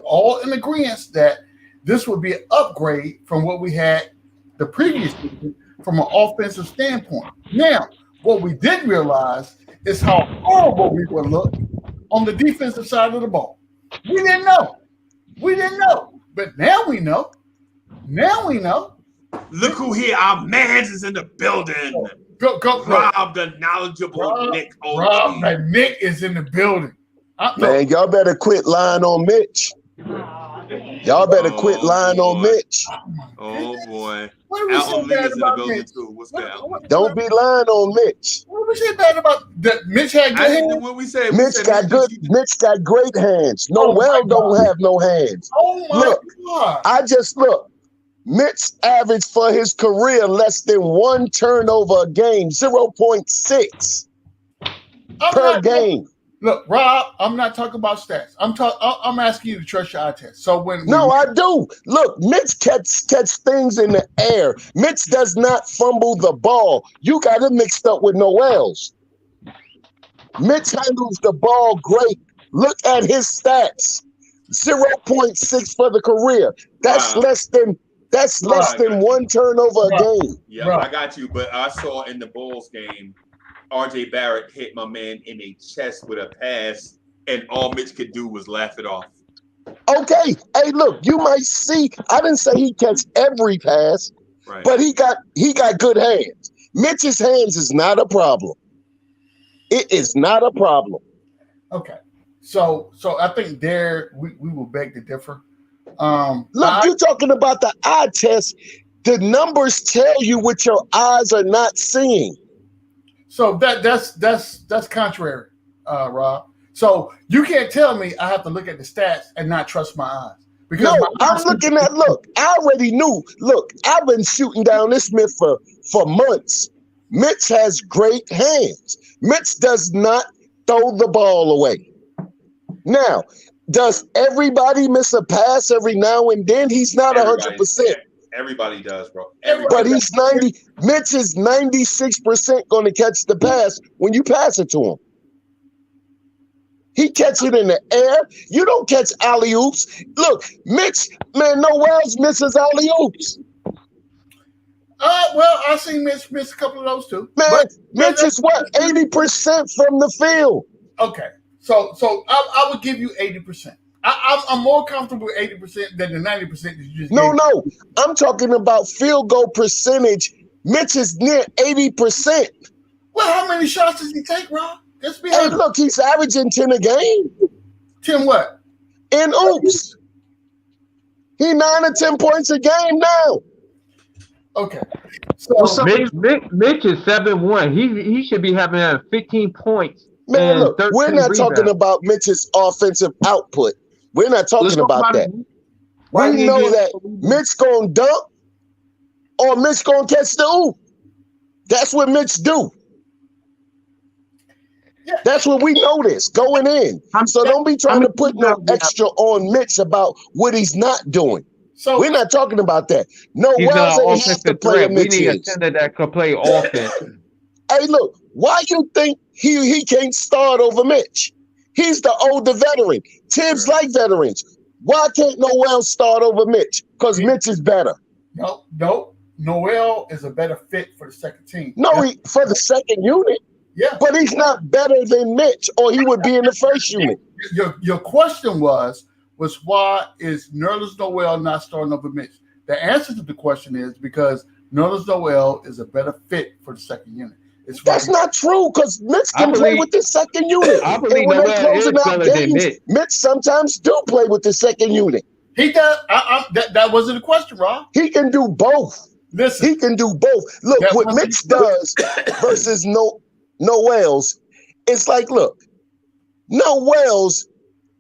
all in agreement that this would be an upgrade from what we had the previous season from an offensive standpoint. Now, what we did realize is how horrible we would look on the defensive side of the ball. We didn't know. But now we know. Look who here. Our mans is in the building. Go. Rob, the knowledgeable Nick. Rob, that Nick is in the building. Man, y'all better quit lying on Mitch. Y'all better quit lying on Mitch. Oh, boy. What did we say bad about Mitch? What's that? Don't be lying on Mitch. What did we say bad about that? Mitch had good hands? What we say? Mitch got great hands. Noel don't have no hands. Oh, my God. Mitch averaged for his career less than 1 turnover a game, 0.6 per game. Look, Rob, I'm not talking about stats. I'm asking you to trust your eye test. So I do. Look, Mitch catch things in the air. Mitch does not fumble the ball. You got it mixed up with Noel's. Mitch handles the ball great. Look at his stats. 0.6 for the career. That's less than 1 turnover a game. Yeah, I got you. But I saw in the Bulls game, RJ Barrett hit my man in the chest with a pass, and all Mitch could do was laugh it off. Okay. Hey, look, you might see, I didn't say he catch every pass, but he got good hands. Mitch's hands is not a problem. It is not a problem. Okay. So I think there we will beg to differ. Look, you're talking about the eye test. The numbers tell you what your eyes are not seeing. So that's contrary, Rob. So you can't tell me I have to look at the stats and not trust my eyes. Because I'm looking at. Look, I already knew. Look, I've been shooting down this myth for months. Mitch has great hands. Mitch does not throw the ball away. Now, does everybody miss a pass every now and then? He's not 100%. Everybody does, bro. But he's 90. Mitch is 96% going to catch the pass when you pass it to him. He catch it in the air. You don't catch alley-oops. Look, Mitch, man, no Wells misses alley-oops. Well, I've seen Mitch miss a couple of those too. Man, Mitch is what? 80% from the field. Okay. So I would give you 80%. I'm more comfortable with 80% than the 90% that you just No, gave. I'm talking about field goal percentage. Mitch is near 80%. Well, how many shots does he take, Rob? Let's be Hey, honest. look, he's averaging 10 a game. 10 what? In oops. He 9 or 10 points a game now. Okay. So Mitch is 7-1. He should be having 15 points. Man, look, we're not rebounds. talking about Mitch's offensive output. We're not talking about that. We know that Mitch gonna dunk or Mitch gonna catch the oop. That's what Mitch do. Yeah. That's what we know this going in. So don't be trying to put no extra on Mitch about what he's not doing. So we're not talking about that. No, He's Wells an ain't have to offensive play threat. a We Mitch need a is. center that can play offense. Hey, look, why you think he can't start over Mitch? He's the older veteran. Tibbs like veterans. Why can't Noel start over Mitch? Because Mitch is better. No. Noel is a better fit for the second team. No, for the second unit. Yeah. But he's not better than Mitch, or he would be in the first unit. Your question was why is Nerlens Noel not starting over Mitch? The answer to the question is because Nerlens Noel is a better fit for the second unit. That's not true because Mitch can play with the second unit. I believe and when Noel they're closing is out better than games, Mitch sometimes do play with the second unit. He does. That wasn't a question, Rob. He can do both. Listen, he can do both. Look, what Mitch does versus Noel's, it's like, look, Noel's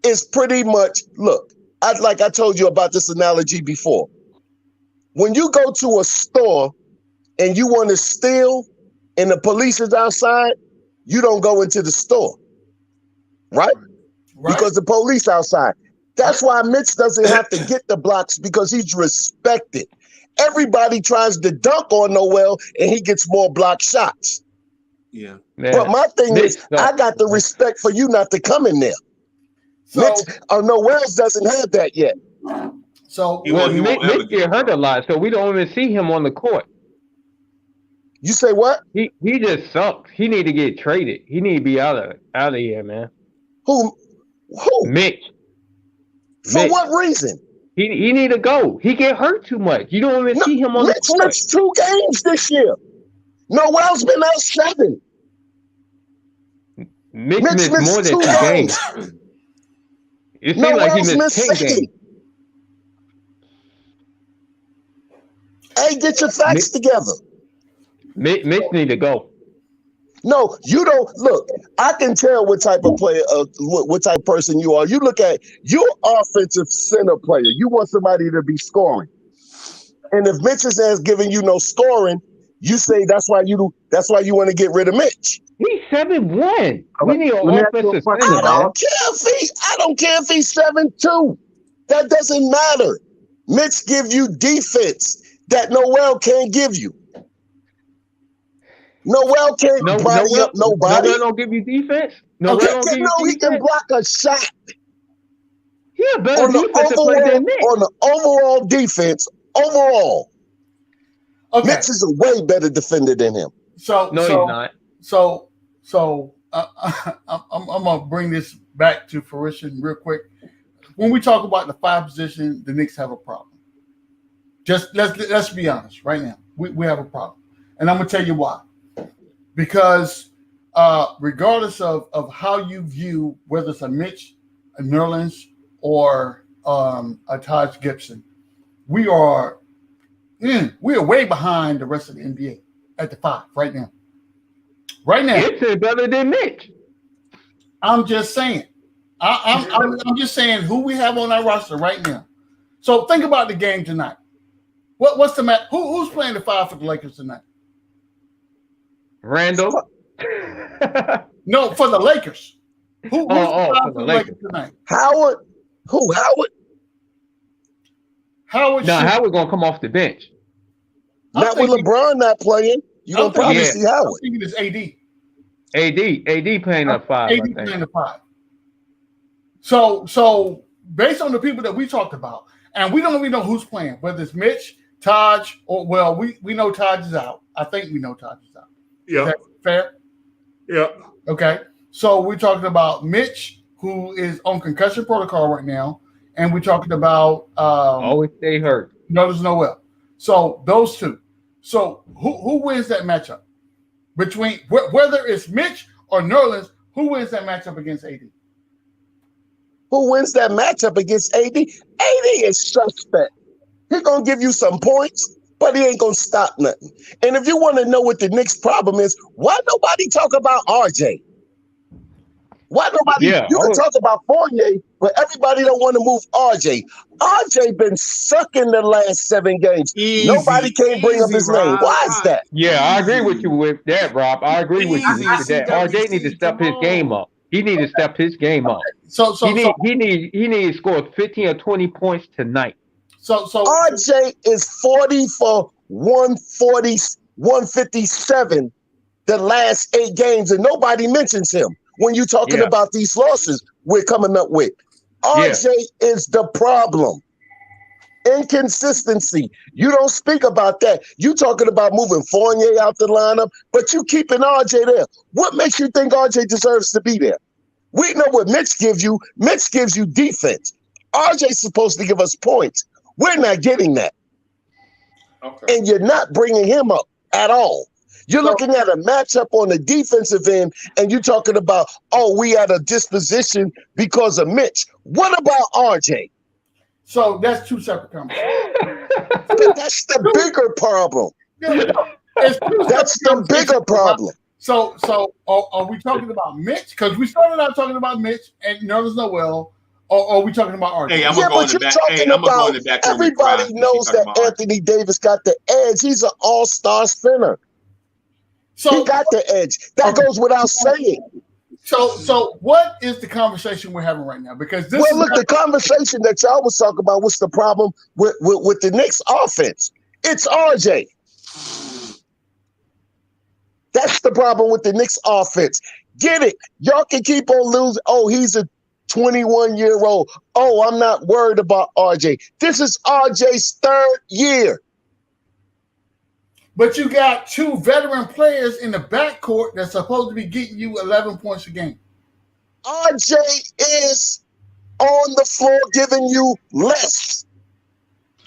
is pretty much, look, like I told you about this analogy before. When you go to a store and you want to steal and the police is outside, you don't go into the store, right? Because the police outside. That's why Mitch doesn't have to get the blocks because he's respected. Everybody tries to dunk on Noel and he gets more block shots. Yeah. Man, but my thing is, I got the respect for you not to come in there. So, Mitch, Noel's doesn't have that yet. So Mitch get hurt a lot, so we don't even see him on the court. You say what? He just sucks. He need to get traded. He need to be out of here, man. Who? Mitch. For what reason? He need to go. He get hurt too much. You don't even see him on the court. Mitch missed 2 games this year. Noel's been out 7. Mitch missed more than 2 games. It seems like he missed 10 games. Hey, get your facts together. Mitch need to go. No, you don't. Look, I can tell what type of player, what type of person you are. You look at your offensive center player. You want somebody to be scoring. And if Mitch is giving you no scoring, you say that's why you want to get rid of Mitch. He's 7-1. We need an offensive center. I don't care if he's 7-2. That doesn't matter. Mitch give you defense that Noel can't give you. Noel can't body up nobody. Noel don't give you defense? He can block a shot. He a better defensive player than Mitch. On the overall defense, okay. Mitch is a way better defender than him. He's not. So I'm gonna bring this back to fruition real quick. When we talk about the 5 position, the Knicks have a problem. Just let's be honest right now. We have a problem, and I'm gonna tell you why. Because regardless of how you view whether it's a Mitch, a Nerlens, or a Taj Gibson, we are way behind the rest of the NBA at the 5 right now. Right now, Gibson better than Mitch. I'm just saying. I'm just saying who we have on our roster right now. So think about the game tonight. What's the match? Who's playing the 5 for the Lakers tonight? Randle. No, for the Lakers. Who's for the Lakers tonight? Howard. Who? Howard? Howard. No, Howard gonna come off the bench. Not with LeBron not playing. You gonna probably see Howard. I'm thinking it's AD. AD playing at 5. AD playing at 5. So based on the people that we talked about, and we don't even know who's playing, whether it's Mitch, Taj, or we know Taj is out. I think we know Taj is out. Yeah. Is that fair? Yeah. Okay. So we're talking about Mitch, who is on concussion protocol right now, and we're talking about always stay hurt. Notice Noel. So those two. So who wins that matchup? Between whether it's Mitch or Nerlens, who wins that matchup against AD? Who wins that matchup against AD? AD is suspect. He's going to give you some points, but he ain't going to stop nothing. And if you want to know what the Knicks' problem is, why nobody talk about RJ? Why nobody? You can talk about Fournier, but everybody don't want to move RJ. RJ been sucking the last 7 games. Nobody can't bring up his name. Why is that? Yeah, I agree with you with that, Rob. I agree with you with that. RJ needs to step his game up. He needs to step his game up. He needs to score 15 or 20 points tonight. So RJ is 40 for 140, 157 the last 8 games, and nobody mentions him when you're talking about these losses we're coming up with. RJ is the problem. Inconsistency. You don't speak about that. You talking about moving Fournier out the lineup, but you keeping RJ there. What makes you think RJ deserves to be there? We know what Mitch gives you. Mitch gives you defense. RJ's supposed to give us points. We're not getting that. Okay. And you're not bringing him up at all. You're looking at a matchup on the defensive end, and you're talking about, we had a disposition because of Mitch. What about RJ? So that's 2 separate conversations. But that's the bigger problem. That's the bigger problem. So are we talking about Mitch? Because we started out talking about Mitch and Nerlens Noel, or are we talking about RJ? Hey, I'm gonna go in the back. Hey, I'm gonna go in the back. Everybody knows that Anthony Davis got the edge. He's an all-star center. So he got the edge. That goes without saying. So what is the conversation we're having right now? Because the conversation that y'all was talking about, what's the problem with the Knicks offense? It's RJ. That's the problem with the Knicks offense. Get it. Y'all can keep on losing. Oh, he's a 21-year-old. Oh, I'm not worried about RJ. This is RJ's 3rd year. But you got 2 veteran players in the backcourt that's supposed to be getting you 11 points a game. RJ is on the floor giving you less.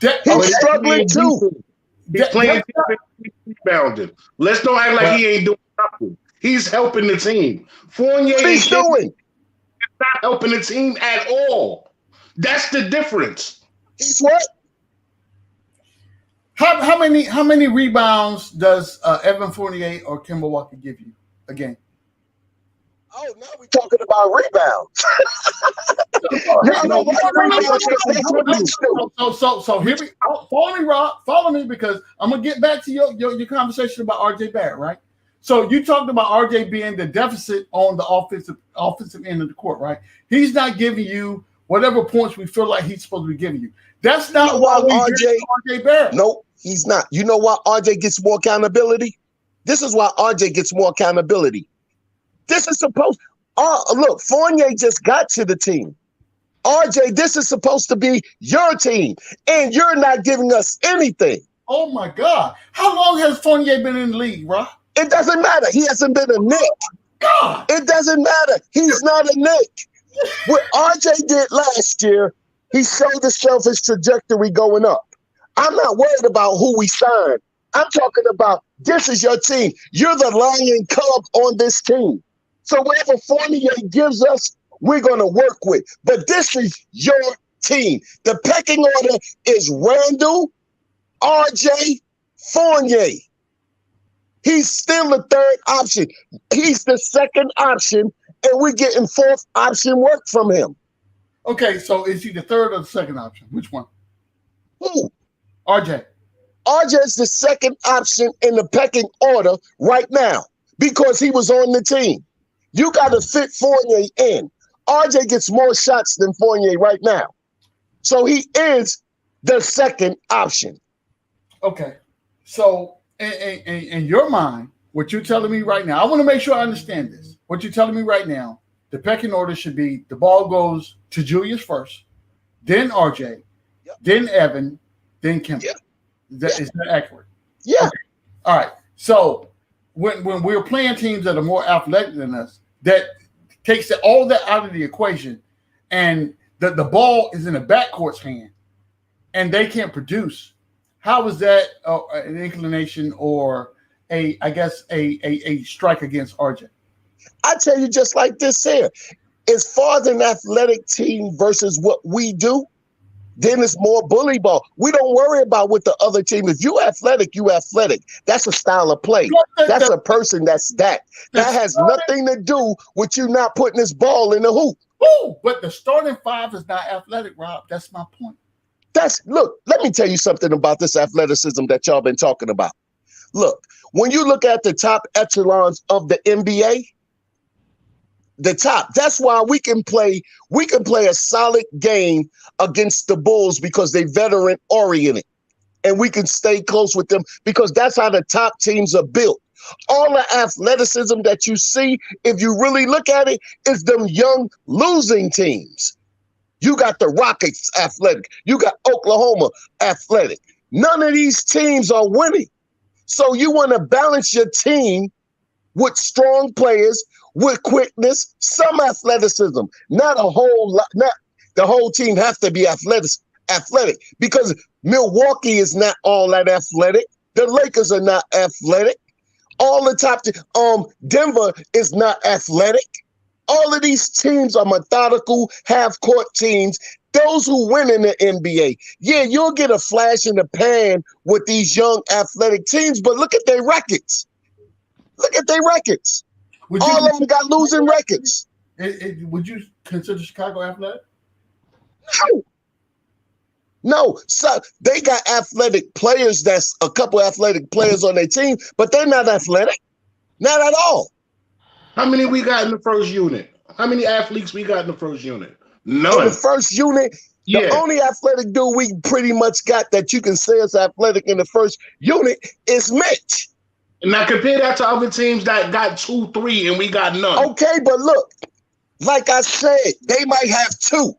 He's struggling too. He's playing defense, rebounding. Let's don't act like he ain't doing nothing. He's helping the team. Fournier he's doing. He's not helping the team at all. That's the difference. He's what? How many rebounds does Evan Fournier or Kemba Walker give you a game? Oh, now we're talking about rebounds. So here we follow me, Rob. Follow me because I'm gonna get back to your conversation about RJ Barrett, right? So you talked about RJ being the deficit on the offensive end of the court, right? He's not giving you whatever points we feel like he's supposed to be giving you. That's not why RJ Barrett. Nope, he's not. You know why RJ gets more accountability? This is why RJ gets more accountability. This is supposed. Look, Fournier just got to the team. RJ, this is supposed to be your team, and you're not giving us anything. Oh my God! How long has Fournier been in the league, bro? It doesn't matter. He hasn't been a Knick. God, it doesn't matter. He's not a Knick. What RJ did last year, he showed himself his trajectory going up. I'm not worried about who we signed. I'm talking about this is your team. You're the lion cub on this team. So whatever Fournier gives us, we're going to work with. But this is your team. The pecking order is Randle, RJ, Fournier. He's still the 3rd option. He's the 2nd option, and we're getting fourth option work from him. Okay, so is he the third or the second option? Which one? Who? RJ. RJ is the second option in the pecking order right now because he was on the team. You got to fit Fournier in. RJ gets more shots than Fournier right now. So he is the second option. Okay. So in your mind, what you're telling me right now, I want to make sure I understand this. What you're telling me right now, the pecking order should be the ball goes to Julius first, then RJ, then Evan, then Kemba. Is that accurate? Yeah. Okay. All right. So when we're playing teams that are more athletic than us, that takes all that out of the equation, and the ball is in the backcourt's hand, and they can't produce. How is that an inclination or a strike against RJ? I tell you, just like this here, as far as an athletic team versus what we do, then it's more bully ball. We don't worry about what the other team. If you athletic, you athletic. That's a style of play. That's a person that's that. That has nothing to do with you not putting this ball in the hoop. Ooh, but the starting five is not athletic, Rob. That's my point. Look, let me tell you something about this athleticism that y'all been talking about. Look, when you look at the top echelons of the NBA, the top, that's why we can play a solid game against the Bulls because they veteran oriented and we can stay close with them because that's how the top teams are built. All the athleticism that you see, if you really look at it, is them young losing teams. You got the Rockets athletic. You got Oklahoma athletic. None of these teams are winning. So you want to balance your team with strong players, with quickness, some athleticism. Not a whole lot. Not the whole team have to be athletic because Milwaukee is not all that athletic. The Lakers are not athletic. All the top Denver is not athletic. All of these teams are methodical, half-court teams. Those who win in the NBA. Yeah, you'll get a flash in the pan with these young athletic teams, but look at their records. Look at their records. All of them got losing records. Would you consider Chicago athletic? No. So they got athletic players. That's a couple athletic players on their team, but they're not athletic. Not at all. How many we got in the first unit? How many athletes we got in the first unit? None. In the first unit, the only athletic dude we pretty much got that you can say is athletic in the first unit is Mitch. Now compare that to other teams that got 2, 3, and we got none. Okay, but look, like I said, they might have 2.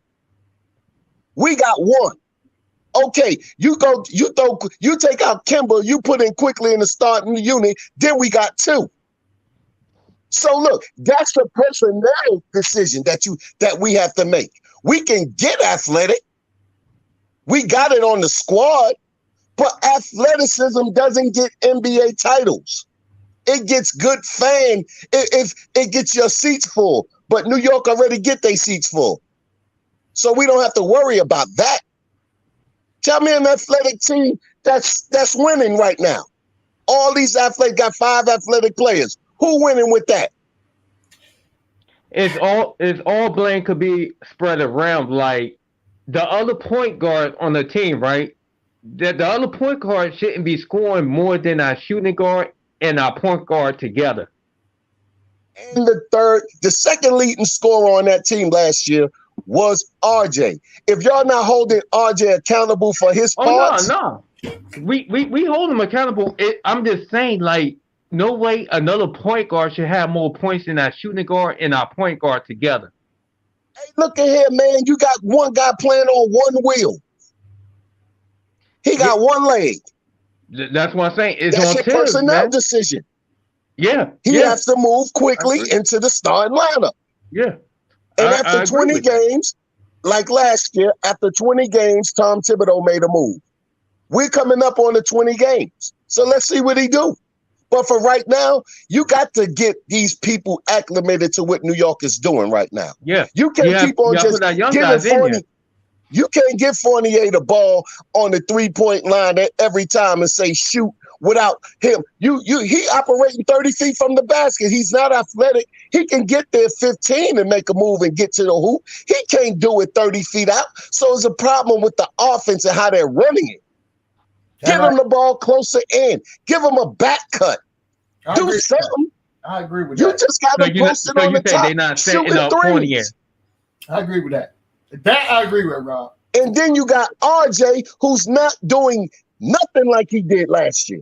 We got 1. Okay, you take out Kemba, you put in quickly in the starting unit, then we got 2. So look, that's the personnel decision that we have to make. We can get athletic. We got it on the squad, but athleticism doesn't get NBA titles. It gets good fan if it gets your seats full. But New York already get their seats full. So we don't have to worry about that. Tell me an athletic team that's winning right now. All these athletes got 5 athletic players. Who winning with that? It's all blame could be spread around. Like the other point guard on the team, right? The other point guard shouldn't be scoring more than our shooting guard and our point guard together. And the second leading scorer on that team last year was RJ. If y'all not holding RJ accountable for his parts, no. We hold him accountable. I'm just saying, like, no way another point guard should have more points than our shooting guard and our point guard together. Hey, look at here, man. You got one guy playing on one wheel. He got one leg. That's what I'm saying. It's That's on your Tibbs, personnel man. decision. Yeah. He has to move quickly into the starting lineup. Yeah. And after 20 games, like last year, after 20 games, Tom Thibodeau made a move. We're coming up on the 20 games. So let's see what he do. But for right now, you got to get these people acclimated to what New York is doing right now. Yeah. You can't keep on just giving Fournier. You can't give Fournier the ball on the 3-point line every time and say shoot without him. He operating 30 feet from the basket. He's not athletic. He can get there 15 and make a move and get to the hoop. He can't do it 30 feet out. So it's a problem with the offense and how they're running it. Give him the ball closer in. Give him a back cut. Do something. I agree with you that. You just got to post it on the top. They're not setting up threes. I agree with that. That I agree with, Rob. And then you got RJ, who's not doing nothing like he did last year.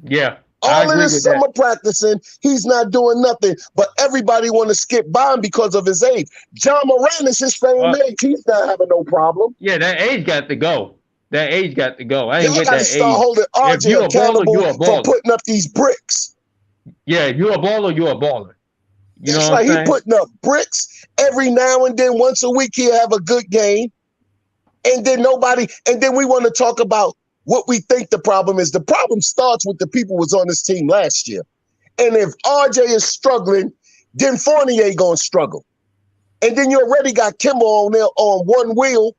Yeah. All of this summer practicing, he's not doing nothing. But everybody want to skip by him because of his age. John Moran is his same age. He's not having no problem. Yeah, that age got to go. That age got to go. I ain't Y'all get that age. Start holding RJ accountable for putting up these bricks. Yeah, if you're a baller, you're a baller. You know it's what like I'm saying? He putting up bricks every now and then. Once a week, he'll have a good game. And then we want to talk about what we think the problem is. The problem starts with the people who was on this team last year. And if RJ is struggling, then Fournier going to struggle. And then you already got Kemba on there on one wheel.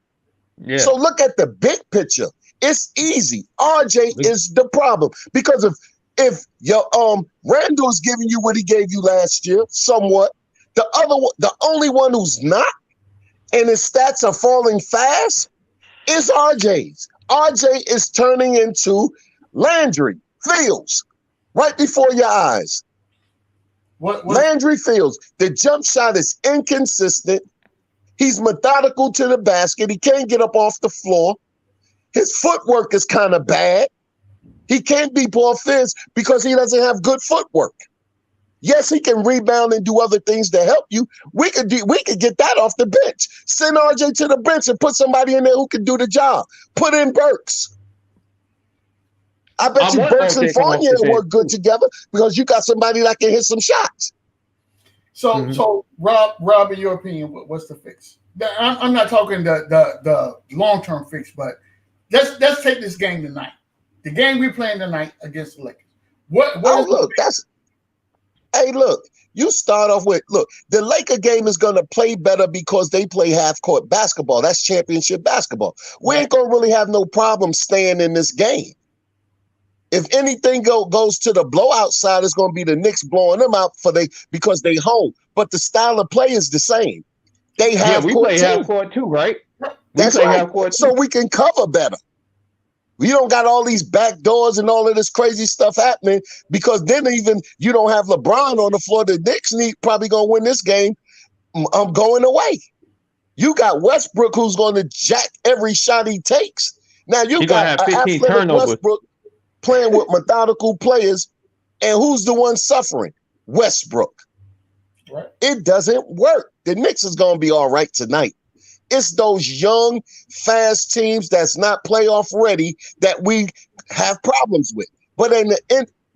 Yeah. So look at the big picture. It's easy. RJ is the problem. Because if your Randle is giving you what he gave you last year, somewhat, the only one who's not, and his stats are falling fast, is RJ's. RJ is turning into Landry Fields right before your eyes. What? Landry Fields. The jump shot is inconsistent. He's methodical to the basket. He can't get up off the floor. His footwork is kind of bad. He can't be Paul Fizz because he doesn't have good footwork. Yes, he can rebound and do other things to help you. We could get that off the bench. Send RJ to the bench and put somebody in there who can do the job. Put in Burks. I bet you Burks and Fournier work good together because you got somebody that can hit some shots. So Rob, in your opinion, what's the fix? I'm not talking the long-term fix, but let's take this game tonight. The game we're playing tonight against the Lakers. Look, you start off with, the Laker game is going to play better because they play half-court basketball. That's championship basketball. We ain't going to really have no problem staying in this game. If anything goes to the blowout side, it's going to be the Knicks blowing them out because they home. But the style of play is the same. We play half-court too, right? That's right. So we can cover better. We don't got all these back doors and all of this crazy stuff happening because then even you don't have LeBron on the floor. The Knicks probably going to win this game. I'm going away. You got Westbrook who's going to jack every shot he takes. Now you got an athletic Westbrook playing with methodical players, and who's the one suffering? Westbrook. Right. It doesn't work. The Knicks is going to be all right tonight. It's those young, fast teams that's not playoff ready that we have problems with. But in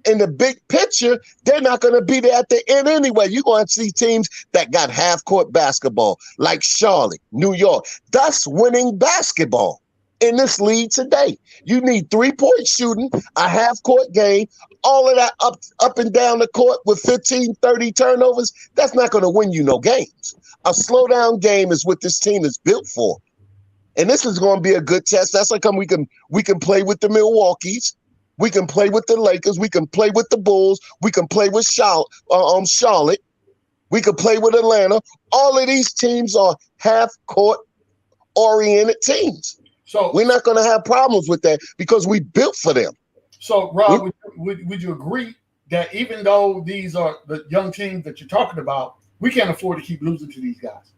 the big picture, they're not going to be there at the end anyway. You're going to see teams that got half-court basketball, like Charlotte, New York. That's winning basketball in this league today. You need three-point shooting, a half-court game, all of that up and down the court with 15, 30 turnovers. That's not going to win you no games. A slow-down game is what this team is built for. And this is going to be a good test. That's like we can play with the Milwaukees. We can play with the Lakers. We can play with the Bulls. We can play with Charlotte. We can play with Atlanta. All of these teams are half-court oriented teams. So we're not going to have problems with that because we built for them. So, Rob, would you agree that even though these are the young teams that you're talking about, we can't afford to keep losing to these guys?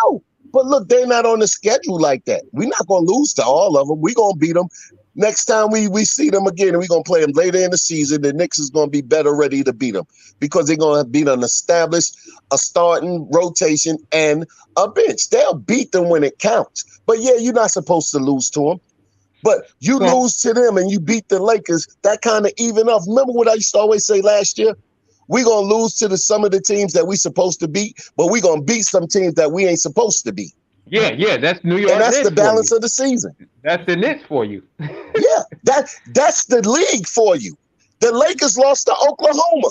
No, but look, they're not on the schedule like that. We're not going to lose to all of them. We're going to beat them. Next time we see them again, and we're going to play them later in the season, the Knicks is going to be better ready to beat them because they're going to beat an established, a starting rotation, and a bench. They'll beat them when it counts. But, yeah, you're not supposed to lose to them. But you lose to them and you beat the Lakers, that kind of even off. Remember what I used to always say last year? We're going to lose to some of the teams that we're supposed to beat, but we're going to beat some teams that we ain't supposed to beat. Yeah, that's New York. And that's Knicks the balance of the season. That's the Knicks for you. Yeah, that's the league for you. The Lakers lost to Oklahoma.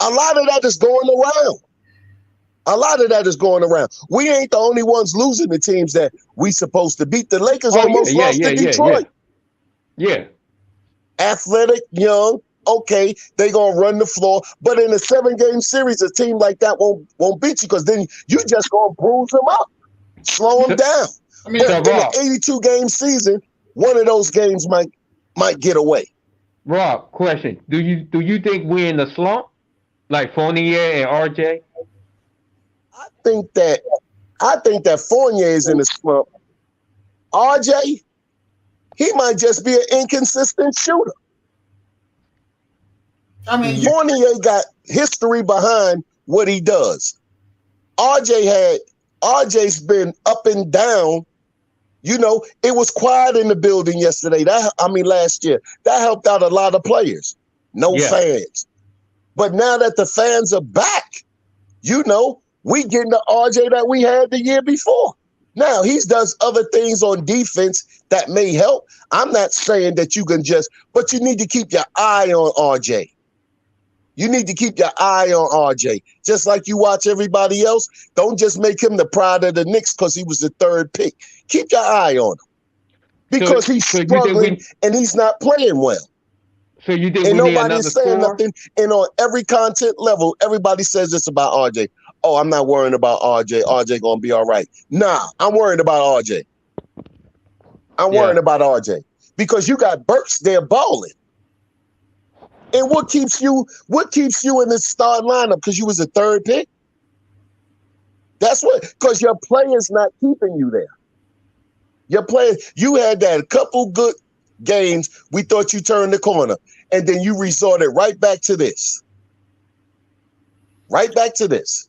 A lot of that is going around. We ain't the only ones losing the teams that we supposed to beat. The Lakers almost lost to Detroit. Yeah. athletic, young. Okay, they gonna run the floor, but in a 7-game series, a team like that won't beat you because then you just gonna bruise them up, slow them down. I mean, but in an 82-game season, one of those games might get away. Rob, question: Do you think we're in a slump, like Fournier and RJ? I think that Fournier is in a slump. RJ, he might just be an inconsistent shooter. I mean, Fournier got history behind what he does. RJ's been up and down. You know, it was quiet in the building yesterday. Last year. That helped out a lot of players. No fans. But now that the fans are back, you know, we getting the RJ that we had the year before. Now, he does other things on defense that may help. I'm not saying that you can but you need to keep your eye on RJ. You need to keep your eye on RJ. Just like you watch everybody else, don't just make him the pride of the Knicks because he was the 3rd pick. Keep your eye on him. Because he's struggling and he's not playing well. So you think and we need nobody's saying score? Nothing. And on every content level, everybody says this about RJ. Oh, I'm not worrying about RJ. RJ gonna be all right. Nah, I'm worried about RJ. I'm worried about RJ. Because you got Burks there balling. And what keeps you in the starting lineup? Because you was a 3rd pick? That's what, because your player's not keeping you there. Your player, you had that a couple good games, we thought you turned the corner, and then you resorted right back to this. Right back to this.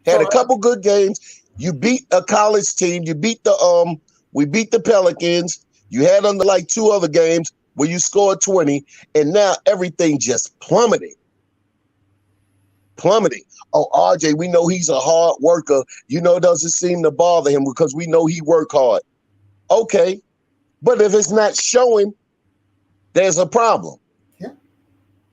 Had a couple good games. You beat a college team. You beat we beat the Pelicans. You had under like 2 other games where you scored 20, and now everything just plummeted. Oh, RJ, we know he's a hard worker. You know, it doesn't seem to bother him because we know he work hard. Okay, but if it's not showing, there's a problem. Yeah.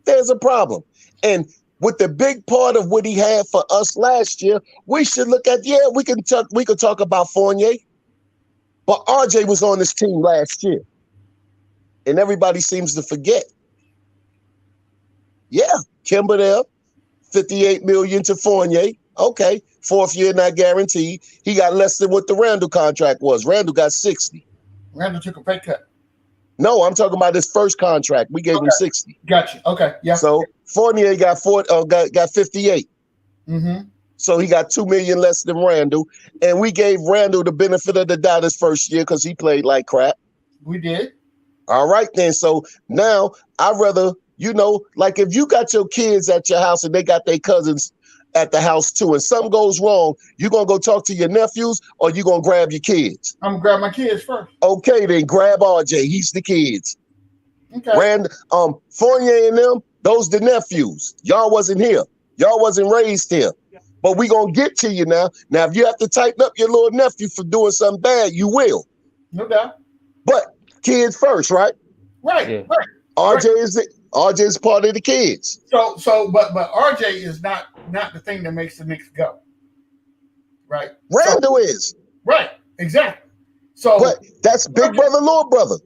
There's a problem. And with the big part of what he had for us last year, we should look at, we can talk about Fournier, but RJ was on this team last year. And everybody seems to forget. Yeah, Kimber there, $58 million to Fournier. Okay, 4th year not guaranteed. He got less than what the Randle contract was. Randle got 60. Randle took a pay cut. No, I'm talking about his first contract. We gave him 60. Gotcha. Okay, yeah. So Fournier got 58. Mm-hmm. So he got $2 million less than Randle, and we gave Randle the benefit of the doubt his first year because he played like crap. We did. All right, then. So now I'd rather, like if you got your kids at your house and they got their cousins at the house too, and something goes wrong, you going to go talk to your nephews or you going to grab your kids? I'm going to grab my kids first. Okay, then grab RJ. He's the kids. Okay. Fournier and them, those the nephews. Y'all wasn't here. Y'all wasn't raised here. But we going to get to you now. Now, if you have to tighten up your little nephew for doing something bad, you will. No doubt. But kids first, right? Right. RJ is part of the kids. But RJ is not the thing that makes the Knicks go. Right. Randle is. Right. Exactly. So but that's big brother, little brother.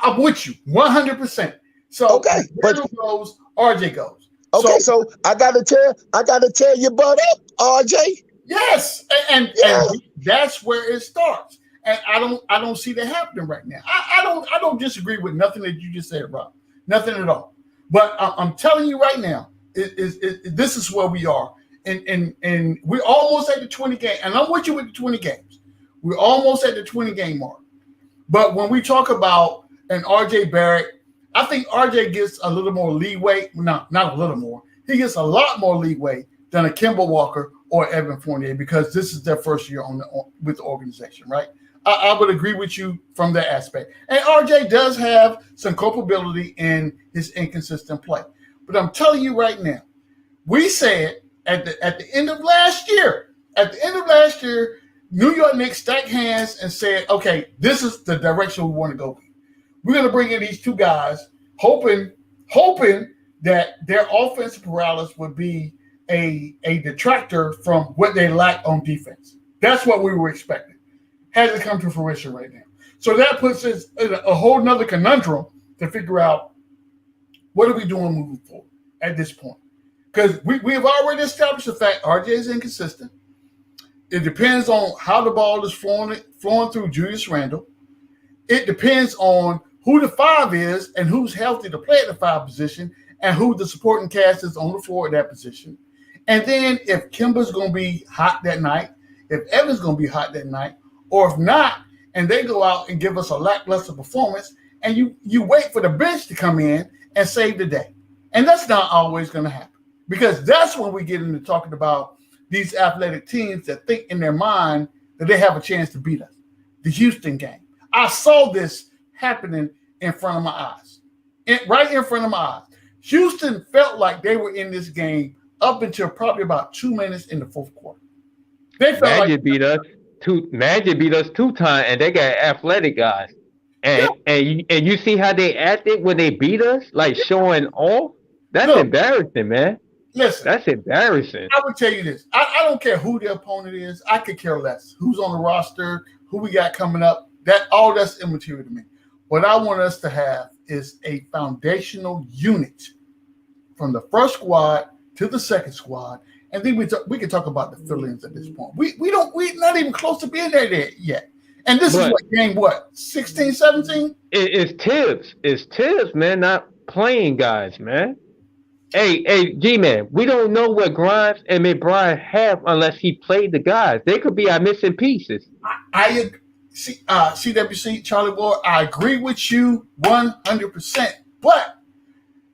I'm with you 100%. So okay, Randle goes, RJ goes. Okay, so I gotta tell you about up, RJ. Yes, and that's where it starts. And I don't see that happening right now. I don't disagree with nothing that you just said, Rob. Nothing at all. But I'm telling you right now, this is where we are. And we're almost at the 20 game. And I'm with you with the 20 games. We're almost at the 20 game mark. But when we talk about an RJ Barrett, I think RJ gets a little more leeway. No, not a little more. He gets a lot more leeway than a Kemba Walker or Evan Fournier because this is their first year with the organization, right? I would agree with you from that aspect. And RJ does have some culpability in his inconsistent play. But I'm telling you right now, we said at the end of last year, New York Knicks stacked hands and said, okay, this is the direction we want to go. We're going to bring in these 2 guys, hoping that their offensive paralysis would be a detractor from what they lack on defense. That's what we were expecting. Hasn't come to fruition right now. So that puts us in a whole nother conundrum to figure out what are we doing moving forward at this point. Because we have already established the fact RJ is inconsistent. It depends on how the ball is flowing through Julius Randle. It depends on who the 5 is and who's healthy to play at the 5 position and who the supporting cast is on the floor at that position. And then if Kemba's going to be hot that night, if Evan's going to be hot that night, or if not, and they go out and give us a lackluster performance, and you wait for the bench to come in and save the day. And that's not always going to happen, because that's when we get into talking about these athletic teams that think in their mind that they have a chance to beat us. The Houston game. I saw this happening in front of my eyes, right in front of my eyes. Houston felt like they were in this game up until probably about 2 minutes in the fourth quarter. They felt Magic beat us 2 times, and they got athletic guys. And you see how they acted when they beat us, like showing off. That's embarrassing, man. Listen, that's embarrassing. I would tell you this: I don't care who the opponent is. I could care less who's on the roster, who we got coming up. That's immaterial to me. What I want us to have is a foundational unit from the first squad to the second squad, and then we can talk about the fill-ins at this point. We're not even close to being there yet. And this is game 16, 17? It's Tibbs, man, not playing guys, man. Hey, G-Man, we don't know what Grimes and McBride have unless he played the guys. They could be our missing pieces. I see, CWC, Charlie Ward, I agree with you 100%. But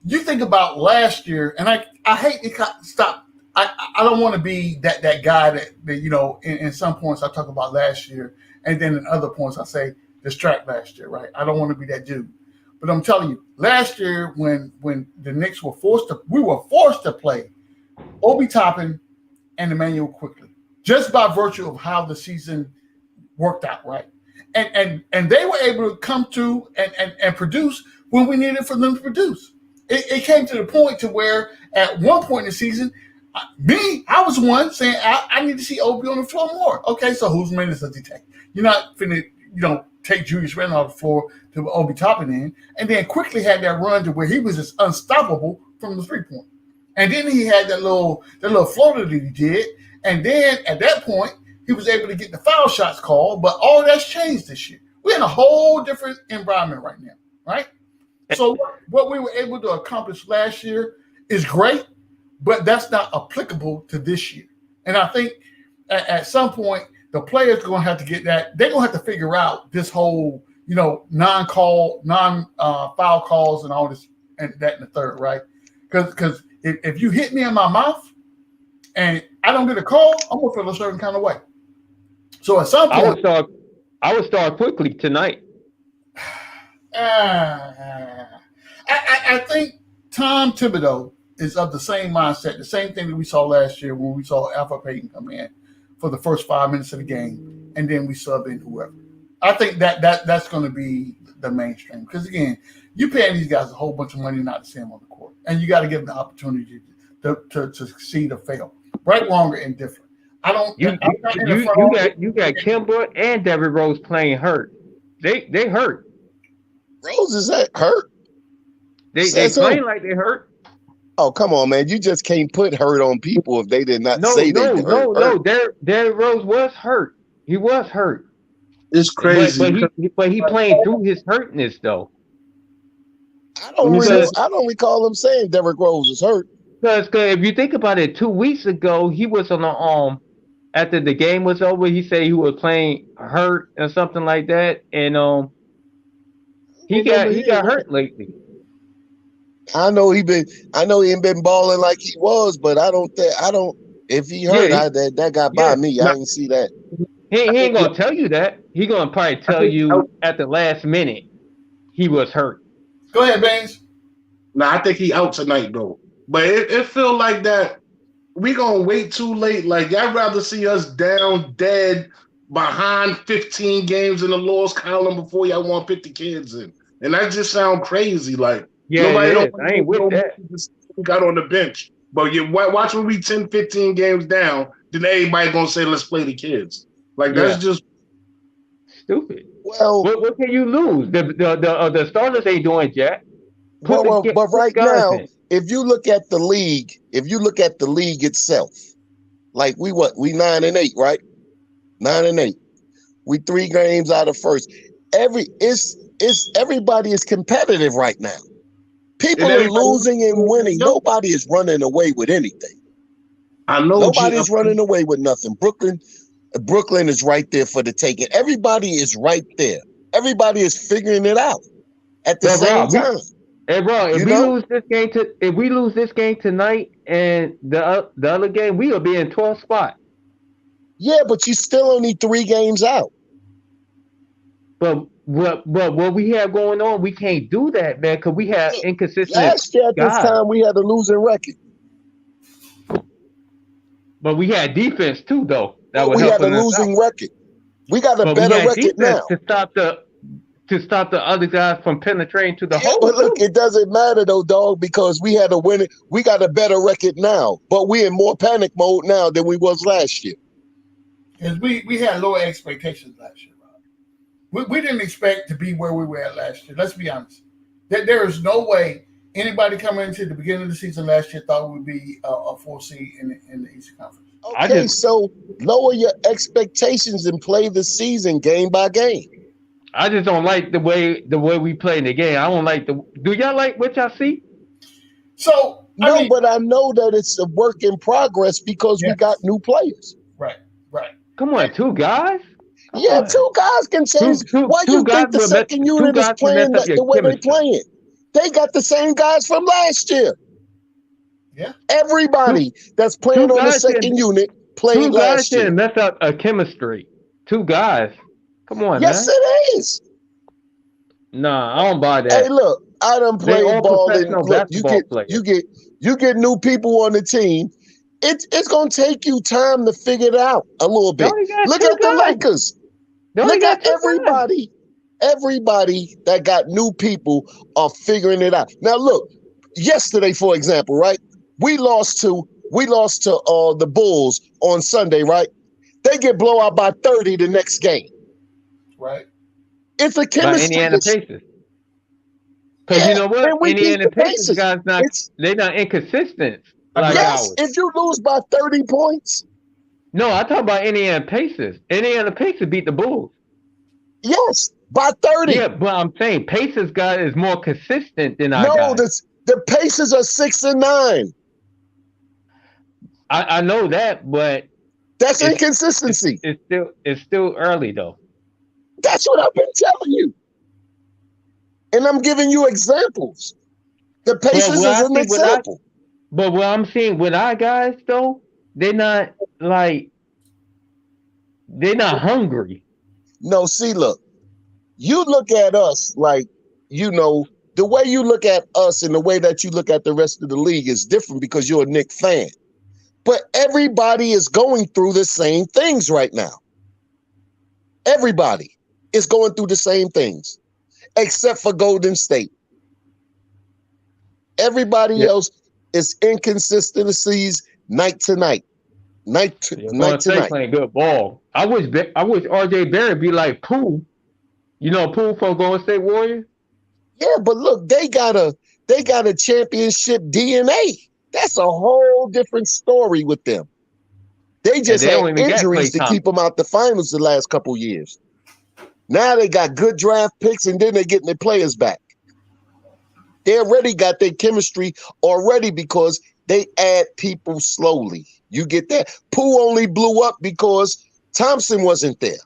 you think about last year, and I hate to stop. I don't want to be that guy that in some points I talk about last year, and then in other points I say distract last year, right? I don't want to be that dude. But I'm telling you, last year when the Knicks were forced to play Obie Toppin and Emmanuel Quickly, just by virtue of how the season worked out, right? And they were able to come through and produce when we needed for them to produce. It came to the point to where at one point in the season, I was one saying I need to see Obie on the floor more. Okay, so whose minutes does he take? You're not finna, take Julius Randle off the floor to Obie Toppin in, and then quickly had that run to where he was just unstoppable from the 3-point. And then he had that little floater that he did, and then at that point he was able to get the foul shots called. But all that's changed this year. We're in a whole different environment right now, right? So what we were able to accomplish last year is great, but that's not applicable to this year. And I think at some point the players are going to have to get that. They're going to have to figure out this whole, non-foul calls and all this and that and the third, right? Because if you hit me in my mouth and I don't get a call, I'm going to feel a certain kind of way. So at some point, I would start quickly tonight. I think Tom Thibodeau is of the same mindset, the same thing that we saw last year when we saw Alpha Payton come in for the first 5 minutes of the game, and then we sub in whoever. I think that's going to be the mainstream, because again, you're paying these guys a whole bunch of money not to see them on the court, and you got to give them the opportunity to succeed or fail, right, wrong, or indifferent. I don't. You got Kemba and Derrick Rose playing hurt. They hurt. Rose is hurt. They playing like they hurt. Oh, come on, man. You just can't put hurt on people if they did not say they hurt. No. Derrick Rose was hurt. He was hurt. It's crazy. But he playing through his hurtness, though. I don't recall him saying Derrick Rose is hurt. Because if you think about it, 2 weeks ago, he was on the arm. After the game was over, he said he was playing hurt or something like that. And he got hurt lately. I know he ain't been balling like he was, but if he hurt, that got by me. I didn't see that. He ain't gonna tell you that. He gonna probably tell you at the last minute he was hurt. Go ahead, Baines. Nah, I think he out tonight though. But it feel like that we gonna wait too late. Like, I'd rather see us down dead behind 15 games in the loss column before y'all want 50 kids in. And that just sound crazy. Like, I ain't with that. We got on the bench. But you watch when we 10, 15 games down, then everybody gonna say, let's play the kids. Like, that's just stupid. Well, what can you lose? The starters ain't doing jack. But right now, if you look at the league, itself, like we 9-8, right? 9-8. We 3 games out of first. Everybody is competitive right now. People are losing and winning. Nobody is running away with anything. I know nobody's running away with nothing. Brooklyn is right there for the taking. Everybody is right there. Everybody is figuring it out at the same time. Hey, bro, if we lose this game tonight and the other game, we will be in 12th spot. Yeah, but you still only 3 games out. But what we have going on, we can't do that, man, because we have inconsistent. Last year at this time, we had a losing record. But we had defense too, though. We had a losing record. We got a better record now to stop the other guys from penetrating to the hole. But look, it doesn't matter though, dog, because we had a winning. We got a better record now, but we're in more panic mode now than we was last year. Because we had lower expectations last year, Rob. We didn't expect to be where we were at last year. Let's be honest. There is no way anybody coming into the beginning of the season last year thought we would be a 4 seed in the Eastern Conference. Okay, so lower your expectations and play the season game by game. I just don't like the way we play in the game. I don't like do y'all like what y'all see? So but I know that it's a work in progress because we got new players. Right. Come on, 2 guys? Yeah, 2 guys can change. Why do you think the second unit is playing the way they're playing? They got the same guys from last year. Yeah. Everybody that's playing on the second unit played last year. 2 guys didn't mess up a chemistry. 2 guys. Come on, yes, man. It is. Nah, I don't buy that. Hey, look, I done played ball. You get new people on the team. It's gonna take you time to figure it out a little bit. Look at the Lakers. Look at everybody. Everybody that got new people are figuring it out. Now, look, yesterday, for example, right? We lost to the Bulls on Sunday, right? They get blown out by 30 the next game. Right. It's a chemistry. Indiana Pacers. Because you know what? Indiana Pacers guys they're not inconsistent. Like ours. If you lose by 30 points. No, I talk about Indiana Pacers. Indiana Pacers beat the Bulls. Yes, by 30. Yeah, but I'm saying Pacers guy is more consistent than our guys. No, the Pacers are 6-9. I know that, but that's inconsistency. It's still early though. That's what I've been telling you. And I'm giving you examples. The Pacers is an example. But what I'm seeing with our guys though, they're not hungry. No, see, look, you look at us like, the way you look at us and the way that you look at the rest of the league is different because you're a Knicks fan. But everybody is going through the same things right now. Everybody is going through the same things, except for Golden State. Everybody else is inconsistencies night to night. Night to night. Playing good ball. I wish RJ Barrett be like Pooh. You know Pooh from Golden State Warriors? Yeah, but look, they got a championship DNA. That's a whole different story with them. They just had injuries to keep them out the finals the last couple years. Now they got good draft picks, and then they're getting their players back. They already got their chemistry already because they add people slowly. You get that? Pooh only blew up because Thompson wasn't there.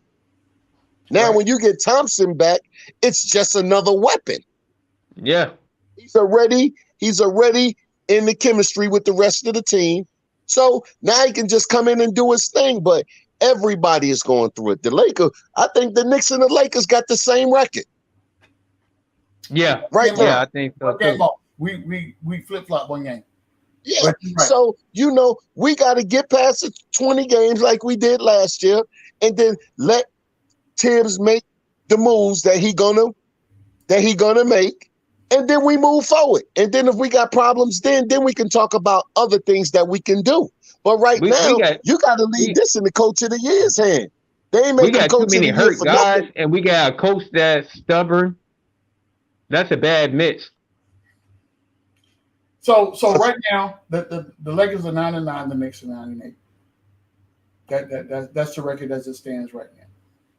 Now, when you get Thompson back, it's just another weapon. Yeah. He's already in the chemistry with the rest of the team. So now he can just come in and do his thing. But everybody is going through it. I think the Knicks and the Lakers got the same record. Yeah. Right now. Yeah, I think so too. We flip-flop one game. Yeah. So, we got to get past the 20 games like we did last year and then let Tibbs make the moves that he gonna make. And then we move forward. And then if we got problems, then we can talk about other things that we can do. But now, you got to leave this in the coach of the year's hand. They ain't We making got too coach of many the year hurt for guys, nothing. and we got a coach that's stubborn. That's a bad mix. So right now, the Lakers are 9-9, the Knicks are 9-8. That's the record as it stands right now.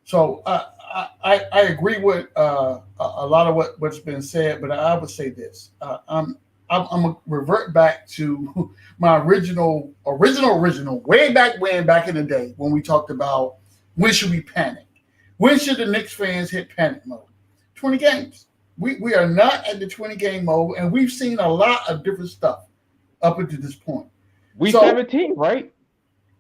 So I agree with a lot of what's been said, but I would say this: I'm gonna revert back to my original, way back in the day when we talked about when should we panic, when should the Knicks fans hit panic mode? 20 games. We are not at the 20-game mode, and we've seen a lot of different stuff up until this point. We 17, right?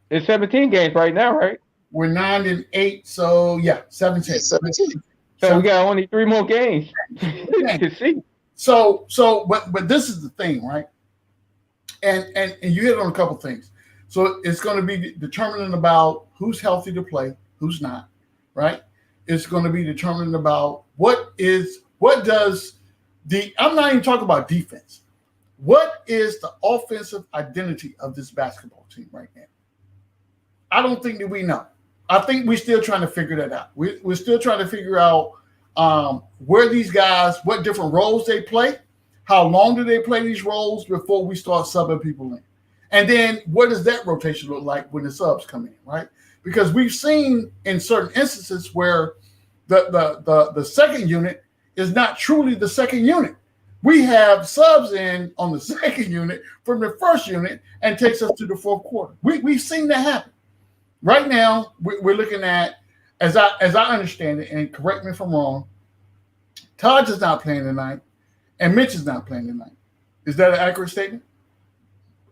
It's 17 games right now, right? We're 9-8, so yeah, 17. 17. So we got only 3 more games to see. So, but this is the thing, right? And you hit on a couple things. So it's going to be determining about who's healthy to play, who's not, right? It's going to be determining about I'm not even talking about defense. What is the offensive identity of this basketball team right now? I don't think that we know. I think we're still trying to figure that out. We're still trying to figure out where these guys, what different roles they play, how long do they play these roles before we start subbing people in, and then what does that rotation look like when the subs come in, right? Because we've seen in certain instances where the second unit is not truly the second unit. We have subs in on the second unit from the first unit and takes us to the fourth quarter. We've seen that happen. Right now, we're looking at, as I understand it, and correct me if I'm wrong, Taj is not playing tonight, and Mitch is not playing tonight. Is that an accurate statement?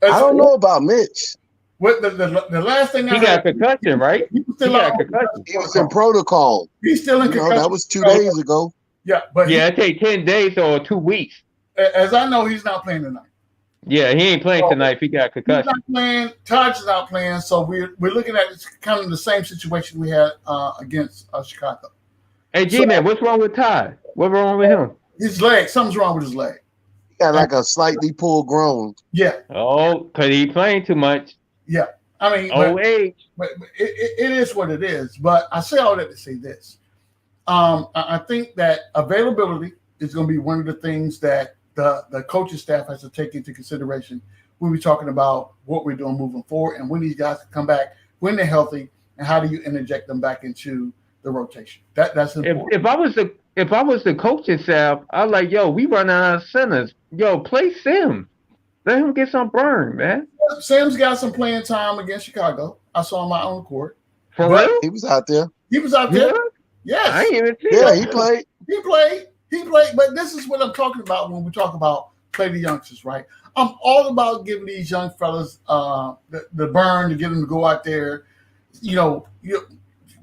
I don't know about Mitch. What the last thing he got concussion, right? He was in protocol. He's still in concussion. That was 2 days ago. Yeah, but it take 10 days or 2 weeks. As I know, he's not playing tonight. Yeah, he ain't playing tonight if he got concussion. He's not playing. Taj is not playing. So we're looking at kind of the same situation we had against Chicago. Hey, G-Man, what's wrong with Taj? What's wrong with him? His leg. Something's wrong with his leg. He got like a slightly pulled groin. Yeah. Oh, because he playing too much. Yeah. I mean, but it is what it is. But I say all that to say this. I think that availability is going to be one of the things that the coaching staff has to take into consideration when we're talking about what we're doing moving forward and when these guys can come back, when they're healthy, and how do you interject them back into the rotation. That's important. If I was the coaching staff, I'd like, yo, we run out of centers. Yo, play Sim. Let him get some burn, man. Sam's got some playing time against Chicago. I saw him on my own court. For real? He was out there. He was out there. Yeah? Yes. I ain't even see Yeah, he played. He played. But this is what I'm talking about when we talk about play the youngsters, right? I'm all about giving these young fellas the burn to get them to go out there, you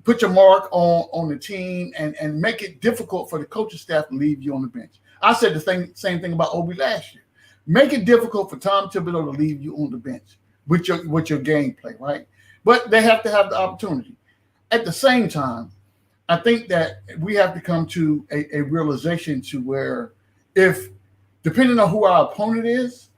put your mark on the team and make it difficult for the coaching staff to leave you on the bench. I said the same thing about Obie last year. Make it difficult for Tom Thibodeau to leave you on the bench with your gameplay, right? But they have to have the opportunity. At the same time, I think that we have to come to a realization to where if, depending on who our opponent is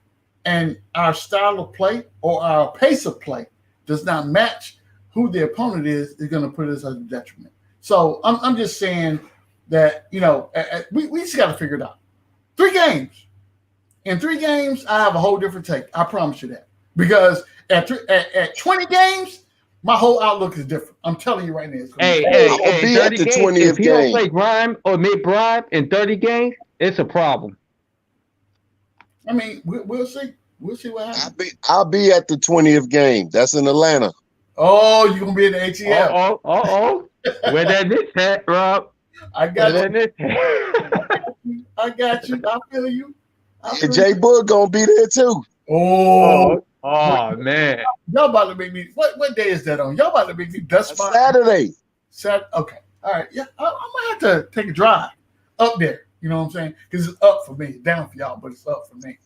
and our style of play or our pace of play does not match who the opponent is going to put us at a detriment. So I'm just saying that, we just got to figure it out. 3 games. In 3 games, I have a whole different take. I promise you that. Because at 20 games, my whole outlook is different. I'm telling you right now. I'll be at the 20th if he game. don't play Grime or Mcbride in 30 games, it's a problem. I mean, we'll see. We'll see what happens. I'll be at the 20th game. That's in Atlanta. Oh, you're going to be in the ATL. Where that Knicks at, Rob? I got you. I got you. I feel you. Jay Boog going to be there too. Oh man. Y'all about to make me, what day is that on? Y'all about to make me dust spot? Saturday. Okay. All right. Yeah. I might have to take a drive up there. You know what I'm saying? Because it's up for me. It's down for y'all, but it's up for me.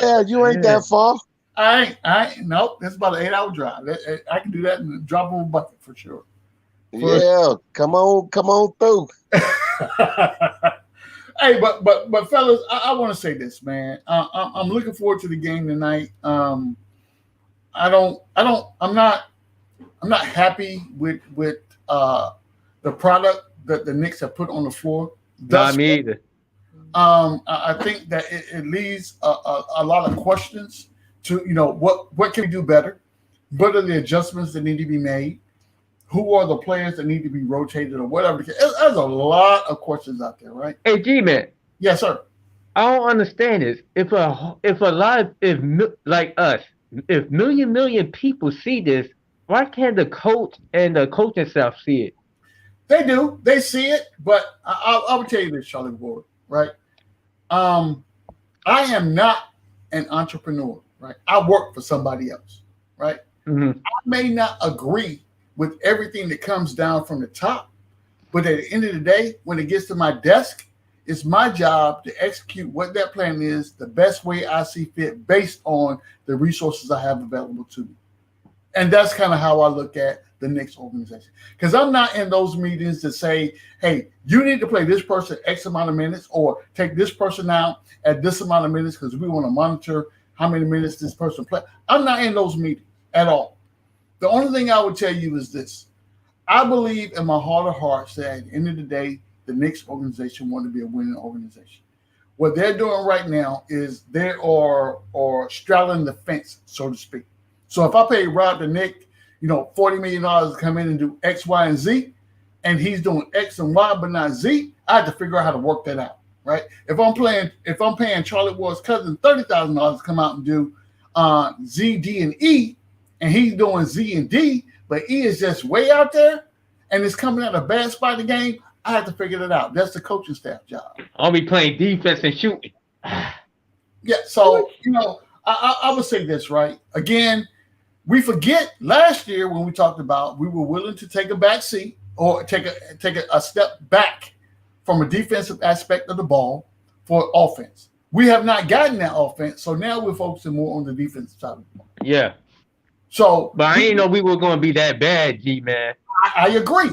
Yeah, you ain't that far. I ain't. Nope. That's about an 8-hour drive. I can do that and drop on a bucket for sure. Come on through. Hey, but fellas, I want to say this, man. I'm looking forward to the game tonight. I'm not happy with the product that the Knicks have put on the floor. Not me either. I think that it leaves a lot of questions to, what can we do better? What are the adjustments that need to be made? Who are the players that need to be rotated or whatever? There's a lot of questions out there, right? Hey, G-Man. Yes, sir. I don't understand this. If million people see this, why can't the coach and the coaching staff see it? They do. They see it, but I will tell you this, Charlie Ward, right? I am not an entrepreneur, right? I work for somebody else, right? Mm-hmm. I may not agree with everything that comes down from the top, but at the end of the day, when it gets to my desk, it's my job to execute what that plan is the best way I see fit based on the resources I have available to me. And that's kind of how I look at the Knicks organization. Because I'm not in those meetings to say, hey, you need to play this person X amount of minutes or take this person out at this amount of minutes because we want to monitor how many minutes this person plays. I'm not in those meetings at all. The only thing I would tell you is this. I believe in my heart of hearts that at the end of the day, the Knicks organization want to be a winning organization. What they're doing right now is they are straddling the fence, so to speak. So if I pay Rob the Knick, $40 million to come in and do X, Y, and Z, and he's doing X and Y but not Z, I have to figure out how to work that out, right? If I'm paying Charlie Ward's cousin $30,000 to come out and do Z, D, and E, and he's doing Z and D, but E is just way out there, and it's coming at a bad spot in the game, I have to figure that out. That's the coaching staff job. I'll be playing defense and shooting. Yeah, so, I would say this, right? Again, we forget last year when we talked about we were willing to take a back seat or take a step back from a defensive aspect of the ball for offense. We have not gotten that offense, so now we're focusing more on the defensive side of the ball. Yeah. So, but I didn't know we were going to be that bad, G-Man. I agree.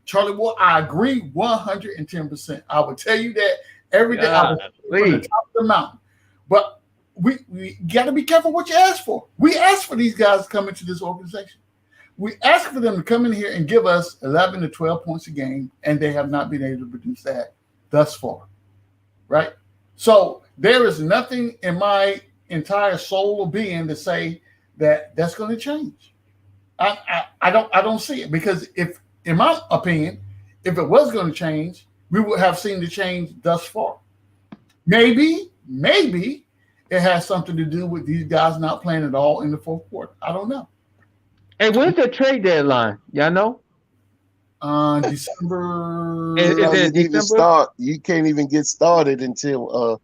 Charlie Ward, I agree 110%. I would tell you that every day. I was from the top of the mountain. But we got to be careful what you ask for. We asked for these guys to come into this organization. We asked for them to come in here and give us 11 to 12 points a game, and they have not been able to produce that thus far, right? So there is nothing in my entire soul of being to say that that's going to change. I don't see it, because if, in my opinion, if it was going to change, we would have seen the change thus far. Maybe it has something to do with these guys not playing at all in the fourth quarter. I don't know. Hey, when's the trade deadline? Y'all know? December. You can't even get started until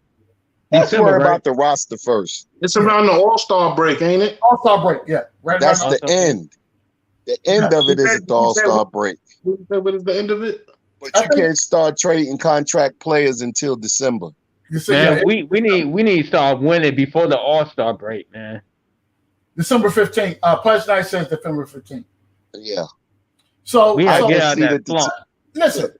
Let's worry about the roster first. It's around the All-Star break, ain't it? All-Star break, yeah. That's the end. The end of it is the All-Star break. What is the end of it? But you can't start trading contract players until December. Man, we need to start winning before the All-Star break, man. December 15th. Pledge night says December 15th. Yeah. So we have to get out that flaunt. Listen.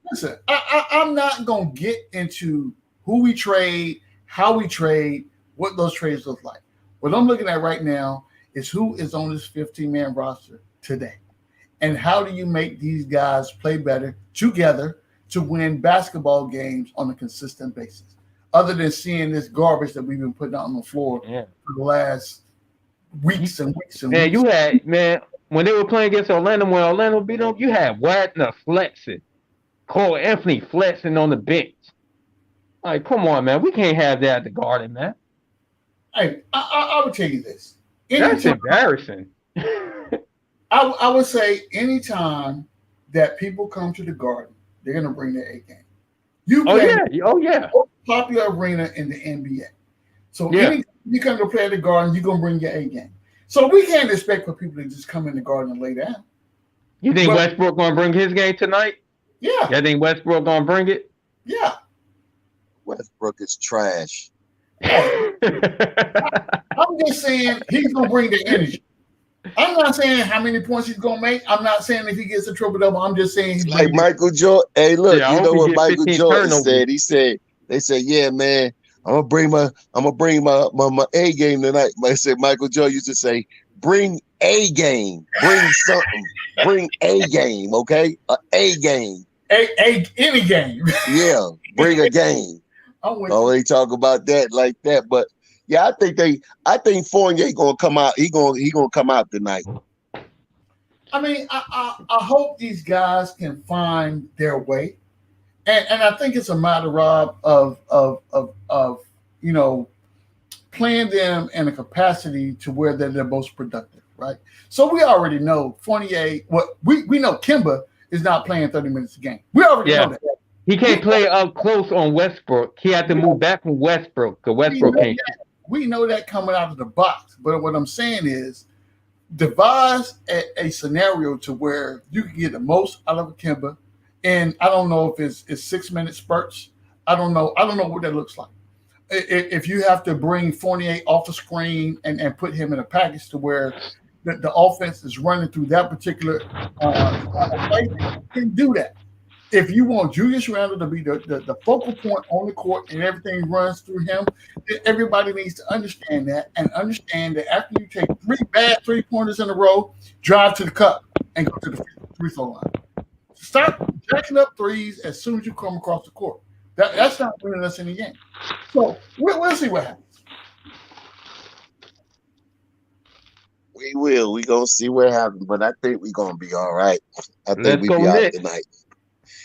I'm not gonna get into who we trade, how we trade, what those trades look like. What I'm looking at right now is who is on this 15-man roster today, and how do you make these guys play better together to win basketball games on a consistent basis, other than seeing this garbage that we've been putting out on the floor for the last weeks and weeks and weeks. You had, when they were playing against Orlando, when Orlando beat them, you had Wagner flexing, Cole Anthony flexing on the bench. Like, come on, man. We can't have that at the Garden, man. Hey, I would tell you this. That's embarrassing. I would say anytime that people come to the Garden, they're going to bring their A game. You play the most popular arena in the NBA. So anytime you come to play at the Garden, you're going to bring your A game. So we can't expect for people to just come in the Garden and lay down. You think Westbrook going to bring his game tonight? Yeah. You think Westbrook going to bring it? Yeah. Westbrook is trash. I'm just saying he's going to bring the energy. I'm not saying how many points he's gonna make. I'm not saying if he gets a triple double. I'm just saying he's like Michael Jordan. Hey, look, you know what Michael Jordan said? He said, "They said, yeah, man, I'm gonna bring my A game tonight." I said Michael Jordan used to say, bring a game. Bring something. Bring a game, okay? A game. Any game. Yeah, bring a game. They talk about that like that, but yeah, I think Fournier gonna come out. He gonna come out tonight. I mean, I hope these guys can find their way, and I think it's a matter, Rob, of playing them in a capacity to where they're the most productive, right? So we already know Fournier. We know Kemba is not playing 30 minutes a game. We already know that. He can't play up close on Westbrook. He had to move back from Westbrook because Westbrook can't. We know that coming out of the box. But what I'm saying is, devise a scenario to where you can get the most out of a Kemba. And I don't know if it's 6-minute spurts. I don't know what that looks like. If you have to bring Fournier off the screen and put him in a package to where the offense is running through that particular play, you can do that. If you want Julius Randle to be the focal point on the court and everything runs through him, then everybody needs to understand that and understand that after you take 3 bad 3-pointers in a row, drive to the cup and go to the free throw line. Stop jacking up threes as soon as you come across the court. That's not winning us any game. So we'll see what happens. We will. We're going to see what happens, but I think we're going to be all right. I think we'll be out tonight.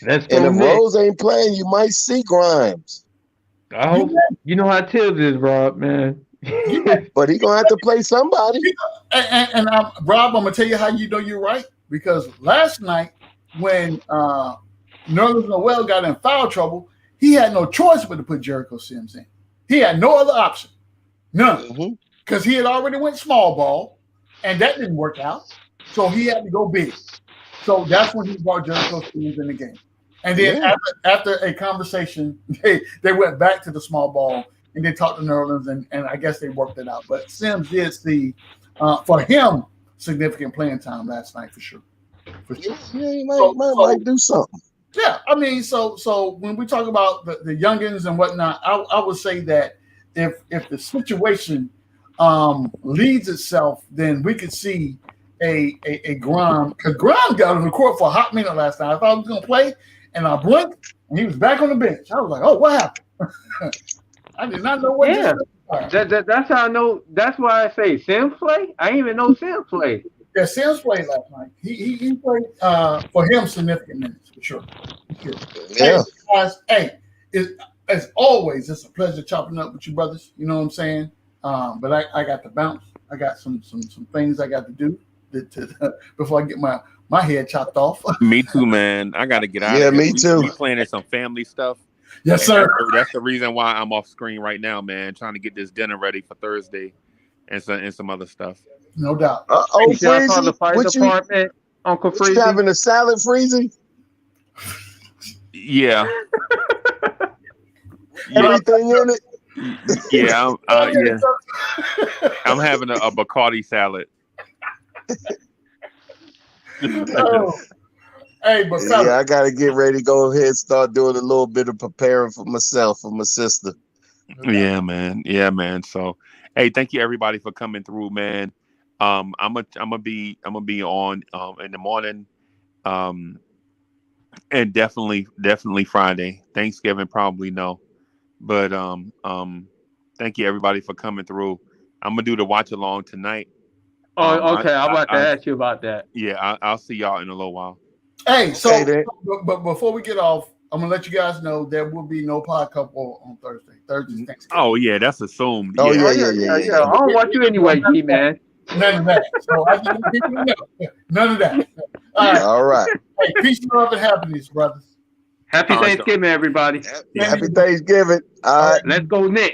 And if Rose ain't playing, you might see Grimes. I hope you know how Tibbs is, Rob, man. But he gonna have to play somebody. And Rob, I'm gonna tell you how you know you're right, because last night when Nerlens Noel got in foul trouble, he had no choice but to put Jericho Sims in. He had no other option, none, because he had already went small ball, and that didn't work out. So he had to go big. So that's when he brought Jericho Sims in the game. And then after a conversation, they went back to the small ball and they talked to Nerlens, and I guess they worked it out. But Sims did see, for him, significant playing time last night for sure. Yeah, he might do something. Yeah, I mean, so when we talk about the youngins and whatnot, I would say that if the situation leads itself, then we could see a Grimes, because Grimes got on the court for a hot minute last night. I thought he was going to play, and I blinked, and he was back on the bench. I was like, oh, what happened? I did not know what that's how I know. That's why I say Sims play. I didn't even know Sims played. Yeah, Sims played last night. He played for him significant minutes, for sure. Yeah. Hey, guys, as always, it's a pleasure chopping up with you brothers. You know what I'm saying? But I got to bounce. I got some things I got to do before I get my head chopped off. Me too, man. I got to get out. Yeah, me too. We planning some family stuff. Yes, sir. That's the reason why I'm off screen right now, man. Trying to get this dinner ready for Thursday, and some other stuff. No doubt. Freezy, the fire department, Uncle Freezy. You having a salad, Freezy? Yeah. Everything in it. Yeah, yeah. I'm having a Bacardi salad. Hey, but yeah, I gotta get ready to go ahead and start doing a little bit of preparing for myself, for my sister. Yeah, man. Yeah, man. So, hey, thank you everybody for coming through, man. I'm gonna be on in the morning, and definitely Friday. Thanksgiving probably no, but thank you everybody for coming through. I'm gonna do the watch along tonight. Oh, okay. I'm about to ask you about that. Yeah, I'll see y'all in a little while. Hey, but before we get off, I'm gonna let you guys know there will be no pod couple on Thursday. Thursday's Thanksgiving. Oh yeah, that's assumed. Oh yeah. I don't want you anyway, G man. None of that. So I just want people to know. None of that. All right. Hey, peace, love, and happiness, brothers. Happy Thanksgiving, everybody. Happy Thanksgiving. All right. Let's go, Knicks.